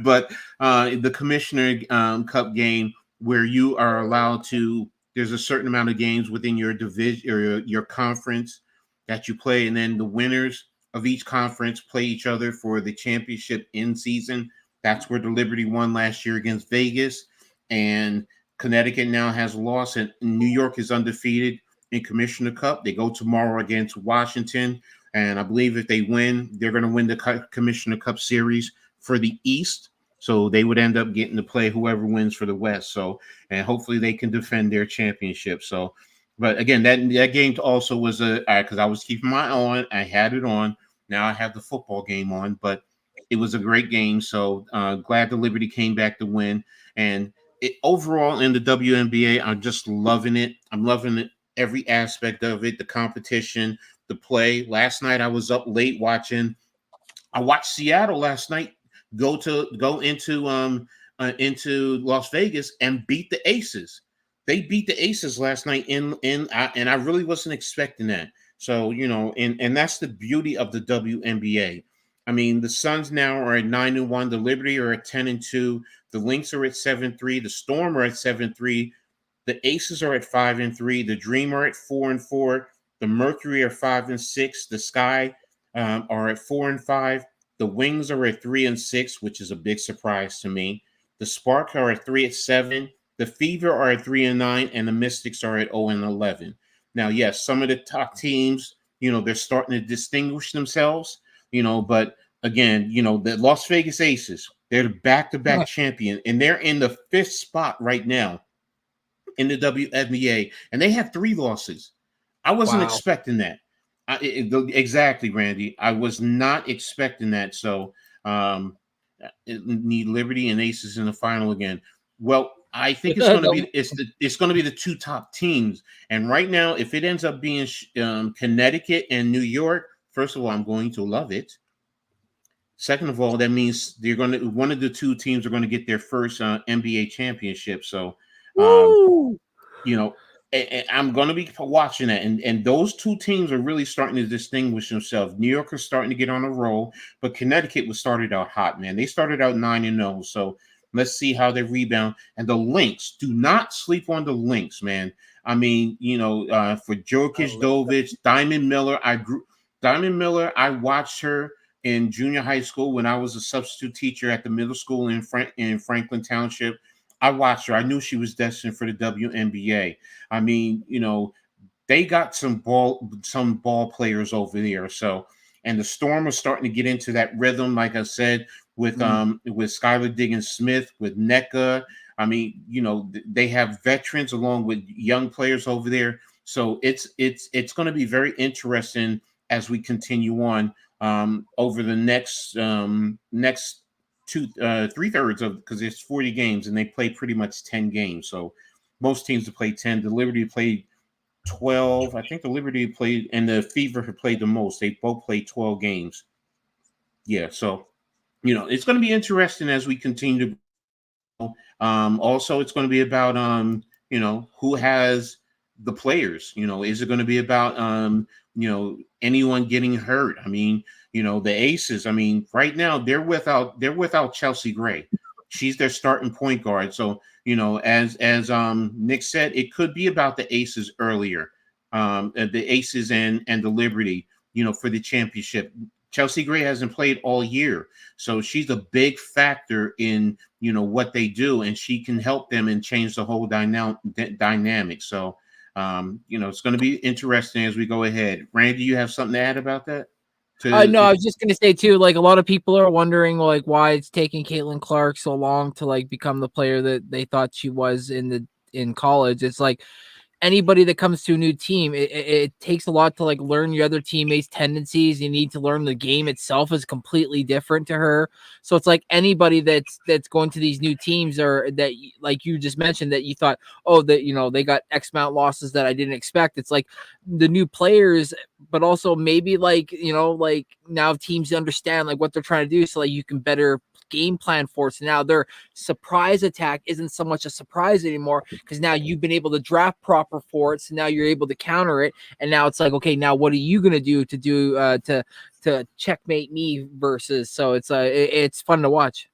But the Commissioner Cup game, where you are allowed to, there's a certain amount of games within your division or your conference that you play, and then the winners of each conference play each other for the championship in season. That's where the Liberty won last year against Vegas, and Connecticut now has lost, and New York is undefeated in Commissioner Cup. They go tomorrow against Washington. And I believe if they win, they're going to win the Commissioner Cup Series for the East. So they would end up getting to play whoever wins for the West. So, and hopefully they can defend their championship. So, but again, that game also was because I was keeping my eye on. I had it on. Now I have the football game on, but it was a great game. So glad the Liberty came back to win. And overall in the WNBA, I'm just loving it. I'm loving it, every aspect of it, the competition, the play. Last night I was up late watching. I watched Seattle last night go into Las Vegas and beat the Aces. They beat the Aces last night and I really wasn't expecting that. So, you know, and that's the beauty of the WNBA. I mean, the Suns now are at 9-1. The Liberty are at 10-2. The Lynx are at 7-3. The Storm are at 7-3. The Aces are at 5-3. The Dream are at 4-4. The Mercury are 5-6. The Sky are at 4-5. The Wings are at 3-6, which is a big surprise to me. The Spark are at 3-7. The Fever are at 3-9, and the Mystics are at 0-11. Now, yes, some of the top teams, you know, they're starting to distinguish themselves, you know, but again, you know, the Las Vegas Aces, they're the back-to-back champion, and they're in the 5th spot right now in the WNBA, and they have 3 losses. I wasn't expecting that. Exactly, Randy. I was not expecting that. So, need Liberty and Aces in the final again. Well, I think it's going to be it's going to be the 2 top teams. And right now, if it ends up being Connecticut and New York, first of all, I'm going to love it. Second of all, that means one of the 2 teams are going to get their first NBA championship. So, you know, I'm going to be watching that. And those 2 teams are really starting to distinguish themselves. New York is starting to get on a roll, but Connecticut was started out hot, man. They started out 9-0. So let's see how they rebound. And the Lynx, do not sleep on the Lynx, man. I mean, you know, for Jokic Dovich, Diamond Miller, I watched her in junior high school when I was a substitute teacher at the middle school in Franklin Township. I watched her. I knew she was destined for the WNBA. I mean, you know, they got some ball players over there. So, and the Storm is starting to get into that rhythm, like I said, with Skylar Diggins-Smith, with NECA. I mean, you know, they have veterans along with young players over there. So it's going to be very interesting as we continue on over the next 3/3 of, because it's 40 games and they play pretty much 10 games. So most teams to play 10. The Liberty played 12. I think the Liberty played and the Fever have played the most. They both played 12 games. Yeah, so it's going to be interesting as we continue to. Also, it's going to be about who has the players. Is it going to be about anyone getting hurt? I mean, the Aces. I mean, right now they're without Chelsea Gray. She's their starting point guard. So as Nick said, it could be about the Aces earlier, the Aces and the Liberty. For the championship. Chelsea Gray hasn't played all year, so she's a big factor in what they do, and she can help them and change the whole dynamic. So it's going to be interesting as we go ahead. Randy, you have something to add about that? No, I was just gonna say too, like a lot of people are wondering like why it's taking Caitlin Clark so long to like become the player that they thought she was in college. It's like anybody that comes to a new team, it takes a lot to like learn your other teammates' tendencies. You need to learn the game itself is completely different to her. So it's like anybody that's going to these new teams or that like you just mentioned that you thought, oh, that they got X amount losses that I didn't expect. It's like the new players, but also maybe like like now teams understand like what they're trying to do, so like you can better game plan for it. So now their surprise attack isn't so much a surprise anymore because now you've been able to draft proper for it. So now you're able to counter it. And now it's like, okay, now what are you going to do to checkmate me versus? So it's fun to watch.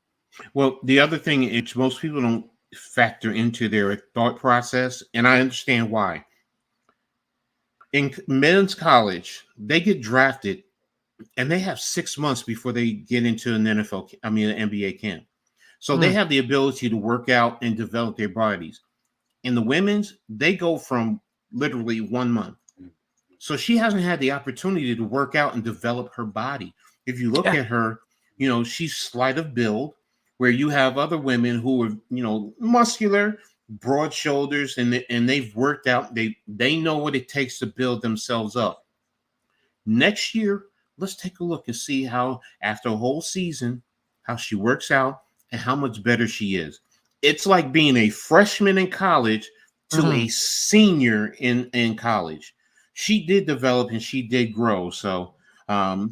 Well, the other thing is most people don't factor into their thought process, and I understand why. In men's college, they get drafted and they have 6 months before they get into an an NBA camp. So they have the ability to work out and develop their bodies. In the women's, they go from literally 1 month. So she hasn't had the opportunity to work out and develop her body. If you look at her, she's slight of build, where you have other women who are, muscular, broad shoulders, and they've worked out. They know what it takes to build themselves up. Next year, let's take a look and see how, after a whole season, how she works out and how much better she is. It's like being a freshman in college to a senior in college. She did develop and she did grow. But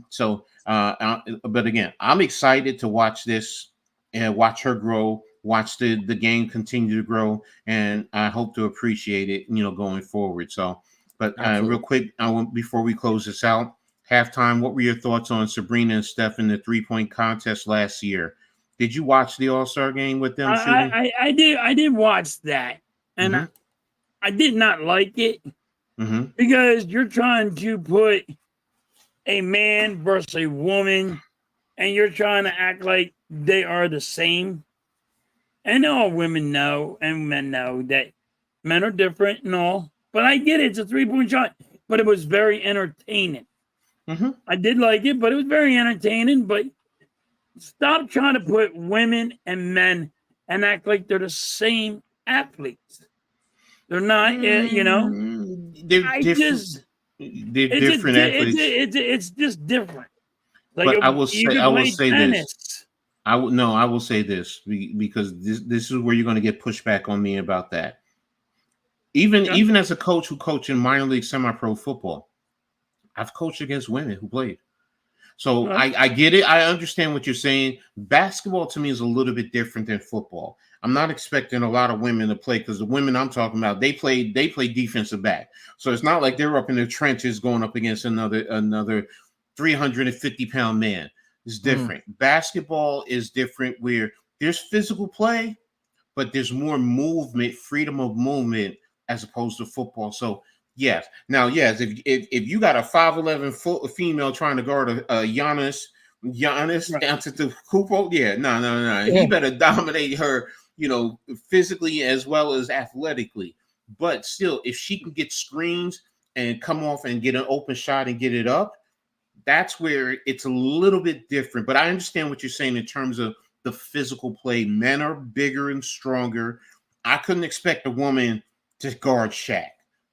again, I'm excited to watch this and watch her grow, watch the game continue to grow, and I hope to appreciate it, going forward. So, but real quick, before we close this out, halftime, what were your thoughts on Sabrina and Steph in the 3-point contest last year? Did you watch the All-Star game with them shooting? I did watch that, and I did not like it because you're trying to put a man versus a woman, and you're trying to act like they are the same. And all women know and men know that men are different and all, but I get it. It's a 3-point shot, but it was very entertaining. I did like it, but it was very entertaining. But stop trying to put women and men and act like they're the same athletes. They're not, They're different. They're different athletes. It's just different. Like but I will say tennis. this. I will say this because this is where you're going to get pushback on me about that. Even as a coach who coached in minor league semi-pro football, I've coached against women who played. So I get it. I understand what you're saying. Basketball to me is a little bit different than football. I'm not expecting a lot of women to play because the women I'm talking about, they play defensive back. So it's not like they're up in the trenches going up against another 350-pound man. It's different. Basketball is different where there's physical play, but there's more movement, freedom of movement as opposed to football. So yes. Now, yes, if you got a 5'11" female trying to guard a Giannis down to the Kupo, no. He better dominate her, physically as well as athletically. But still, if she can get screens and come off and get an open shot and get it up, that's where it's a little bit different. But I understand what you're saying in terms of the physical play. Men are bigger and stronger. I couldn't expect a woman to guard Shaq.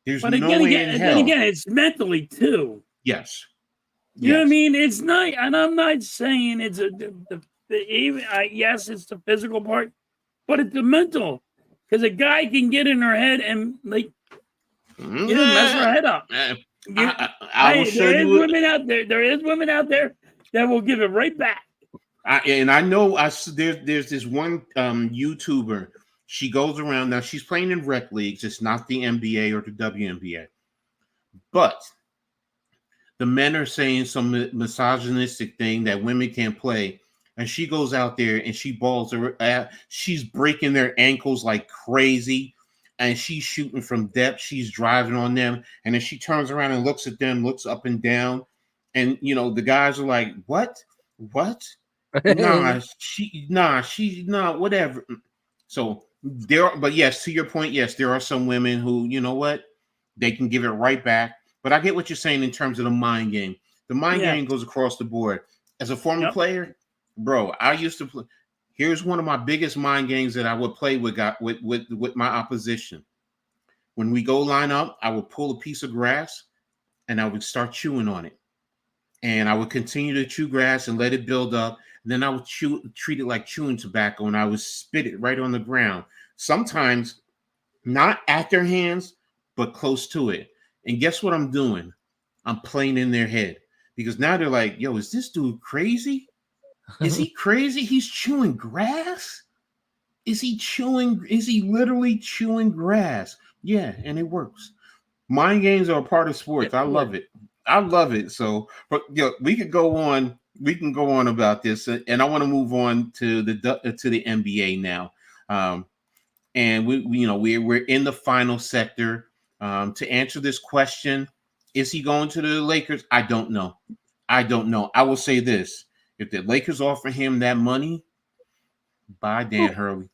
There's no way in hell. Then again, it's mentally too. Yes. You know what I mean? It's not, and I'm not saying it's yes, it's the physical part, but it's the mental. Because a guy can get in her head and like You didn't mess her head up. I will show you. Women out there. There is women out there that will give it right back. I know there's this one YouTuber. She goes around now. She's playing in rec leagues. It's not the NBA or the WNBA, but the men are saying some misogynistic thing that women can't play, and she goes out there and she balls her. She's breaking their ankles like crazy, and she's shooting from depth. She's driving on them, and then she turns around and looks at them, looks up and down, and the guys are like, "What? Nah, whatever." So but yes, to your point, yes, there are some women who, they can give it right back. But I get what you're saying in terms of the mind game. The mind game goes across the board. As a former player, bro, I used to play. Here's one of my biggest mind games that I would play with my opposition. When we go line up, I would pull a piece of grass and I would start chewing on it. And I would continue to chew grass and let it build up. And then I would treat it like chewing tobacco, and I would spit it right on the ground. Sometimes not at their hands, but close to it. And guess what I'm doing? I'm playing in their head, because now they're like, yo, is this dude crazy? Is he crazy? He's chewing grass? Is he literally chewing grass? Yeah, and it works. Mind games are a part of sports. I love it. So, but we could go on. We can go on about this, and I want to move on to the NBA now. And we're in the final sector. To answer this question, is he going to the Lakers? I don't know. I will say this: if the Lakers offer him that money, buy Dan Hurley.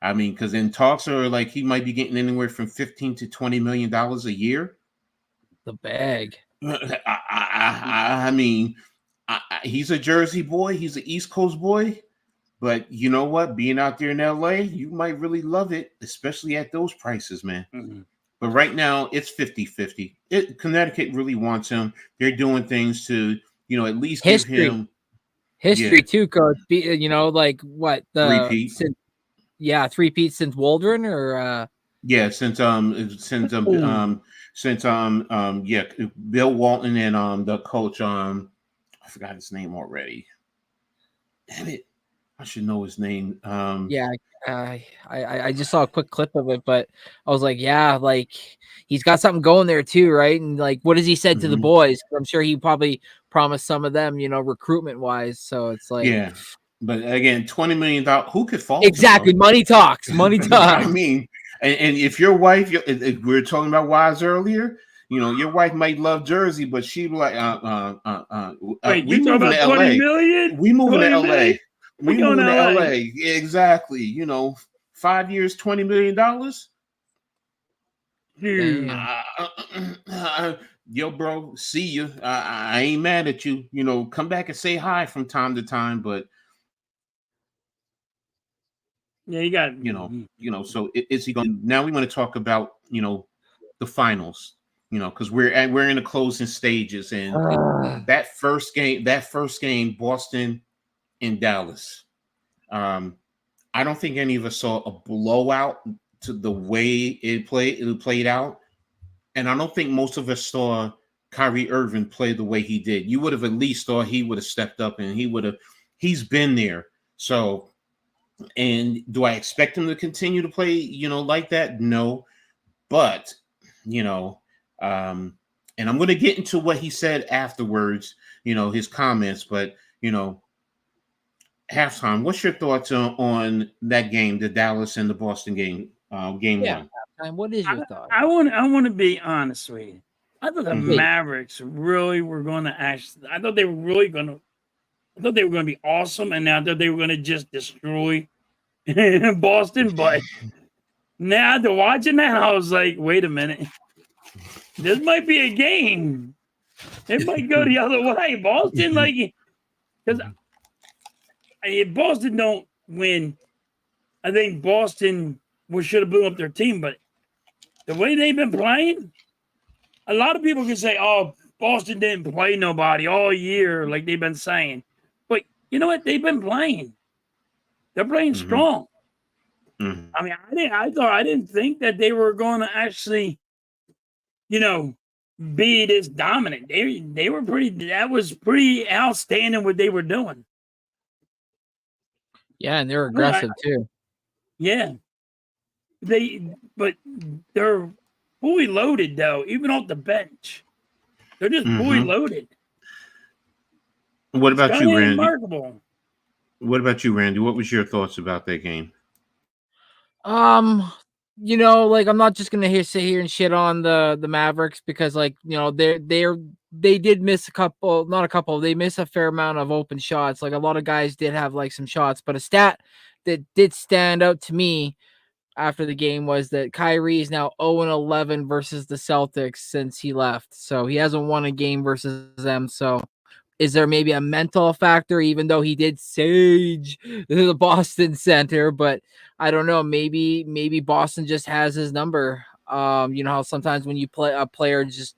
I mean, because in talks are like he might be getting anywhere from $15 to $20 million a year. The bag. I mean, he's a Jersey boy. He's an East Coast boy. But you know what? Being out there in LA, you might really love it, especially at those prices, man. Mm-hmm. But right now, it's 50-50. Connecticut really wants him. They're doing things to, at least give him history too, Coach. Like what the three-peat since Waldron, or Bill Walton and the coach, I forgot his name already. Damn it, I should know his name. I just saw a quick clip of it, but I was like, like he's got something going there too, right? And like, what has he said to the boys? I'm sure he probably promised some of them, recruitment wise. So it's like, but again, $20 million, who could fault exactly him, money talks. I mean, and if your wife, we were talking about wives earlier, your wife might love Jersey, but she'd be like, wait, you talking about 20 million? We moving to LA. We moving to LA. Exactly. 5 years, $20 million. Yo, bro, see you. I ain't mad at you. Come back and say hi from time to time, but you got So is he going? Now we want to talk about the finals. Because we're in the closing stages, and that first game, Boston in Dallas. I don't think any of us saw a blowout to the way it played out. And I don't think most of us saw Kyrie Irving play the way he did. You would have at least thought he would have stepped up, and he's been there. So, and do I expect him to continue to play, like that? No. But, and I'm going to get into what he said afterwards, his comments, but, halftime, what's your thoughts on that game, the Dallas and the Boston game, game one? Halftime, what is your thought? I want to be honest with you. I thought the Mavericks really were going to I thought they were going to be awesome, and I thought they were going to just destroy Boston. But now after watching that, I was like, wait a minute. This might be a game. It might go the other way. Boston, because if Boston don't win, I think Boston should have blew up their team. But the way they've been playing, a lot of people can say, oh, Boston didn't play nobody all year, like they've been saying. But you know what? They've been playing. They're playing strong. Mm-hmm. I mean, I didn't think that they were going to actually be this dominant. They were pretty. That was pretty outstanding what they were doing. Yeah, and they're aggressive too. Yeah, but they're fully loaded though, even off the bench. They're just fully loaded. What about you, Randy? Remarkable. What about you, Randy? What was your thoughts about that game? Like I'm not just gonna sit here and shit on the Mavericks because they did miss they missed a fair amount of open shots. Like a lot of guys did have like some shots, but a stat that did stand out to me after the game was that Kyrie is now 0-11 versus the Celtics since he left. So he hasn't won a game versus them. So is there maybe a mental factor, even though he did sage the Boston center? But I don't know. Maybe Boston just has his number. You know how sometimes when you play a player just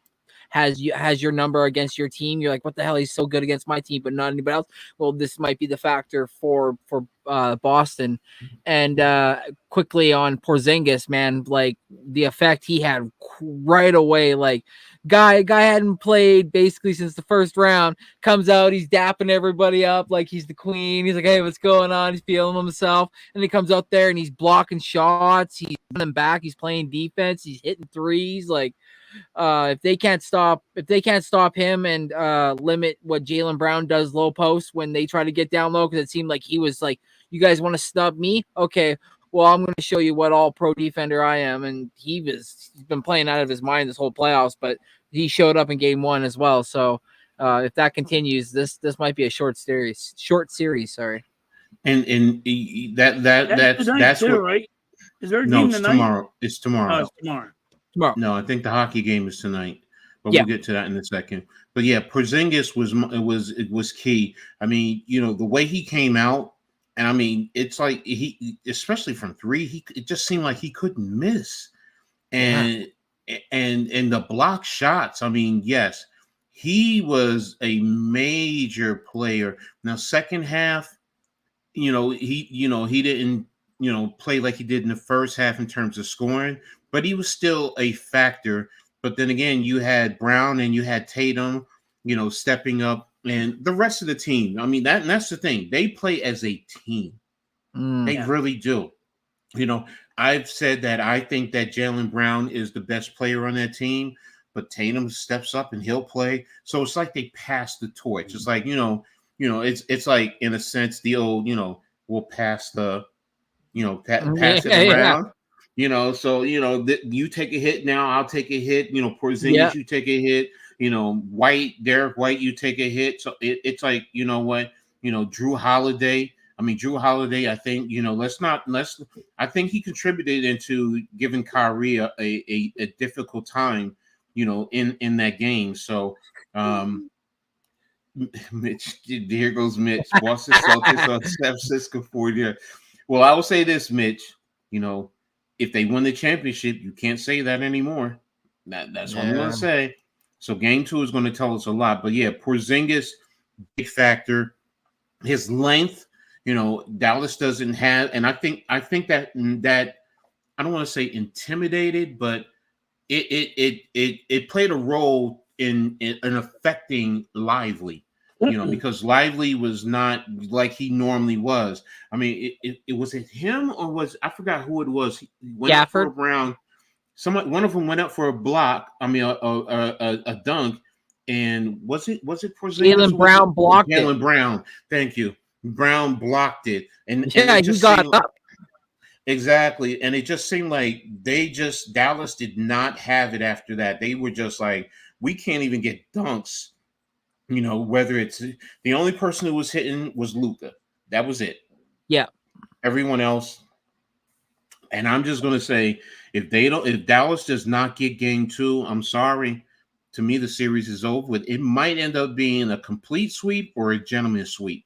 has your number against your team, you're like, what the hell? He's so good against my team, but not anybody else. Well, this might be the factor for Boston. And quickly on Porzingis, man, like the effect he had right away, like. Guy hadn't played basically since the first round. Comes out, he's dapping everybody up like he's the queen. He's like, hey, what's going on? He's feeling himself. And he comes out there and he's blocking shots. He's running back. He's playing defense. He's hitting threes. Like, if they can't stop him and limit what Jaylen Brown does low post when they try to get down low, because it seemed like he was like, you guys want to snub me? Okay. Well, I'm going to show you what all pro defender I am. And he's been playing out of his mind this whole playoffs, but he showed up in game one as well. So if that continues, this might be a short series. Sorry. And that's too, what, right? Is there a no, game it's tonight? tomorrow. It's tomorrow. Oh, it's tomorrow. No, I think the hockey game is tonight, but we'll get to that in a second. But yeah, Porzingis was key. I mean, the way he came out, and I mean, it's like he, especially from three, it just seemed like he couldn't miss, and the block shots. I mean, yes, he was a major player. Now, second half, he didn't play like he did in the first half in terms of scoring, but he was still a factor. But then again, you had Brown and you had Tatum, stepping up, and the rest of the team. I mean, that's the thing. They play as a team. They really do. I've said that I think that Jaylen Brown is the best player on that team, but Tatum steps up and he'll play. So it's like they pass the torch. It's like, it's like, in a sense, the old, we'll pass the, pass it around. So you take a hit now, I'll take a hit. Porzingis, you take a hit. Derek White, you take a hit. So it's like, Drew Holiday. I mean, Drew Holiday, I think, I think he contributed into giving Kyrie a difficult time, in that game. So, Mitch, here goes Mitch. Boston Celtics on San Francisco 40. Well, I will say this, Mitch, if they win the championship, you can't say that anymore. That's what I'm going to say. So game 2 is going to tell us a lot. But yeah, Porzingis, big factor. His length, Dallas doesn't have, and I think that I don't want to say intimidated, but it played a role in affecting Lively. Because Lively was not like he normally was. I mean, it was it him or I forgot who it was. He went up for a Brown. One of them went up for a block. I mean, a dunk. And was it Porzingis? Jaylen Brown blocked it. Jaylen Brown. Thank you. Brown blocked it. And he got up. Exactly. And it just seemed like Dallas did not have it after that. They were just like, we can't even get dunks. Whether it's the only person who was hitting was Luka. That was it. Yeah. Everyone else. And I'm just going to say, if Dallas does not get game 2, I'm sorry. To me, the series is over with. It might end up being a complete sweep or a gentleman's sweep.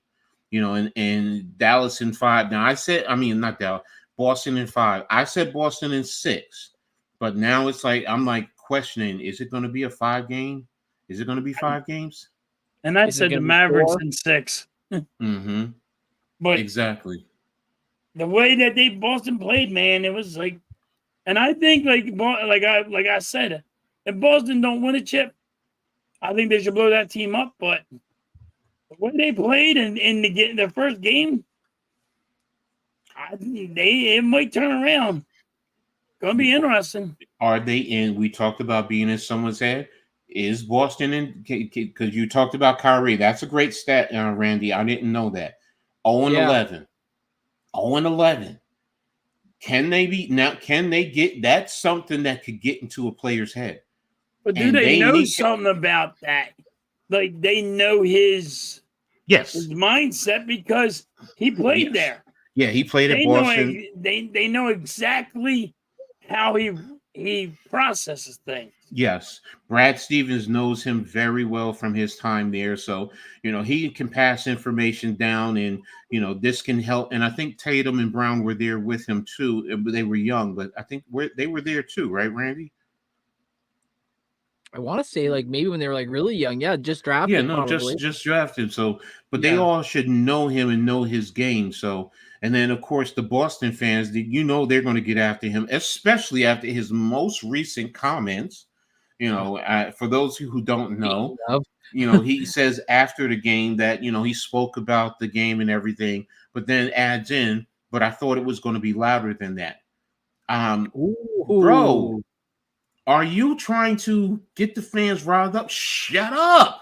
And Dallas in 5. Now not Dallas, Boston in 5. I said Boston in 6. But now it's like, I'm like questioning, is it going to be a 5 game? Is it going to be 5 games? And I said the Mavericks in 6. Mm-hmm. But exactly. The way that Boston played, man, it was like, and I think like I said, if Boston don't win a chip, I think they should blow that team up. But the way they played in their first game, it might turn around. Gonna be interesting. Are they in? We talked about being in someone's head. Is Boston in? Because you talked about Kyrie. That's a great stat, Randy. I didn't know that. 0-11. 0-11. Can they be now? Can they get? That's something that could get into a player's head. But do they know something about that? Like they know his mindset because he played there. Yeah, he played at Boston. They know exactly how he processes things. Yes. Brad Stevens knows him very well from his time there. So, he can pass information down and, this can help. And I think Tatum and Brown were there with him too. They were young, but I think they were there too, right, Randy? I want to say like maybe when they were like really young. Yeah, just drafted. Yeah, no, just drafted. So, but they all should know him and know his game. So, and then of course the Boston fans, they're going to get after him, especially after his most recent comments. For those who don't know, he says after the game that he spoke about the game and everything, but then adds in, but I thought it was going to be louder than that. Bro. Are you trying to get the fans riled up? Shut up.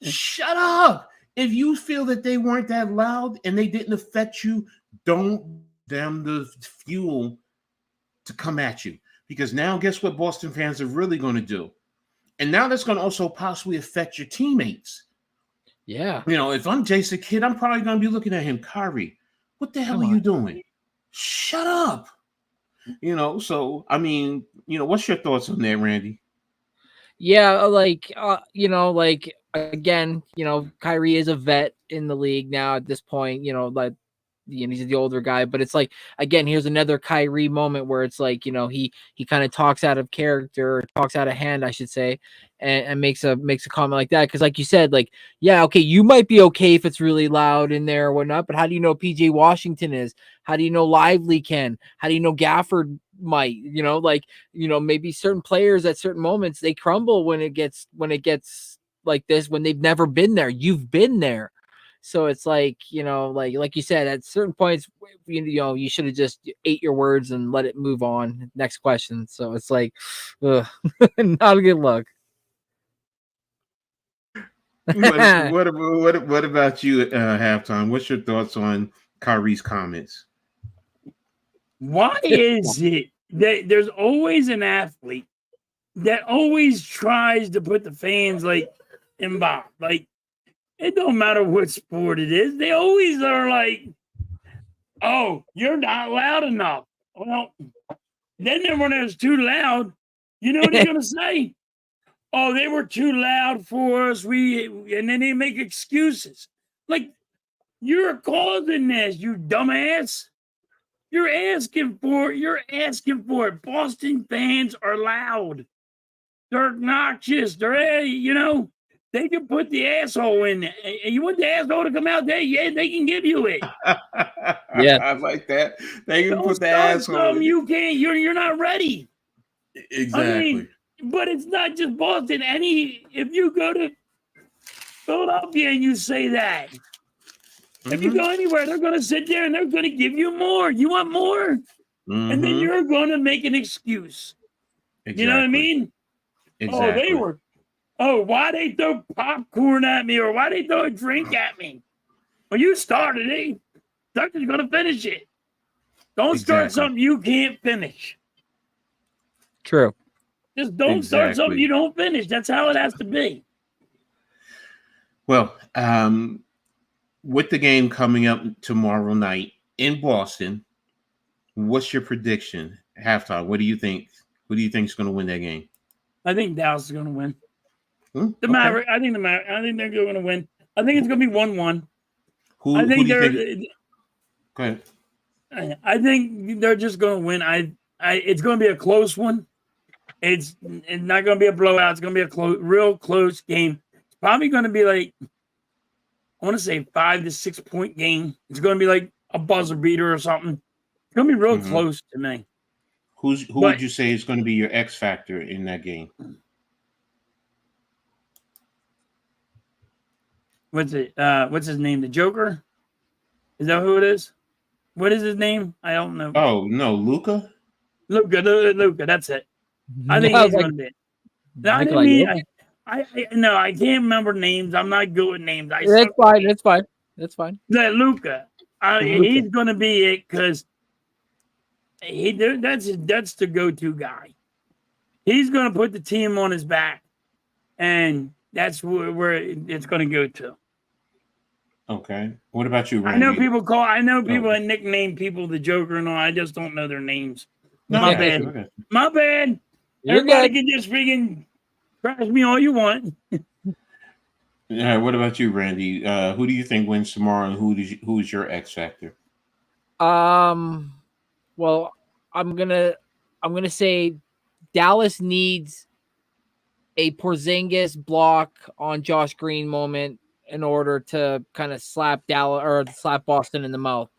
Shut up. If you feel that they weren't that loud and they didn't affect you, don't them the fuel to come at you. Because now guess what Boston fans are really going to do? And now that's going to also possibly affect your teammates. Yeah. If I'm Jason Kidd, I'm probably going to be looking at him, Kyrie, what the hell are you doing? Shut up. So I mean, what's your thoughts on that, Randy? Yeah, again, Kyrie is a vet in the league now at this point, he's the older guy, but it's like, again, here's another Kyrie moment where it's like, he kind of talks out of character, or talks out of hand, I should say, and makes a comment like that. Cause like you said, like, yeah, okay, you might be okay if it's really loud in there or whatnot, but how do you know PJ Washington is? How do you know Lively can? How do you know Gafford might? Maybe certain players at certain moments, they crumble when it gets like this, when they've never been there. You've been there. So it's like, like you said, at certain points, you should have just ate your words and let it move on. Next question. So it's like, not a good look. What about you, Halftime? What's your thoughts on Kyrie's comments? Why is it that there's always an athlete that always tries to put the fans involved? Like, it don't matter what sport it is. They always are like, oh, you're not loud enough. Well, then when it's too loud, you know what he's going to say? Oh, they were too loud for us. And then they make excuses. Like, you're causing this, you dumbass. You're asking for it. Boston fans are loud. They're obnoxious. They can put the asshole in there. And you want the asshole to come out there? Yeah, they can give you it. Yeah, I like that. They can put the asshole. You can't. You're not ready. Exactly. But it's not just Boston. If you go to Philadelphia and you say that, if you go anywhere, they're going to sit there and they're going to give you more. You want more? And then you're going to make an excuse. Exactly. You know what I mean? Exactly. Why they throw popcorn at me, or why they throw a drink at me? Well, you started it. They're just going to finish it. Don't start something you can't finish. True. Just don't start something you don't finish. That's how it has to be. Well, with the game coming up tomorrow night in Boston, what's your prediction? Halftime. What do you think? Who do you think is going to win that game? I think Dallas is going to win. Maverick. I think they're going to win. I think it's going to be 1-1. Who do you think? Go ahead. I think they're just going to win. It's going to be a close one. It's not going to be a blowout. It's going to be a real close game. It's probably going to be like, I want to say 5 to 6 point game. It's going to be like a buzzer beater or something. It's going to be real close to me. Who would you say is going to be your X factor in that game? What's his name? The Joker? Is that who it is? What is his name? I don't know. Oh no, Luka. Luka. That's it. I think he's going to be it. I can't remember names. I'm not good with names. That's fine. That's fine. That's fine. That Luka. He's going to be it because that's the go-to guy. He's going to put the team on his back, and that's where it's going to go to. Okay. What about you, Randy? I know people that nickname people the Joker and all. I just don't know their names. No, My bad. Okay. My bad. Everybody can just freaking trash me all you want. Yeah. What about you, Randy? Who do you think wins tomorrow, and who is your X factor? Well, I'm gonna say Dallas needs a Porzingis block on Josh Green moment in order to kind of slap Boston in the mouth.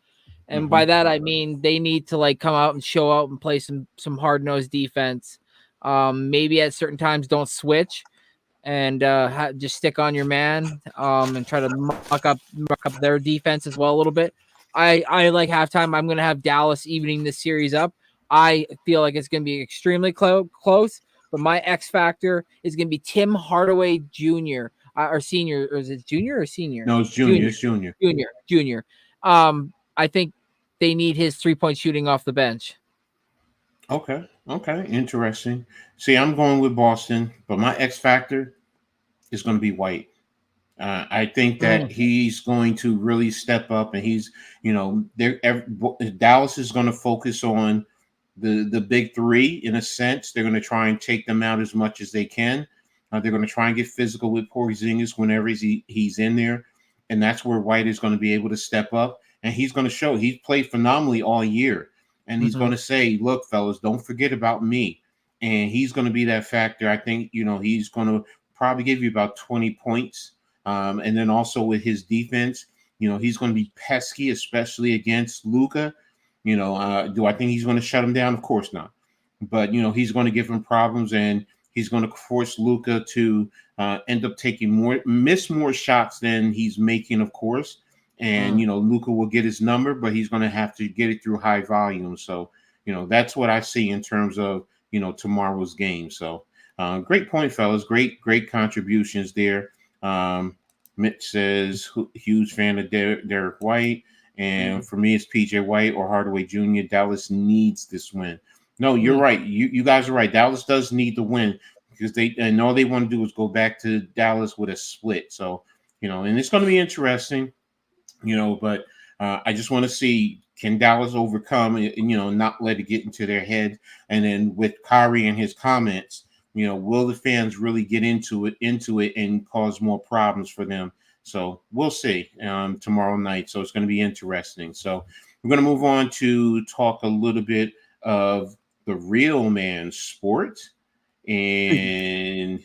And by that I mean they need to like come out and show out and play some hard-nosed defense. Maybe at certain times don't switch and just stick on your man and try to muck up their defense as well a little bit. I like halftime. I'm going to have Dallas evening this series up. I feel like it's going to be extremely close, but my X factor is going to be Tim Hardaway Jr. Or senior, or is it junior or senior? No, it's junior. It's junior. Junior. I think they need his 3-point shooting off the bench. Okay. Interesting. See, I'm going with Boston, but my X factor is going to be White. I think that he's going to really step up, and he's, Dallas is going to focus on the big three in a sense. They're going to try and take them out as much as they can. They're going to try and get physical with Porzingis whenever he's in there, and that's where White is going to be able to step up, and he's going to show. He's played phenomenally all year, and he's going to say, "Look, fellas, don't forget about me," and he's going to be that factor. I think he's going to probably give you about 20 points. And then also with his defense, he's going to be pesky, especially against Luka. Do I think he's going to shut him down? Of course not. But, he's going to give him problems, and he's going to force Luka to end up miss more shots than he's making, of course. And, Luka will get his number, but he's going to have to get it through high volume. So, that's what I see in terms of, tomorrow's game. So great point, fellas. Great contributions there. Mitch says, huge fan of Derek White. And for me, it's PJ White or Hardaway Jr. Dallas needs this win. No, you're right. You guys are right. Dallas does need the win because all they want to do is go back to Dallas with a split. So, and it's going to be interesting, but I just want to see, can Dallas overcome and, not let it get into their head. And then with Kyrie and his comments, will the fans really get into it and cause more problems for them? So we'll see tomorrow night. So it's going to be interesting. So we're going to move on to talk a little bit of the real man sport. And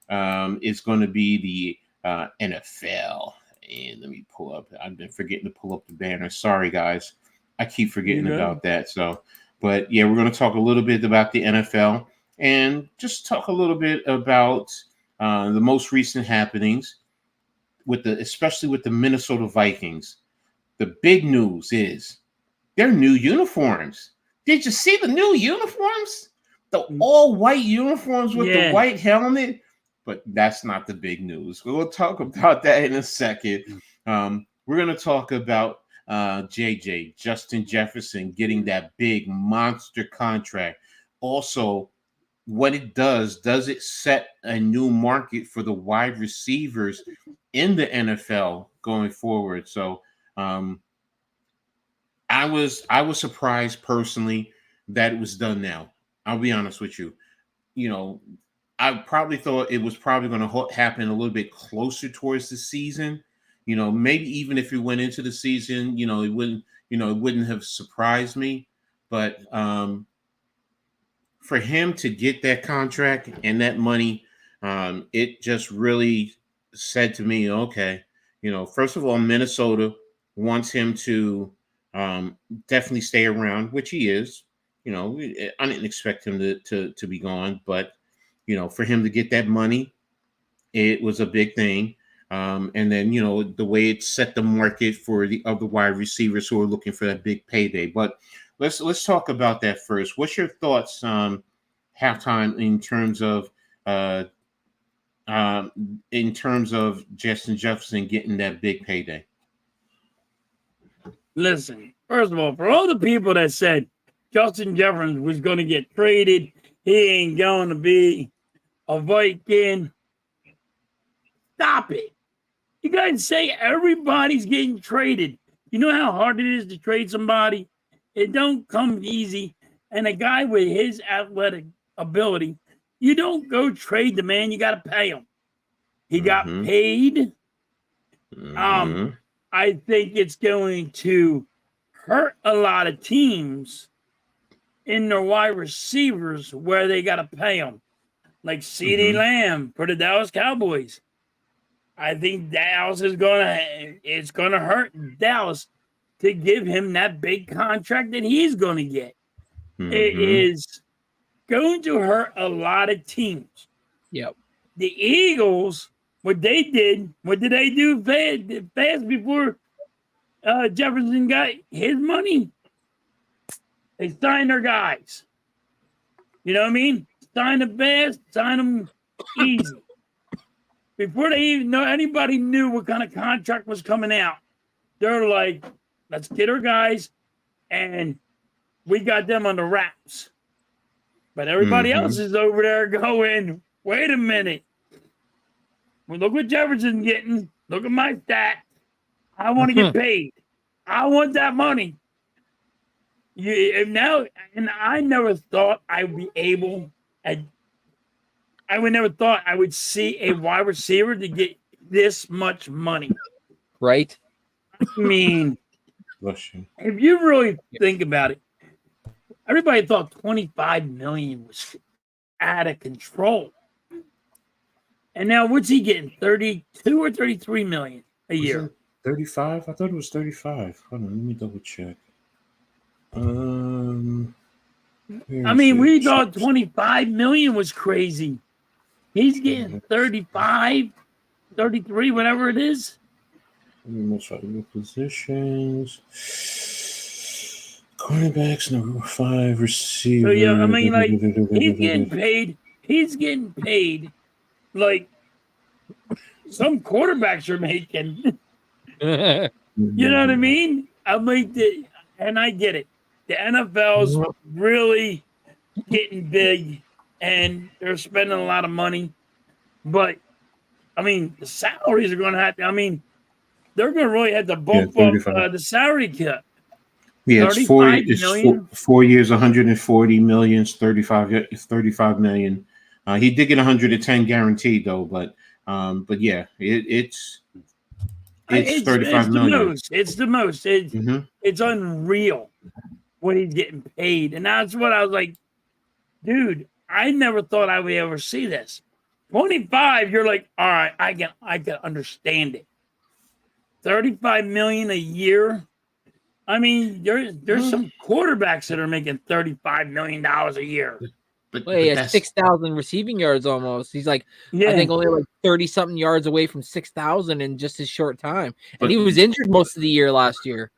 it's going to be the NFL. And let me pull up. I've been forgetting to pull up the banner. Sorry, guys. I keep forgetting about that. So, but yeah, we're going to talk a little bit about the NFL. And just talk a little bit about the most recent happenings especially with the Minnesota Vikings. The big news is their new uniforms. Did you see the new uniforms? The all white uniforms with the white helmet? But that's not the big news. We'll talk about that in a second. We're going to talk about JJ, Justin Jefferson, getting that big monster contract. Also, what it does it set a new market for the wide receivers in the NFL going forward? So I was surprised personally that it was done now. I'll be honest with you. I probably thought it was probably going to happen a little bit closer towards the season. Maybe even if it went into the season, it wouldn't have surprised me. But for him to get that contract and that money, it just really said to me, okay, first of all, Minnesota wants him to definitely stay around, which he is. I didn't expect him to be gone, but for him to get that money, it was a big thing. And then the way it set the market for the other wide receivers who are looking for that big payday. But let's talk about that first. What's your thoughts, halftime, uh, in terms of Justin Jefferson getting that big payday? Listen, first of all, for all the people that said Justin Jefferson was going to get traded, he ain't going to be a Viking. Stop it. You guys say everybody's getting traded. You know how hard it is to trade somebody? It don't come easy. And a guy with his athletic ability, you don't go trade the man. You got to pay him. He got paid. I think it's going to hurt a lot of teams in their wide receivers where they got to pay them. Like CeeDee Lamb for the Dallas Cowboys. I think Dallas is it's gonna hurt Dallas to give him that big contract that he's gonna get. It is going to hurt a lot of teams. Yep. The Eagles, what did they do fast before Jefferson got his money? They signed their guys. You know what I mean? Sign them fast, sign them easy. Before they even know anybody knew what kind of contract was coming out, they're like, let's get our guys, and we got them on the wraps. But everybody else is over there going, wait a minute. Well, look what Jefferson's getting. Look at my stats. I want to get paid. I want that money. And I never thought I would be able. I would never thought I would see a wide receiver to get this much money. Right? I mean, if you really think about it, everybody thought $25 million was out of control. And now what's he getting? 32 or 33 million a year? 35? I thought it was 35. Hold on, let me double check. I mean, we thought 25 million was crazy. He's getting 35, 33, whatever it is. Most valuable positions. Cornerbacks, number 5, receiver. So, yeah, I mean, like, he's getting paid like some quarterbacks are making. You know what I mean? And I get it. The NFL's really getting big, and they're spending a lot of money. But, I mean, the salaries are going to have to, they're going to really have to bump up the salary cap. Yeah, it's 4 years, 140 million, 35 million. He did get 110 guaranteed though, but yeah, it's 35 million. It's the most. It's unreal what he's getting paid, and that's what I was like, dude. I never thought I would ever see this. 25, you're like, all right, I can understand it. 35 million a year. I mean, there's some quarterbacks that are making $35 million a year. But he has 6,000 receiving yards almost. He's like, I think only like 30-something yards away from 6,000 in just his short time. And he was injured most of the year last year.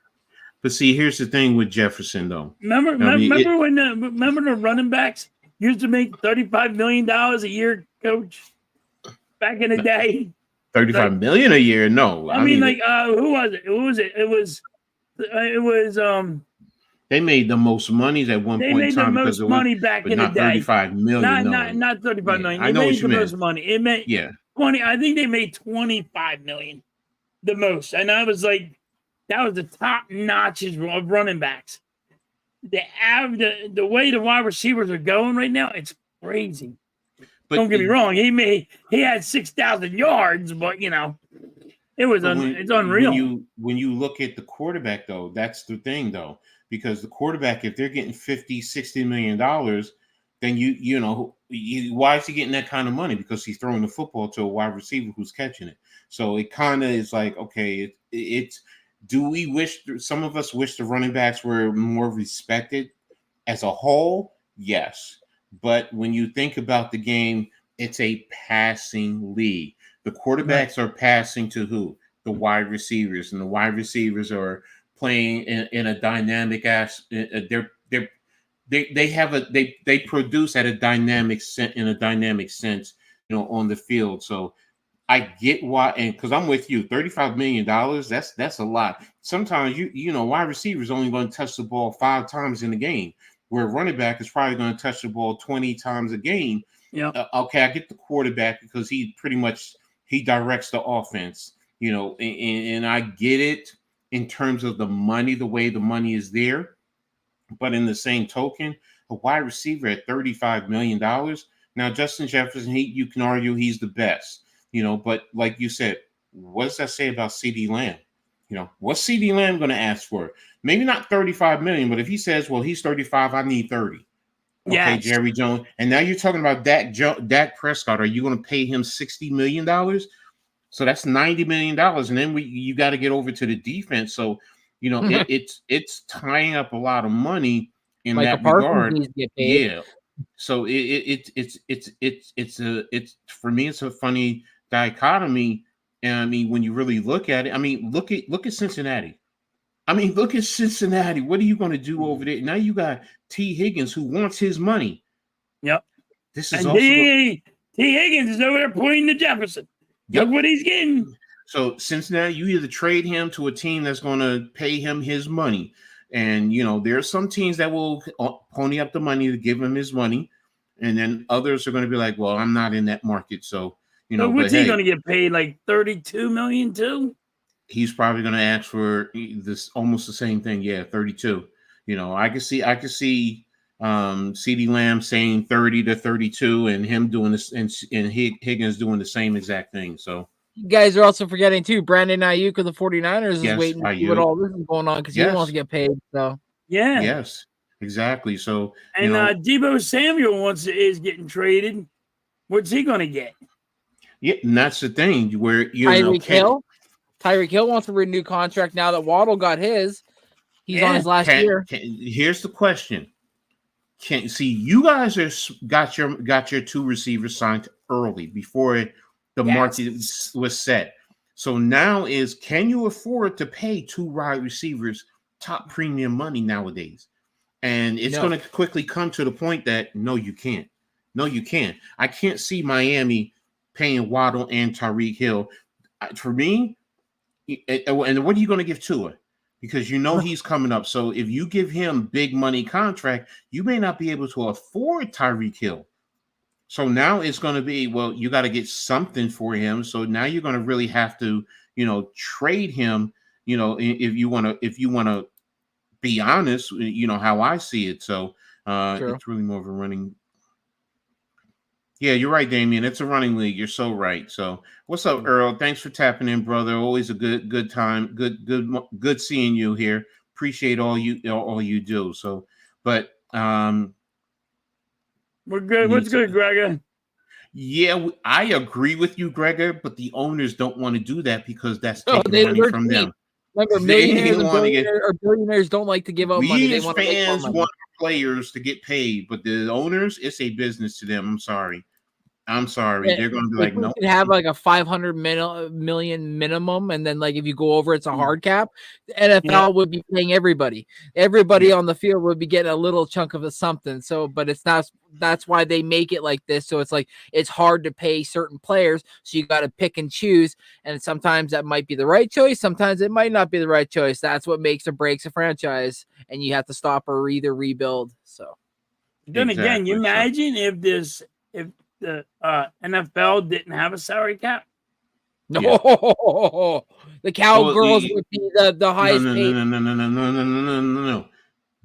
But see, here's the thing with Jefferson, though. Remember the running backs used to make $35 million a year, Coach? Back in the day. 35 million a year? No. I mean, who was it? Who was it? It was they made the most money at one point in time. They made the most money back in the day. 35 million. Not 35 million. I know what you meant. Most money. It made 20. I think they made 25 million, the most. And I was like, that was the top notches of running backs. The way the wide receivers are going right now, it's crazy. But don't get me wrong. He had 6,000 yards, but it was it's unreal. When you look at the quarterback, though, that's the thing, though, because the quarterback, if they're getting $50-60 million, then why is he getting that kind of money? Because he's throwing the football to a wide receiver who's catching it. So it kind of is like, okay, it's do we wish, some of us wish the running backs were more respected As a whole, yes. But when you think about the game, it's a passing league. The quarterbacks are passing to who? The wide receivers, and the wide receivers are playing in a dynamic they produce at a dynamic in a dynamic sense, on the field. So I get why, and because I'm with you, $35 million, that's a lot. Sometimes wide receivers only going to touch the ball 5 times in the game, where a running back is probably going to touch the ball 20 times a game. Yeah. Okay, I get the quarterback because he directs the offense, and I get it in terms of the money, the way the money is there. But in the same token, a wide receiver at $35 million. Now, Justin Jefferson, you can argue he's the best, but like you said, what does that say about CeeDee Lamb? What's CeeDee Lamb going to ask for? Maybe not 35 million, but if he says, well, he's 35, I need 30. Okay, yes. Jerry Jones. And now you're talking about Dak Prescott. Are you going to pay him $60 million? So that's $90 million. And then you got to get over to the defense. So, it's tying up a lot of money in that regard. Yeah. So it's for me, it's a funny dichotomy. And I mean, when you really look at it, I mean, look at Cincinnati. Look at Cincinnati. What are you going to do over there? Now you got T. Higgins who wants his money. Yep. This is T. Higgins is over there pointing to Jefferson. Yep. Look what he's getting. So Cincinnati, you either trade him to a team that's going to pay him his money. And, there are some teams that will pony up the money to give him his money. And then others are going to be like, well, I'm not in that market. So, So what's he going to get paid? Like $32 million too? He's probably going to ask for this almost the same thing. Yeah, 32. I could see CeeDee Lamb saying 30 to 32 and him doing this and Higgins doing the same exact thing. So you guys are also forgetting too, Brandon Ayuk of the 49ers is waiting to see what all this is going on because he wants to get paid. So yeah. Yes, exactly. So and Deebo Samuel is getting traded. What's he going to get? Yeah, and that's the thing where Tyreek Hill wants a renewed contract now that Waddle got his. He's on his last year. Here's the question. You guys got your 2 receivers signed early before the market was set. So now can you afford to pay 2 wide receivers top premium money nowadays? And it's going to quickly come to the point that no, you can't. No, you can't. I can't see Miami paying Waddle and Tyreek Hill. For me, and what are you going to give Tua? Because he's coming up. So if you give him big money contract, you may not be able to afford Tyreek Hill. So now it's going to be, well, you got to get something for him. So now you're going to really have to, trade him, if you want to be honest, how I see it. So it's really more of a running. Yeah, you're right, Damien. It's a running league. You're so right. So what's up, Earl? Thanks for tapping in, brother. Always a good time. Good seeing you here. Appreciate all you do. So, but we're good. What's good, Gregor? Yeah, I agree with you, Gregor, but the owners don't want to do that because that's taking money from them. Remember, billionaires don't like to give out money. We as fans want players to get paid, but the owners, it's a business to them. I'm sorry. They're going to be like, no. You have like a 500 million minimum, and then like if you go over, it's a hard cap. The NFL would be paying everybody. Everybody on the field would be getting a little chunk of something. So, but it's not. That's why they make it like this. So it's like it's hard to pay certain players. So you got to pick and choose, and sometimes that might be the right choice. Sometimes it might not be the right choice. That's what makes or breaks a franchise, and you have to stop or either rebuild. So then again, you imagine if the NFL didn't have a salary cap. No, the Cowgirls would be the highest paid. No.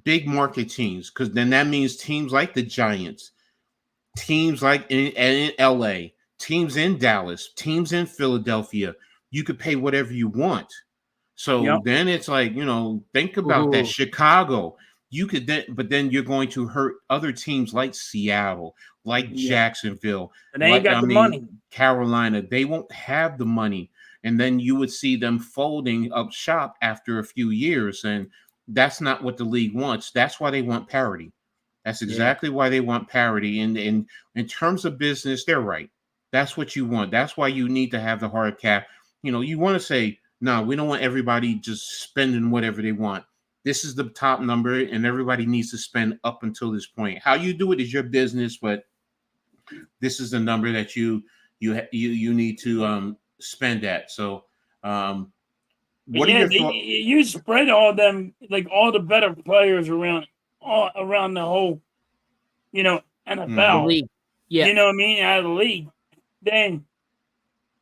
Big market teams, because then that means teams like the Giants, teams like in LA, teams in Dallas, teams in Philadelphia. You could pay whatever you want. So then it's like, think about that. Chicago. You could but then you're going to hurt other teams like Seattle, like Jacksonville, and they ain't got the money. Carolina, they won't have the money, and then you would see them folding up shop after a few years, and that's not what the league wants. That's why they want parity. That's exactly why they want parity. And in terms of business, they're right. That's what you want. That's why you need to have the hard cap. You want to say, no, we don't want everybody just spending whatever they want. This is the top number, and everybody needs to spend up until this point. How you do it is your business, but this is the number that you need to spend at. So, what are your thoughts? You spread all them, like all the better players around the whole, NFL. League. Yeah. You know what I mean? Out of the league. Then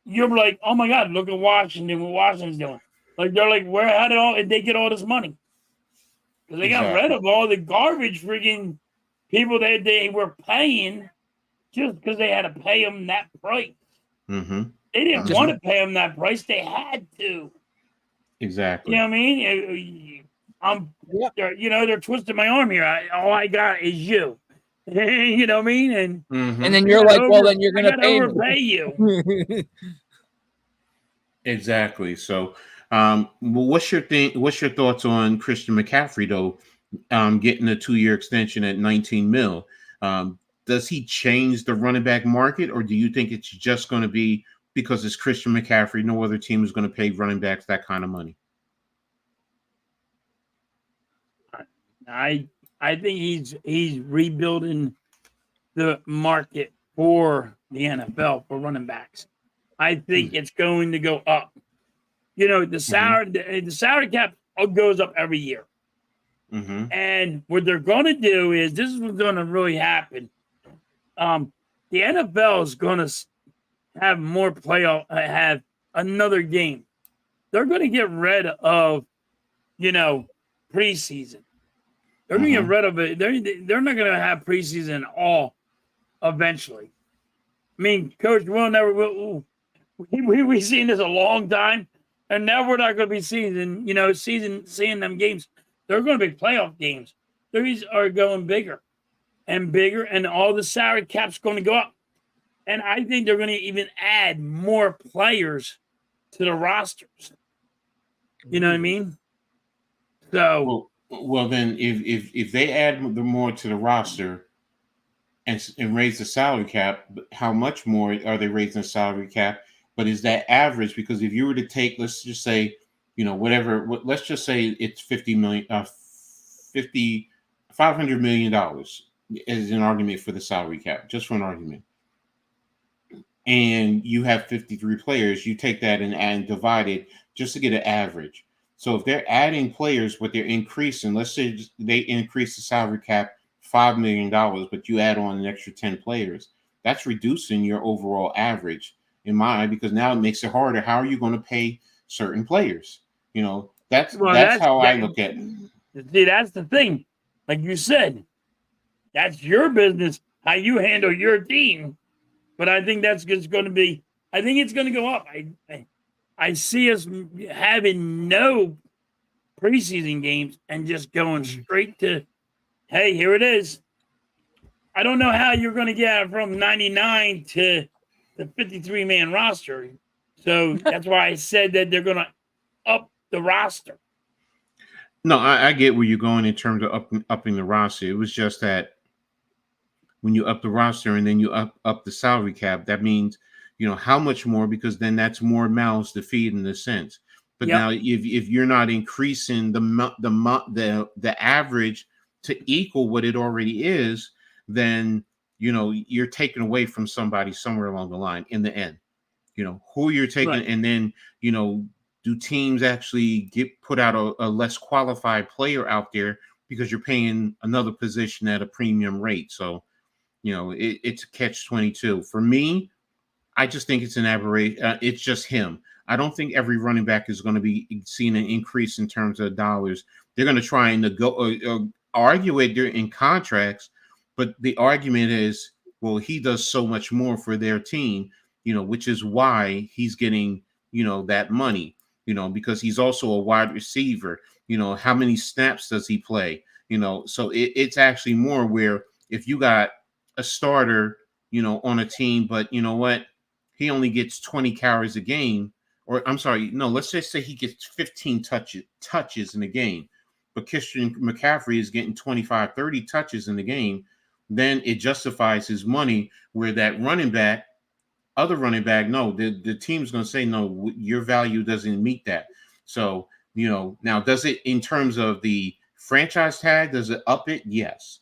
you're like, oh my God, look at Washington, what Washington's doing. Like, they're like, how did they get all this money? Because they got rid of all the garbage freaking people that they were paying just because they had to pay them that price. Mm-hmm. They didn't want to pay them that price. They had to. Exactly. You know what I mean? They're twisting my arm here. All I got is you. You know what I mean? And then you're like, well, then you're going to overpay you. Exactly. So, what's your thoughts on Christian McCaffrey though, getting a 2-year extension at $19 million? Does he change the running back market, or do you think it's just going to be because it's Christian McCaffrey, no other team is going to pay running backs that kind of money? I think he's rebuilding the market for the NFL for running backs. I think it's going to go up. The salary cap goes up every year. Mm-hmm. And what they're going to do is, this is what's going to really happen. The NFL is going to have more have another game. They're going to get rid of, preseason. They're going to get rid of it. They're not going to have preseason at all eventually. I mean, Coach, we've seen this a long time, and now we're not going to be seeing them games. They're going to be playoff games. These are going bigger and bigger, and all the salary cap's going to go up. And I think they're going to even add more players to the rosters. You know what I mean? So, well, then if they add more to the roster and raise the salary cap, how much more are they raising the salary cap? But is that average? Because if you were to take, let's just say, let's just say it's $500 million as an argument for the salary cap, just for an argument. And you have 53 players, you take that and divide it just to get an average. So if they're adding players, but they're increasing, let's say they increase the salary cap $5 million, but you add on an extra 10 players, that's reducing your overall average in my eye, because now it makes it harder. How are you going to pay certain players? That's how I look at it. See, that's the thing. Like you said, that's your business, how you handle your team. But I think that's just going to be, I think it's going to go up. I see us having no preseason games and just going straight to, hey, here it is. I don't know how you're going to get from 99 to the 53-man roster. So that's why I said that they're going to up the roster. No, I get where you're going in terms of upping the roster. It was just that when you up the roster and then you up the salary cap, that means, how much more, because then that's more mouths to feed in a sense. But now if you're not increasing the average to equal what it already is, then, you're taking away from somebody somewhere along the line in the end, who you're taking. Right. And then, do teams actually put out a less qualified player out there because you're paying another position at a premium rate? So, it's a catch-22. For me, I just think it's an aberration. It's just him. I don't think every running back is going to be seeing an increase in terms of dollars. They're going to try and argue it in contracts, but the argument is, well, he does so much more for their team, which is why he's getting, that money, because he's also a wide receiver. How many snaps does he play? So it's actually more where if you got a starter, on a team, but you know what? He only gets 20 carries a game, or I'm sorry, no, let's just say he gets 15 touches in a game, but Christian McCaffrey is getting 25, 30 touches in the game, then it justifies his money. Where that other running back, no, the team's going to say, no, your value doesn't meet that. So, now does it in terms of the franchise tag, does it up it? Yes.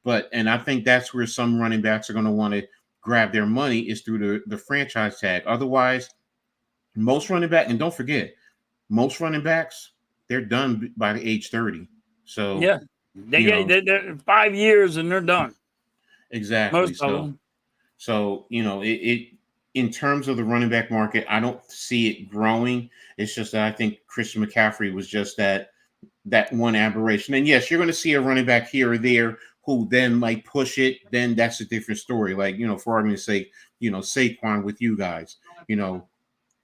And I think that's where some running backs are going to want to grab their money is through the franchise tag. Otherwise, most running back, and don't forget, most running backs, they're done by the age 30. So yeah, they're 5 years and they're done. Exactly. Most of them. So it in terms of the running back market, I don't see it growing. It's just that I think Christian McCaffrey was just that one aberration. And yes, you're going to see a running back here or there who then might push it. Then that's a different story. Like, for argument's sake, Saquon with you guys,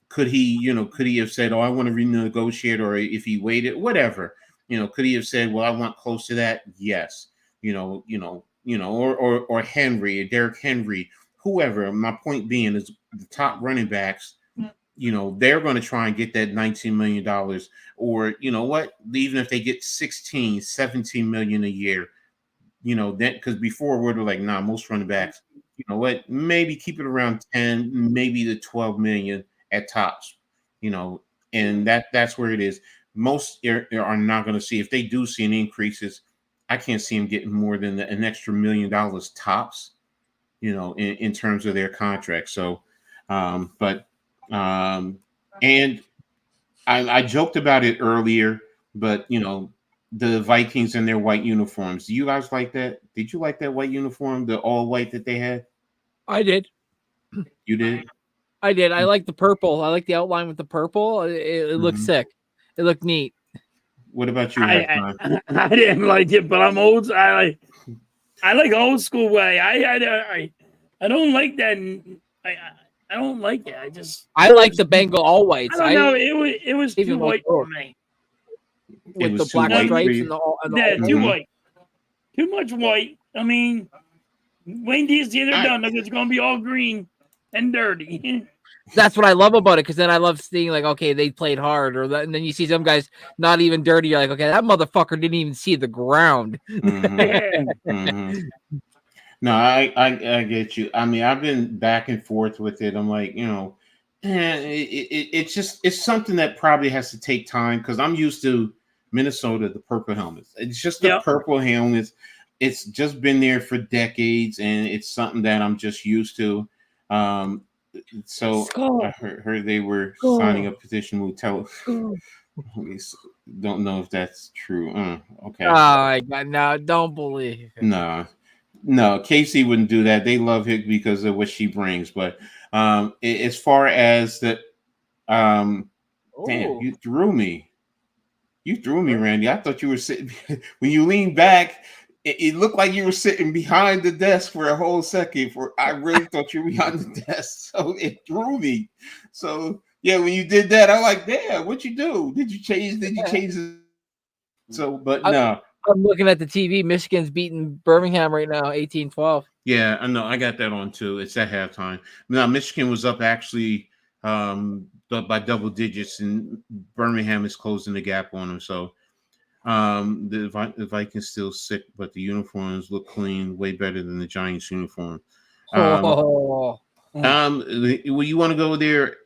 could he have said, oh, I want to renegotiate, or if he waited, whatever, could he have said, well, I want close to that? Yes. Or Henry, or Derrick Henry, whoever. My point being is the top running backs, they're going to try and get that $19 million, or what, even if they get 16, 17 million a year, that, because before we were like, nah, most running backs, maybe keep it around 10, maybe the 12 million at tops, and that's where it is. Most are not going to see, if they do see an increases, I can't see them getting more than an extra $1 million tops, in terms of their contract. So, and I joked about it earlier, but the Vikings and their white uniforms. Do you guys like that? Did you like that white uniform, the all white that they had? I did. You did? I did. I like the purple. I like the outline with the purple. It looked sick. It looked neat. What about you? I didn't like it, but I'm old. I like old school way. I don't like that. I don't like it. I like the Bengal all whites. I don't know. It was too white for me. With the black stripes and the too white. Too much white. I mean, when these they're done, it's going to be all green and dirty. That's what I love about it, because then I love seeing, like, okay, they played hard, and then you see some guys not even dirty. You're like, okay, that motherfucker didn't even see the ground. No, I get you. I mean, I've been back and forth with it. I'm like, it's something that probably has to take time, because I'm used to Minnesota, the purple helmets. It's just the purple helmets. It's just been there for decades, and it's something that I'm just used to. So I heard they were signing a petition to tell. Don't know if that's true. Okay. Oh my God, no, don't believe it. No, Casey wouldn't do that. They love her because of what she brings. But as far as the, damn, you threw me. You threw me, Randy. I thought you were sitting when you leaned back. It looked like you were sitting behind the desk for a whole second. I really thought you were behind the desk, so it threw me. So yeah, when you did that, I'm like, damn, what you do? Did you change it? So, but no. I'm looking at the TV. Michigan's beating Birmingham right now, 18-12. Yeah, I know. I got that on too. It's at halftime. Now, Michigan was up actually by double digits, and Birmingham is closing the gap on them. So the Vikings still sick, but the uniforms look clean, way better than the Giants uniform. Well, you want to go there?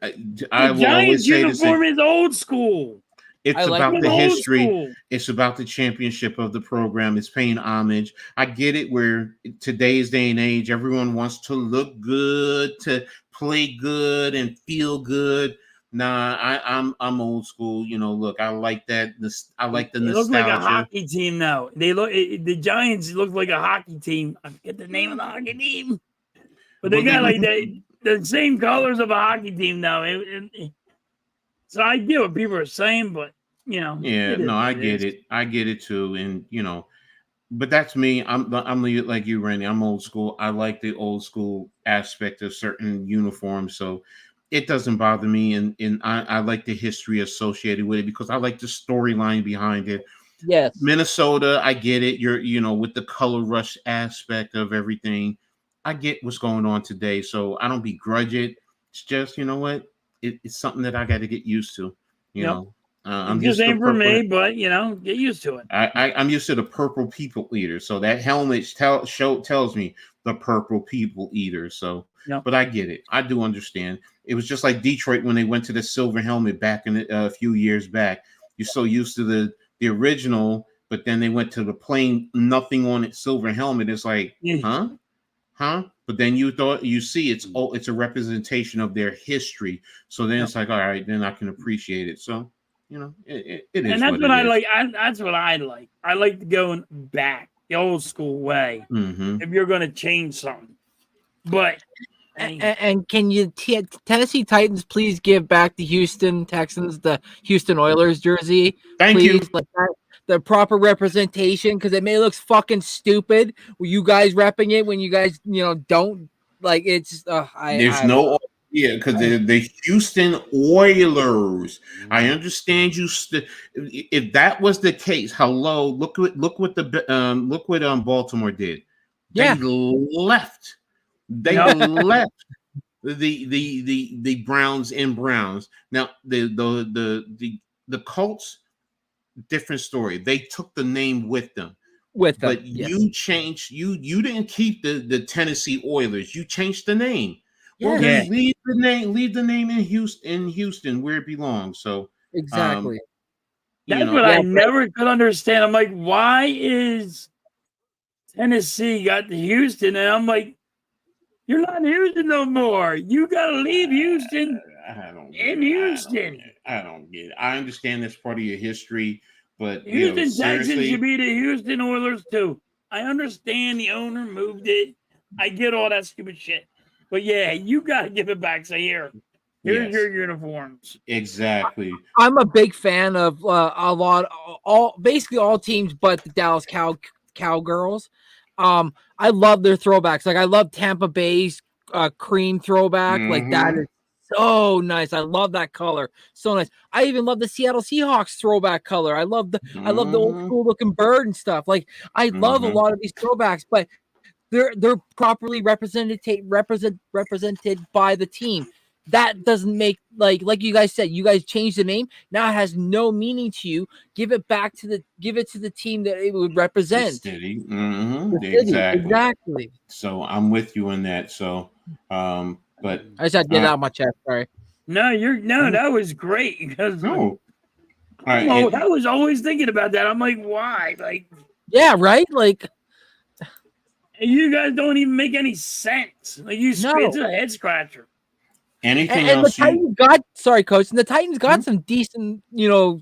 I will always say the uniform is old school. It's about the history. It's about the championship of the program. It's paying homage. I get it, where today's day and age, everyone wants to look good, to play good and feel good. Nah, I'm old school. Look, I like that. I like the nostalgia. They look like a hockey team now. The Giants look like a hockey team. I forget the name of the hockey team, but they got like the same colors of a hockey team now. So I get what people are saying, but yeah, no, I get it. I get it too, and but that's me. I'm like you, Randy. I'm old school. I like the old school aspect of certain uniforms, so it doesn't bother me, and I like the history associated with it, because I like the storyline behind it. Yes, Minnesota, I get it. You're with the color rush aspect of everything. I get what's going on today, so I don't begrudge it. It's just, what, it's something that I got to get used to. You know, I'm just ain't for me, but get used to it. I'm used to the purple people eater, so that helmet tells me the purple people eater. So, but I get it. I do understand. It was just like Detroit when they went to the silver helmet back in a few years back. You're so used to the original, but then they went to the plain nothing on it silver helmet. It's like, huh? But then you see it's a representation of their history. So then it's like, all right, then I can appreciate it. So it is. And that's what I like. That's what I like. I like going back the old school way. If you're going to change something, but. And can you Tennessee Titans please give back the Houston Texans the Houston Oilers jersey? Thank you. Like that, the proper representation, because it may look fucking stupid with you guys repping it when you guys don't like it's. There's no because they're the Houston Oilers. I understand you. If that was the case, look what Baltimore did. They left. They left the Browns in Browns. Now the Colts, different story. They took the name with them. But you changed. You didn't keep the Tennessee Oilers. You changed the name. Well, then leave the name in Houston where it belongs. So exactly. That's what I never could understand. I'm like, why is Tennessee got the Houston? And I'm like, you're not in Houston no more. You got to leave Houston. Houston. I don't get it. I understand that's part of your history, but Houston Texans should be the Houston Oilers too. I understand the owner moved it. I get all that stupid shit. But yeah, you got to give it back. Say, here's your uniforms. Exactly. I'm a big fan of basically all teams but the Dallas Cowgirls. I love their throwbacks. Like I love Tampa Bay's cream throwback. Like that is so nice. I love that color. So nice. I even love the Seattle Seahawks throwback color. I love the old school looking bird and stuff. Like I love a lot of these throwbacks, but they're properly represented by the team. That doesn't make like you guys said. You guys changed the name. Now it has no meaning to you. Give it to the team that it would represent. The city. Exactly. So I'm with you on that. So, but I just had to get out of my chest. Sorry. No, that was great because I was always thinking about that. I'm like, why? Like, yeah, right. Like, you guys don't even make any sense. Like, it's a head scratcher. Anything and else? The Titans sorry, Coach. And the Titans got some decent,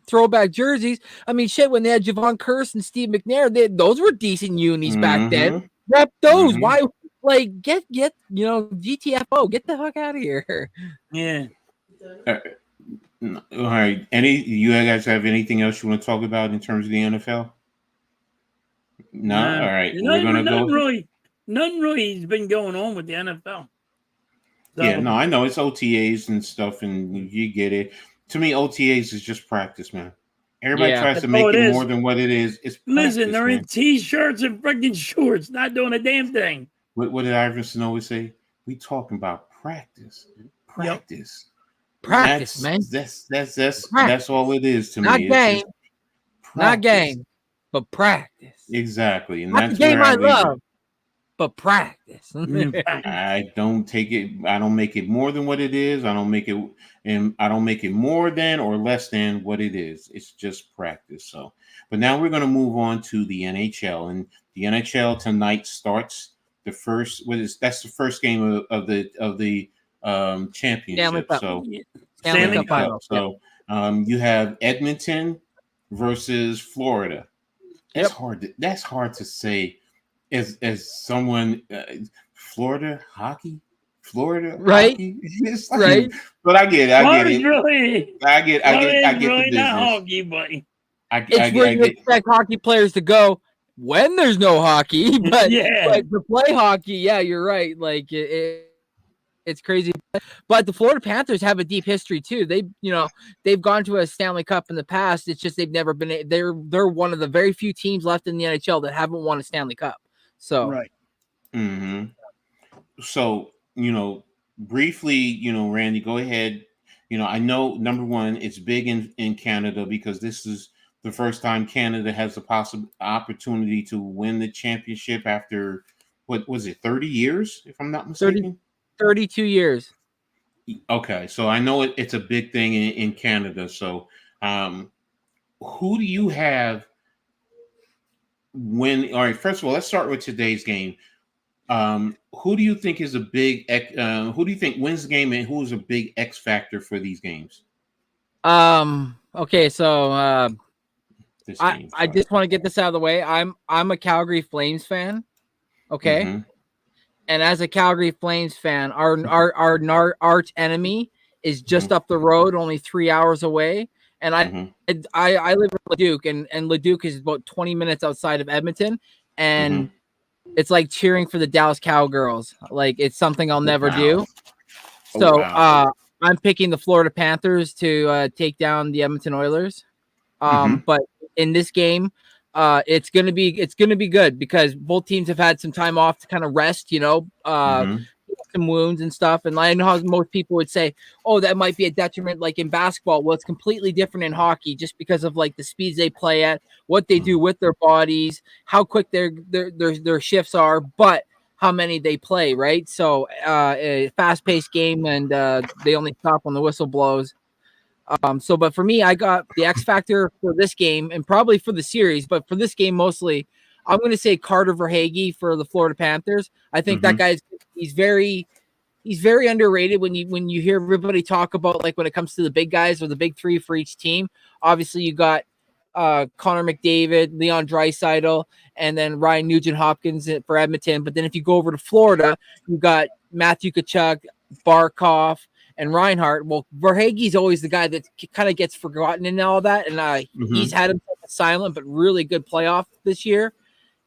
throwback jerseys. I mean, shit, when they had Javon Curse and Steve McNair, those were decent unis back then. Rep those. Why? Like, get GTFO. Get the fuck out of here. Yeah. All right. You guys have anything else you want to talk about in terms of the NFL? No. All right. We're gonna go. Nothing really has been going on with the NFL. So, yeah, no, I know it's OTAs and stuff, and you get it. To me, OTAs is just practice, man. Everybody tries to make it more than what it is. It's practice, they're in t-shirts and freaking shorts, not doing a damn thing. What did Iverson always say? We talking about practice. Practice. Practice, man. That's all it is to not me. Game. Not game, but practice. Exactly. And not that's the game I love. But practice. I don't take it. I don't make it more than what it is. I don't make it more than or less than what it is. It's just practice. So, but now we're going to move on to the NHL, and the NHL tonight starts the first. That's the first game of the championship. Stanley Cup final. So, you have Edmonton versus Florida. That's hard. That's hard to say. As someone, Florida hockey, right? Hockey? Like, right. But I get it. I get the business. Not hockey, buddy. It's where you expect hockey players to go when there's no hockey, but to play hockey, you're right. Like it's crazy. But the Florida Panthers have a deep history too. They've gone to a Stanley Cup in the past. It's just they've never been. They're one of the very few teams left in the NHL that haven't won a Stanley Cup. So right. So briefly, Randy, go ahead. I know number one, it's big in Canada because this is the first time Canada has the possible opportunity to win the championship after what was it, 30 years, if I'm not 30, mistaken? 32 years. Okay, so I know it's a big thing in Canada. So, who do you have win? All right, first of all, let's start with today's game. Who do you think is a who do you think wins the game, and who is a big X factor for these games? Okay, so This game, I sorry. just want to get this out of the way. I'm a Calgary Flames fan. Okay. Mm-hmm. And as a Calgary Flames fan, our arch enemy is just Mm-hmm. up the road, only 3 hours away. And Mm-hmm. I live in Leduc, and Leduc is about 20 minutes outside of Edmonton, Mm-hmm. and it's like cheering for the Dallas Cowgirls. Like, it's something I'll never do. Oh, So wow. I'm picking the Florida Panthers to take down the Edmonton Oilers. Mm-hmm. But in this game, it's gonna be good because both teams have had some time off to kind of rest, Mm-hmm. some wounds and stuff. And I know how most people would say, "Oh, that might be a detriment," like in basketball. Well, it's completely different in hockey, just because of like the speeds they play at, what they do with their bodies, how quick their shifts are, but how many they play, right? So, a fast-paced game, and they only stop when the whistle blows. But for me, I got the X factor for this game and probably for the series, but for this game mostly, I'm going to say Carter Verhaeghe for the Florida Panthers. I think that Mm-hmm. he's very underrated when you hear everybody talk about, like, when it comes to the big guys or the big three for each team. Obviously, you got Connor McDavid, Leon Draisaitl, and then Ryan Nugent-Hopkins for Edmonton. But then if you go over to Florida, you got Matthew Tkachuk, Barkov, and Reinhardt. Well, Verhaeghe's always the guy that kind of gets forgotten in all that, and he's had himself a silent but really good playoff this year.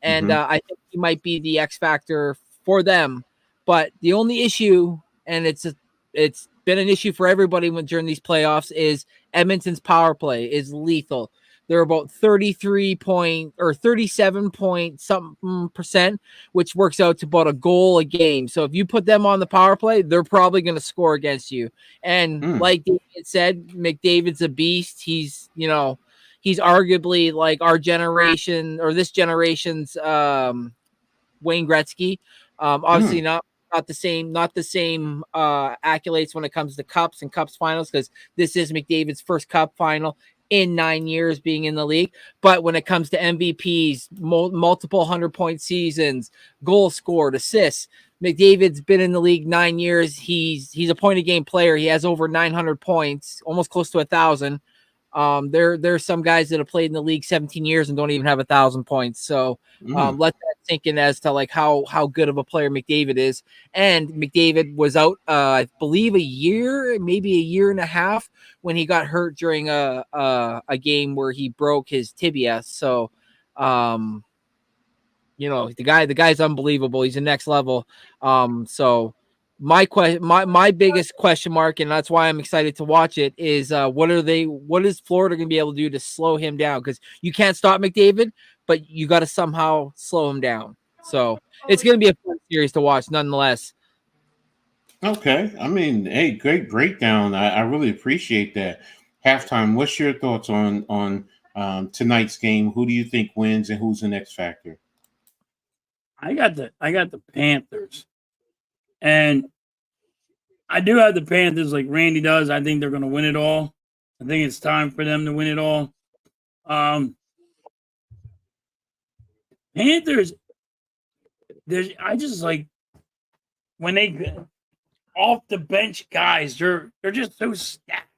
And Mm-hmm. I think he might be the X factor for them. But the only issue, and it's been an issue for everybody during these playoffs, is Edmonton's power play is lethal. They're about 33 point or 37 point something percent, which works out to about a goal a game. So if you put them on the power play, they're probably going to score against you. And like David said, McDavid's a beast. He's arguably like our generation or this generation's Wayne Gretzky. Obviously not the same accolades when it comes to cups and cups finals, because this is McDavid's first cup final in 9 years being in the league. But when it comes to MVPs, multiple 100-point seasons, goals scored, assists, McDavid's been in the league 9 years. He's a point a game player. He has over 900 points, almost close to 1,000. There's some guys that have played in the league 17 years and don't even have 1,000 points. So let that sink in as to like how good of a player McDavid is. And McDavid was out, I believe, maybe a year and a half when he got hurt during a game where he broke his tibia. So, the guy's unbelievable. He's the next level. So my biggest question mark, and that's why I'm excited to watch it, is what is Florida going to be able to do to slow him down? Because you can't stop McDavid, but you got to somehow slow him down. So it's going to be a fun series to watch nonetheless. Okay. I mean, hey, great breakdown. I really appreciate that. Halftime, what's your thoughts on tonight's game? Who do you think wins and who's the next factor? I got the Panthers. And I do have the Panthers like Randy does. I think they're going to win it all. I think it's time for them to win it all. Panthers, I just like when they off the bench guys, they're just so stacked.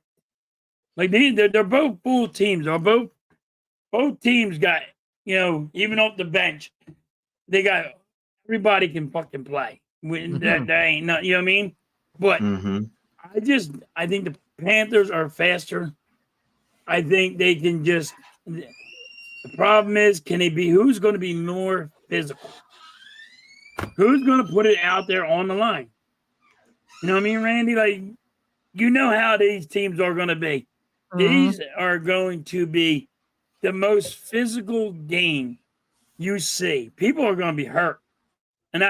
Like they're both full teams. Both teams got, even off the bench, they got everybody can fucking play. That ain't not, you know what I mean? But I think the Panthers are faster. I think they can just. The problem is, who's going to be more physical? Who's going to put it out there on the line? You know what I mean, Randy? Like, you know how these teams are going to be. These are going to be the most physical game you see. People are going to be hurt. And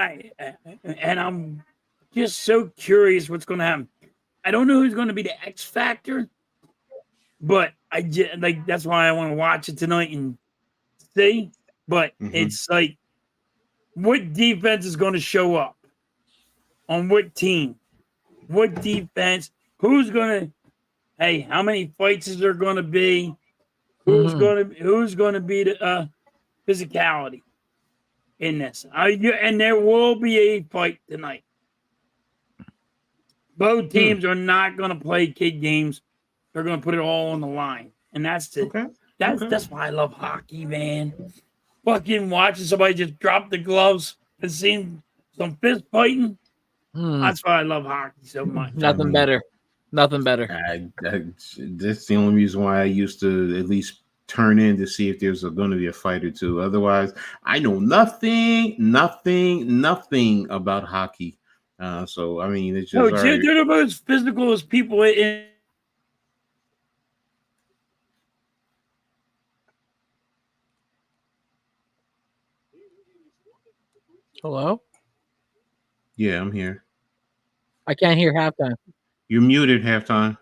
I'm just so curious what's going to happen. I don't know who's going to be the X factor, but I just, like that's why I want to watch it tonight and see. But it's like, what defense is going to show up on what team? What defense? Who's going to? Hey, how many fights is there going to be? Who's going to be the physicality in this? And there will be a fight tonight. Both teams are not going to play kid games. They're going to put it all on the line, and that's why I love hockey, man. Fucking watching somebody just drop the gloves and seeing some fist fighting. That's why I love hockey so much. Nothing better. That's the only reason why I used to at least turn in to see if there's going to be a fight or two. Otherwise, I know nothing about hockey. So I mean, it's just they're the most physical as people in. Hello? Yeah, I'm here. I can't hear halftime. You're muted, halftime.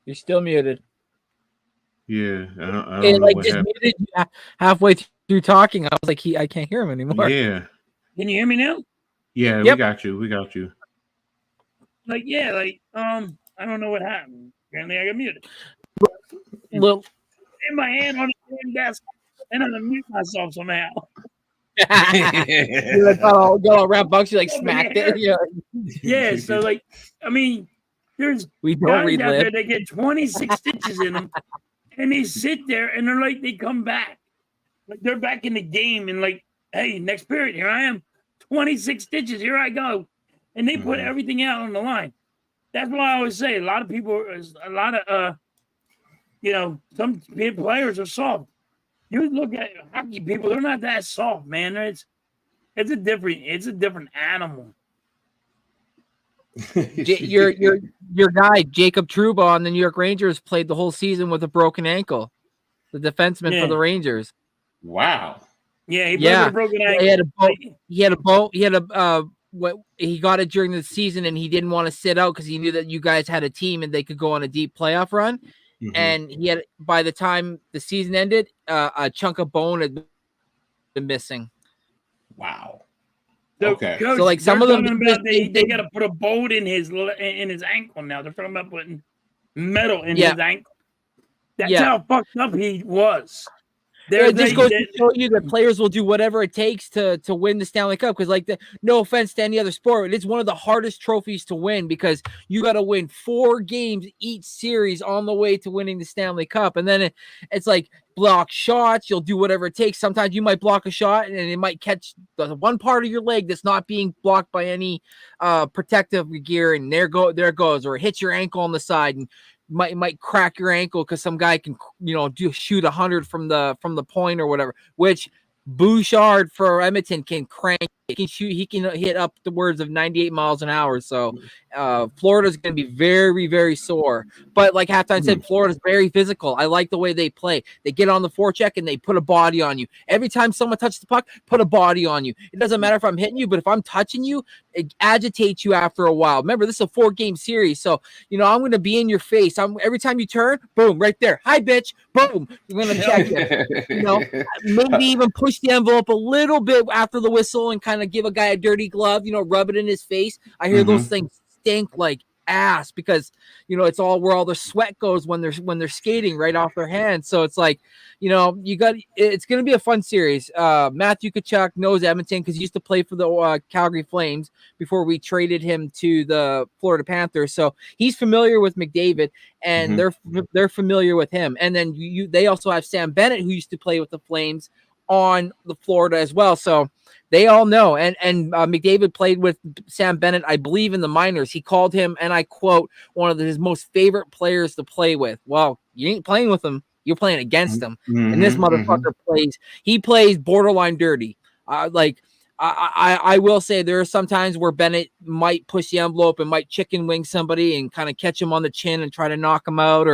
You're still muted. Yeah, I don't know like what just happened. muted you halfway through talking. I was like, I can't hear him anymore. Yeah. Can you hear me now? Yeah, Yep. We got you. I don't know what happened. Apparently, I got muted. Well, in my hand on the desk, and I'm gonna mute myself somehow. You like got all rambunctious, you like smacked it. Yeah. So like, I mean, there's we don't guys read out lib. there that get 26 stitches in them, and they sit there and they're like, they come back, like they're back in the game, and like, hey, next period, here I am, 26 stitches, here I go, and they put everything out on the line. That's why I always say a lot of some players are soft. You look at hockey people; they're not that soft, man. It's a different animal. Your guy Jacob Trouba on the New York Rangers played the whole season with a broken ankle. The defenseman for the Rangers. Wow. Yeah, he played with a broken ankle. He got it during the season, and he didn't want to sit out because he knew that you guys had a team and they could go on a deep playoff run. And he had, by the time the season ended, a chunk of bone had been missing. Wow. Okay. So like some of them, they got to put a bolt in his ankle now. They're talking about putting metal in his ankle. That's how fucked up he was. It just goes to show you that players will do whatever it takes to win the Stanley Cup. Because, like, no offense to any other sport, it's one of the hardest trophies to win because you got to win 4 games each series on the way to winning the Stanley Cup. And then it's like block shots. You'll do whatever it takes. Sometimes you might block a shot and it might catch the one part of your leg that's not being blocked by any protective gear, and there it goes, or it hits your ankle on the side and might crack your ankle because some guy can shoot 100 from the point or whatever, which Bouchard for Edmonton can crank. He can hit up the words of 98 miles an hour. So Florida's going to be very, very sore. But like Halftime said, Florida's very physical. I like the way they play. They get on the forecheck and they put a body on you. Every time someone touches the puck, put a body on you. It doesn't matter if I'm hitting you, but if I'm touching you, it agitates you after a while. Remember, this is a 4-game series. So, I'm going to be in your face. Every time you turn, boom, right there. Hi, bitch. Boom. I'm going to check it. Maybe even push the envelope a little bit after the whistle and kind of give a guy a dirty glove, rub it in his face. I hear those things stink like ass because it's all where all the sweat goes when they're skating right off their hands. So it's like, it's going to be a fun series. Matthew Tkachuk knows Edmonton because he used to play for the Calgary Flames before we traded him to the Florida Panthers. So he's familiar with McDavid and they're familiar with him. And then they also have Sam Bennett, who used to play with the Flames on the Florida as well. So they all know. And McDavid played with Sam Bennett, I believe, in the minors. He called him, and I quote, one of his most favorite players to play with. Well, you ain't playing with him. You're playing against him. And this motherfucker plays borderline dirty. I will say there are some times where Bennett might push the envelope and might chicken wing somebody and kind of catch him on the chin and try to knock him out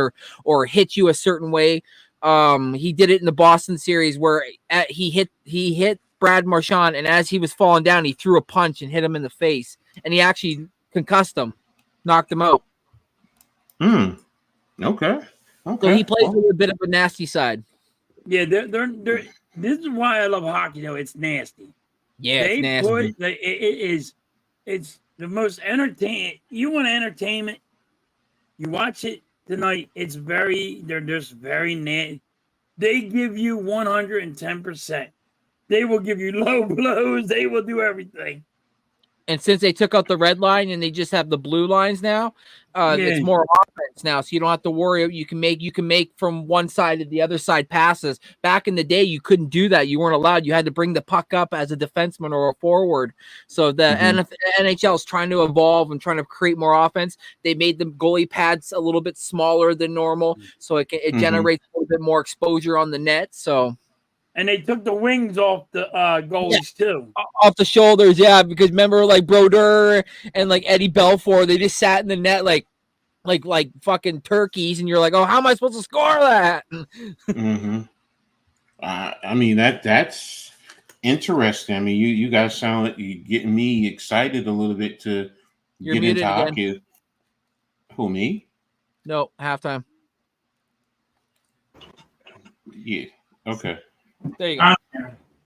or hit you a certain way. He did it in the Boston series where he hit Brad Marchand, and as he was falling down, he threw a punch and hit him in the face, and he actually concussed him, knocked him out. Okay. So he plays with a bit of a nasty side. Yeah, they're this is why I love hockey, though. It's nasty. Yeah, it's nasty. It's the most entertaining. You want entertainment, you watch it tonight. They're just very nasty. They give you 110%. They will give you low blows. They will do everything. And since they took out the red line and they just have the blue lines now, it's more offense now. So you don't have to worry. You can make from one side to the other side passes. Back in the day, you couldn't do that. You weren't allowed. You had to bring the puck up as a defenseman or a forward. So the NHL is trying to evolve and trying to create more offense. They made the goalie pads a little bit smaller than normal, so it generates a little bit more exposure on the net. So. And they took the wings off the goalies too. Off the shoulders, yeah. Because remember, like Brodeur and like Eddie Belfour, they just sat in the net like fucking turkeys, and you're like, oh, how am I supposed to score that? I mean that's interesting. I mean, you guys sound like you're getting me excited a little bit to get into hockey. Again. Who, me? No, halftime. Yeah. Okay. There you go.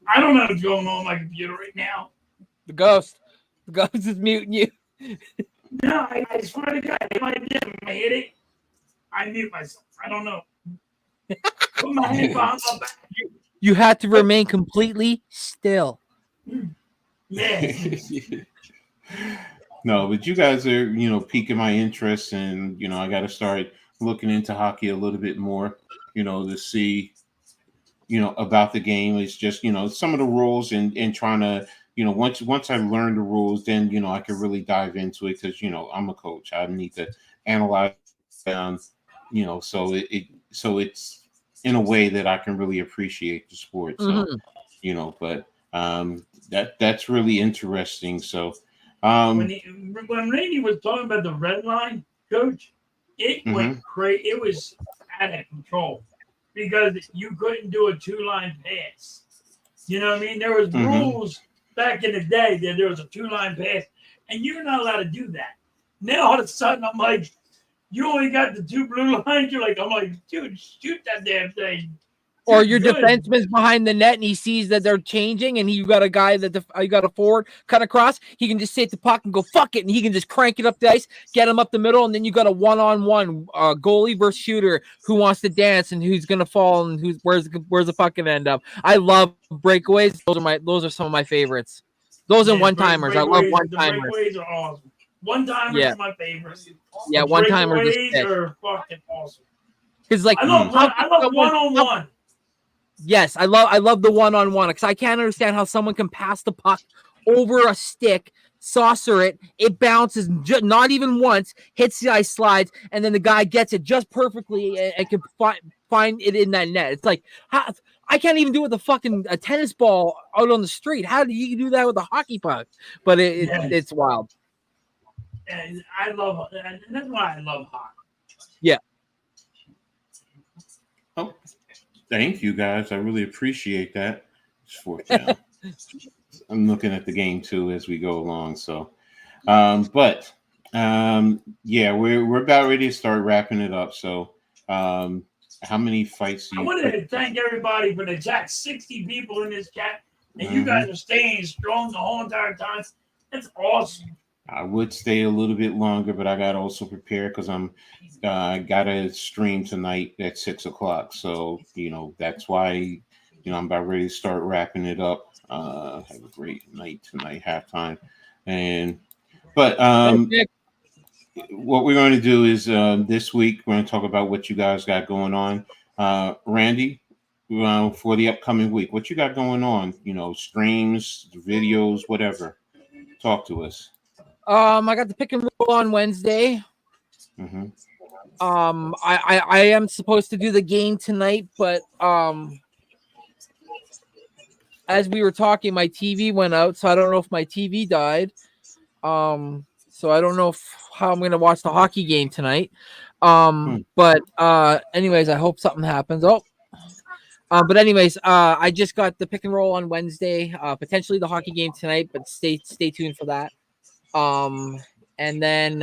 I don't know what's going on my computer right now. The ghost is muting you. No, I swear to God, if I hit it, I mute myself. I don't know. Put my hand behind my back. You have to remain completely still. Yeah. No, but you guys are, piquing my interest, and I got to start looking into hockey a little bit more, to see. About the game. It's just, some of the rules and trying to, once I learn the rules, then, I can really dive into it because, I'm a coach. I need to analyze them, so it's in a way that I can really appreciate the sport. So, but that's really interesting. So when Randy was talking about the red line, Coach, it went crazy. It was out of control. Because you couldn't do a 2-line pass. You know what I mean? There was rules back in the day that there was a 2-line pass, and you're not allowed to do that. Now all of a sudden I'm like, you only got the 2 blue lines. I'm like, dude, shoot that damn thing. Or your defenseman's behind the net and he sees that they're changing and you got a guy that you got a forward cut across. He can just take the puck and go fuck it, and he can just crank it up the ice, get him up the middle, and then you got a one-on-one goalie versus shooter who wants to dance and who's gonna fall and where's the puck gonna end up. I love breakaways. Those are some of my favorites. Those and one-timers. I love one-timers. Breakaways are awesome. One-timers are my favorite. Yeah, one-timers are fucking awesome. Because I love one-on-one. Yes, I love the one-on-one because I can't understand how someone can pass the puck over a stick, saucer it, it bounces not even once, hits the ice, slides, and then the guy gets it just perfectly and can find it in that net. It's like, I can't even do it with a tennis ball out on the street. How do you do that with a hockey puck? But it's wild. And that's why I love hockey. Yeah. Oh. Thank you, guys. I really appreciate that. I'm looking at the game too as we go along. So, yeah, we're about ready to start wrapping it up. So, how many fights? I wanted to thank everybody for the chat. 60 people in this chat, and you guys are staying strong the whole entire time. That's awesome. I would stay a little bit longer, but I got to also prepare because I got a stream tonight at 6:00. So, that's why, I'm about ready to start wrapping it up. Have a great night tonight, halftime. But what we're going to do is this week, we're going to talk about what you guys got going on. Randy, for the upcoming week, what you got going on? Streams, videos, whatever. Talk to us. I got the pick and roll on Wednesday. I am supposed to do the game tonight, but as we were talking, my TV went out, so I don't know if my TV died. So I don't know how I'm gonna watch the hockey game tonight. But anyways, I hope something happens. Oh, But anyways, I just got the pick and roll on Wednesday. Potentially the hockey game tonight, but stay tuned for that. And then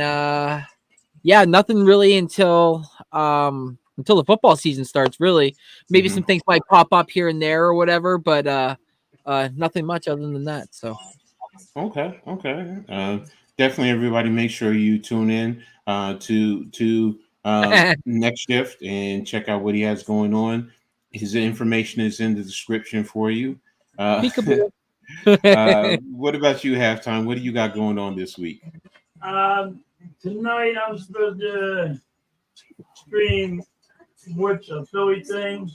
yeah, nothing really until the football season starts. Really, maybe some things might pop up here and there or whatever, but nothing much other than that. So okay. Definitely, everybody, make sure you tune in to next shift and check out what he has going on. His information is in the description for you. peekaboo. What about you, Halftime? What do you got going on this week? Tonight I'm supposed to stream What's a Philly Thing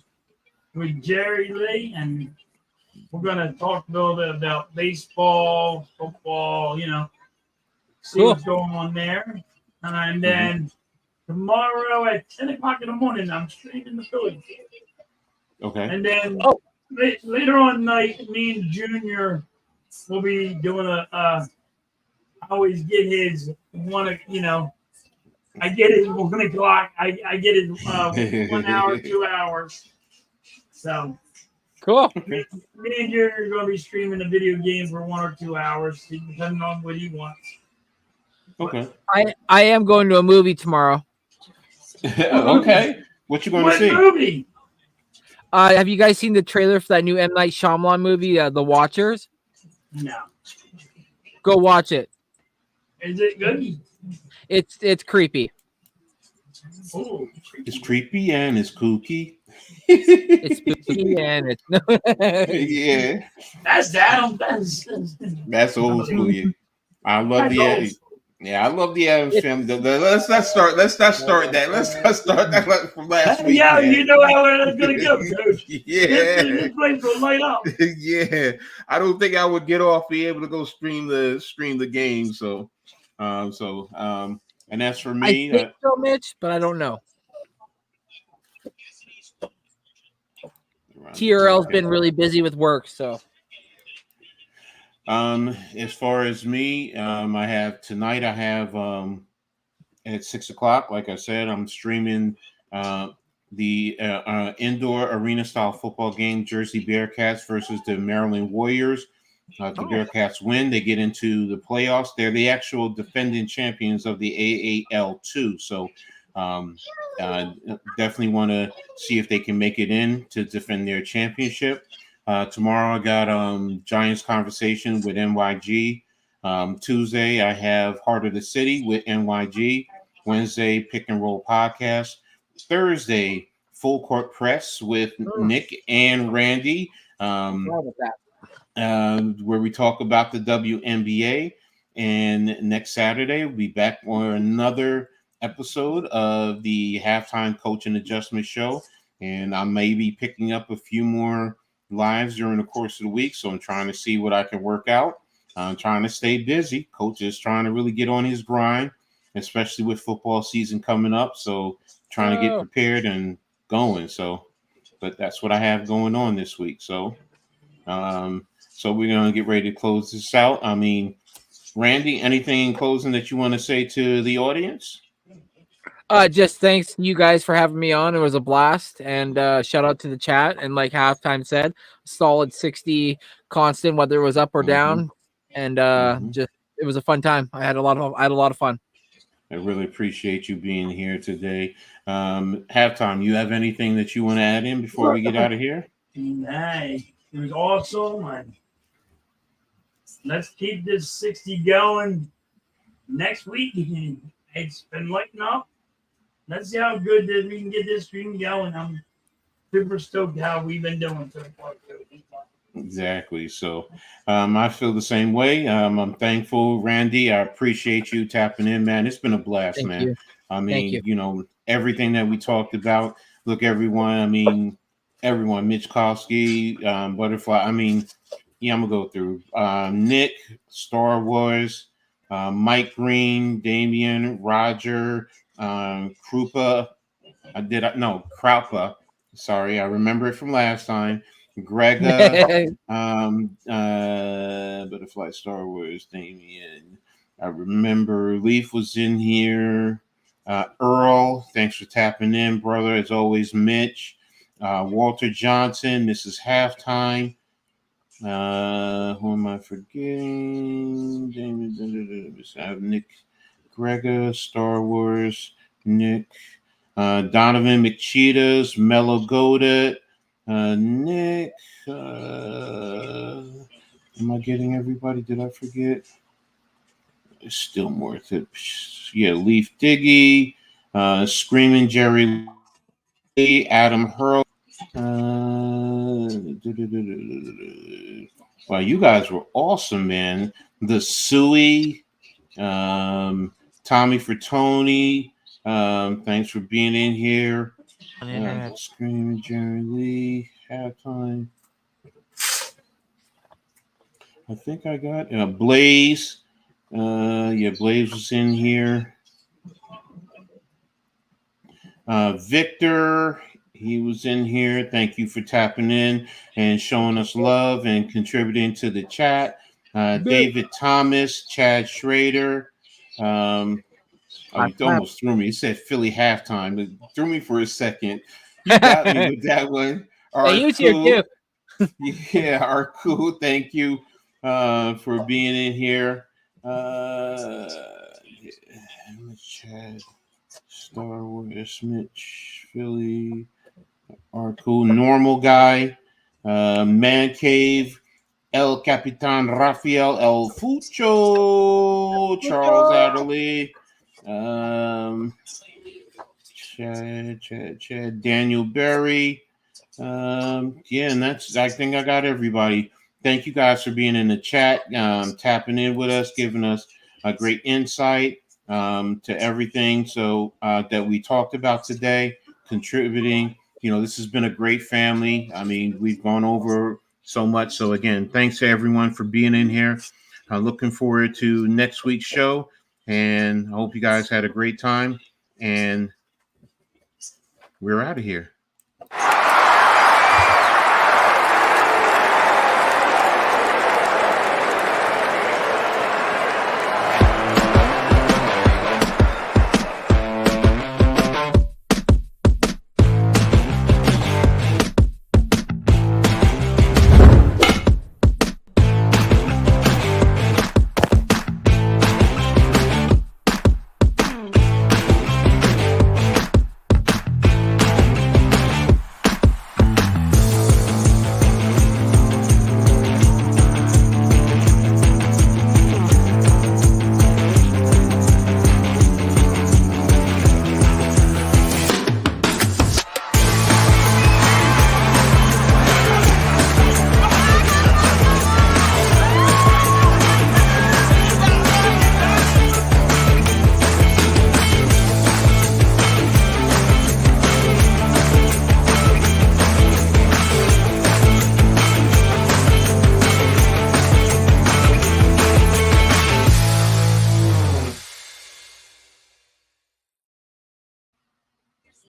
with Jerry Lee, and we're gonna talk a little bit about baseball, football, see what's going on there. And then tomorrow at 10 o'clock in the morning, I'm streaming the Phillies. Okay. And then later on night, me and Junior will be doing I always get his I get his 1 o'clock. I get his 1 hour, 2 hours. So Cool. Me and Junior are going to be streaming a video game for 1 or 2 hours, depending on what he wants. Okay. I am going to a movie tomorrow. Okay. What you going to see? What movie? Have you guys seen the trailer for that new M. Night Shyamalan movie, The Watchers? No. Go watch it. Is it good? It's creepy. Oh, It's creepy and it's kooky. It's spooky and it's yeah. That's Adam. That's old school. Yeah. I love the I love the Adams family. Let's not start that. Let's not start that from last week. Yeah, man. you know how it's gonna go, Coach. Yeah. This place will light up. Yeah. I don't think I would get off be able to go stream the game. So and that's for me. I think so, Mitch, but I don't know. TRL's been really busy with work, so. As far as me, I have tonight. I have at 6 o'clock. Like I said, I'm streaming the indoor arena style football game, Jersey Bearcats versus the Maryland Warriors. If the Bearcats win, they get into the playoffs. They're the actual defending champions of the AAL2. So definitely want to see if they can make it in to defend their championship. Tomorrow I got Giants conversation with NYG. Tuesday I have Heart of the City with NYG. Wednesday Pick and Roll podcast. Thursday Full Court Press with Nick and Randy. Where we talk about the WNBA. And next Saturday, we'll be back for another episode of the Halftime Coach and Adjustment Show. And I may be picking up a few more lives during the course of the week. So I'm trying to see what I can work out. I'm trying to stay busy. Coach is trying to really get on his grind, especially with football season coming up. So trying to get prepared and going. So, but that's what I have going on this week. So we're going to get ready to close this out. I mean, Randy, anything in closing that you want to say to the audience? Just thanks you guys for having me on. It was a blast. And shout out to the chat. And like Halftime said, solid 60 constant, whether it was up or down. And just it was a fun time. I had a lot of fun. I really appreciate you being here today. Halftime, you have anything that you want to add in before we get out of here? Hey, it was awesome. And let's keep this 60 going next week. It's been lighting up. Let's see how good that we can get this stream going. I'm super stoked how we've been doing so far. Exactly. So I feel the same way. I'm thankful, Randy. I appreciate you tapping in, man. It's been a blast, Thank man. you. I mean, you know, everything that we talked about. Look, everyone. I mean, everyone. Mitch Kowski, Butterfly. I mean, yeah, I'm gonna go through Nick, Star Wars, Mike Green, Damian, Roger, Krupa. Kraupa. Sorry, I remember it from last time. Grega, Butterfly, Star Wars, Damien. I remember Leaf was in here. Earl, thanks for tapping in, brother. As always, Mitch. Walter Johnson, Mrs. Halftime. Who am I forgetting? Nick Gregor, Star Wars, Nick, Donovan McCheetahs, Mellow Goated, Nick. Am I getting everybody? Did I forget? There's still more. Yeah, Leaf Diggy, Screaming Jerry Lee, Adam Hurl. Wow, you guys were awesome, man. The Suey, Tommy Tony. Thanks for being in here. Screaming Jerry Lee, Halftime. I think I got Blaze. Yeah, Blaze was in here. Victor, he was in here. Thank you for tapping in and showing us love and contributing to the chat. David Thomas, Chad Schrader. You almost threw me. He said Philly halftime. It threw me for a second. You got me with that one. He was here too. Yeah, our cool. Thank you for being in here. Chad, Star Wars, Mitch, Philly, our cool normal guy, Man Cave, El Capitan Rafael El Fucho, Charles Adderley, Chad, Daniel Berry. Yeah, and I think I got everybody. Thank you guys for being in the chat, tapping in with us, giving us a great insight to everything that we talked about today, contributing. This has been a great family. I mean, we've gone over so much. So again, thanks to everyone for being in here. Looking forward to next week's show, and I hope you guys had a great time. And we're out of here.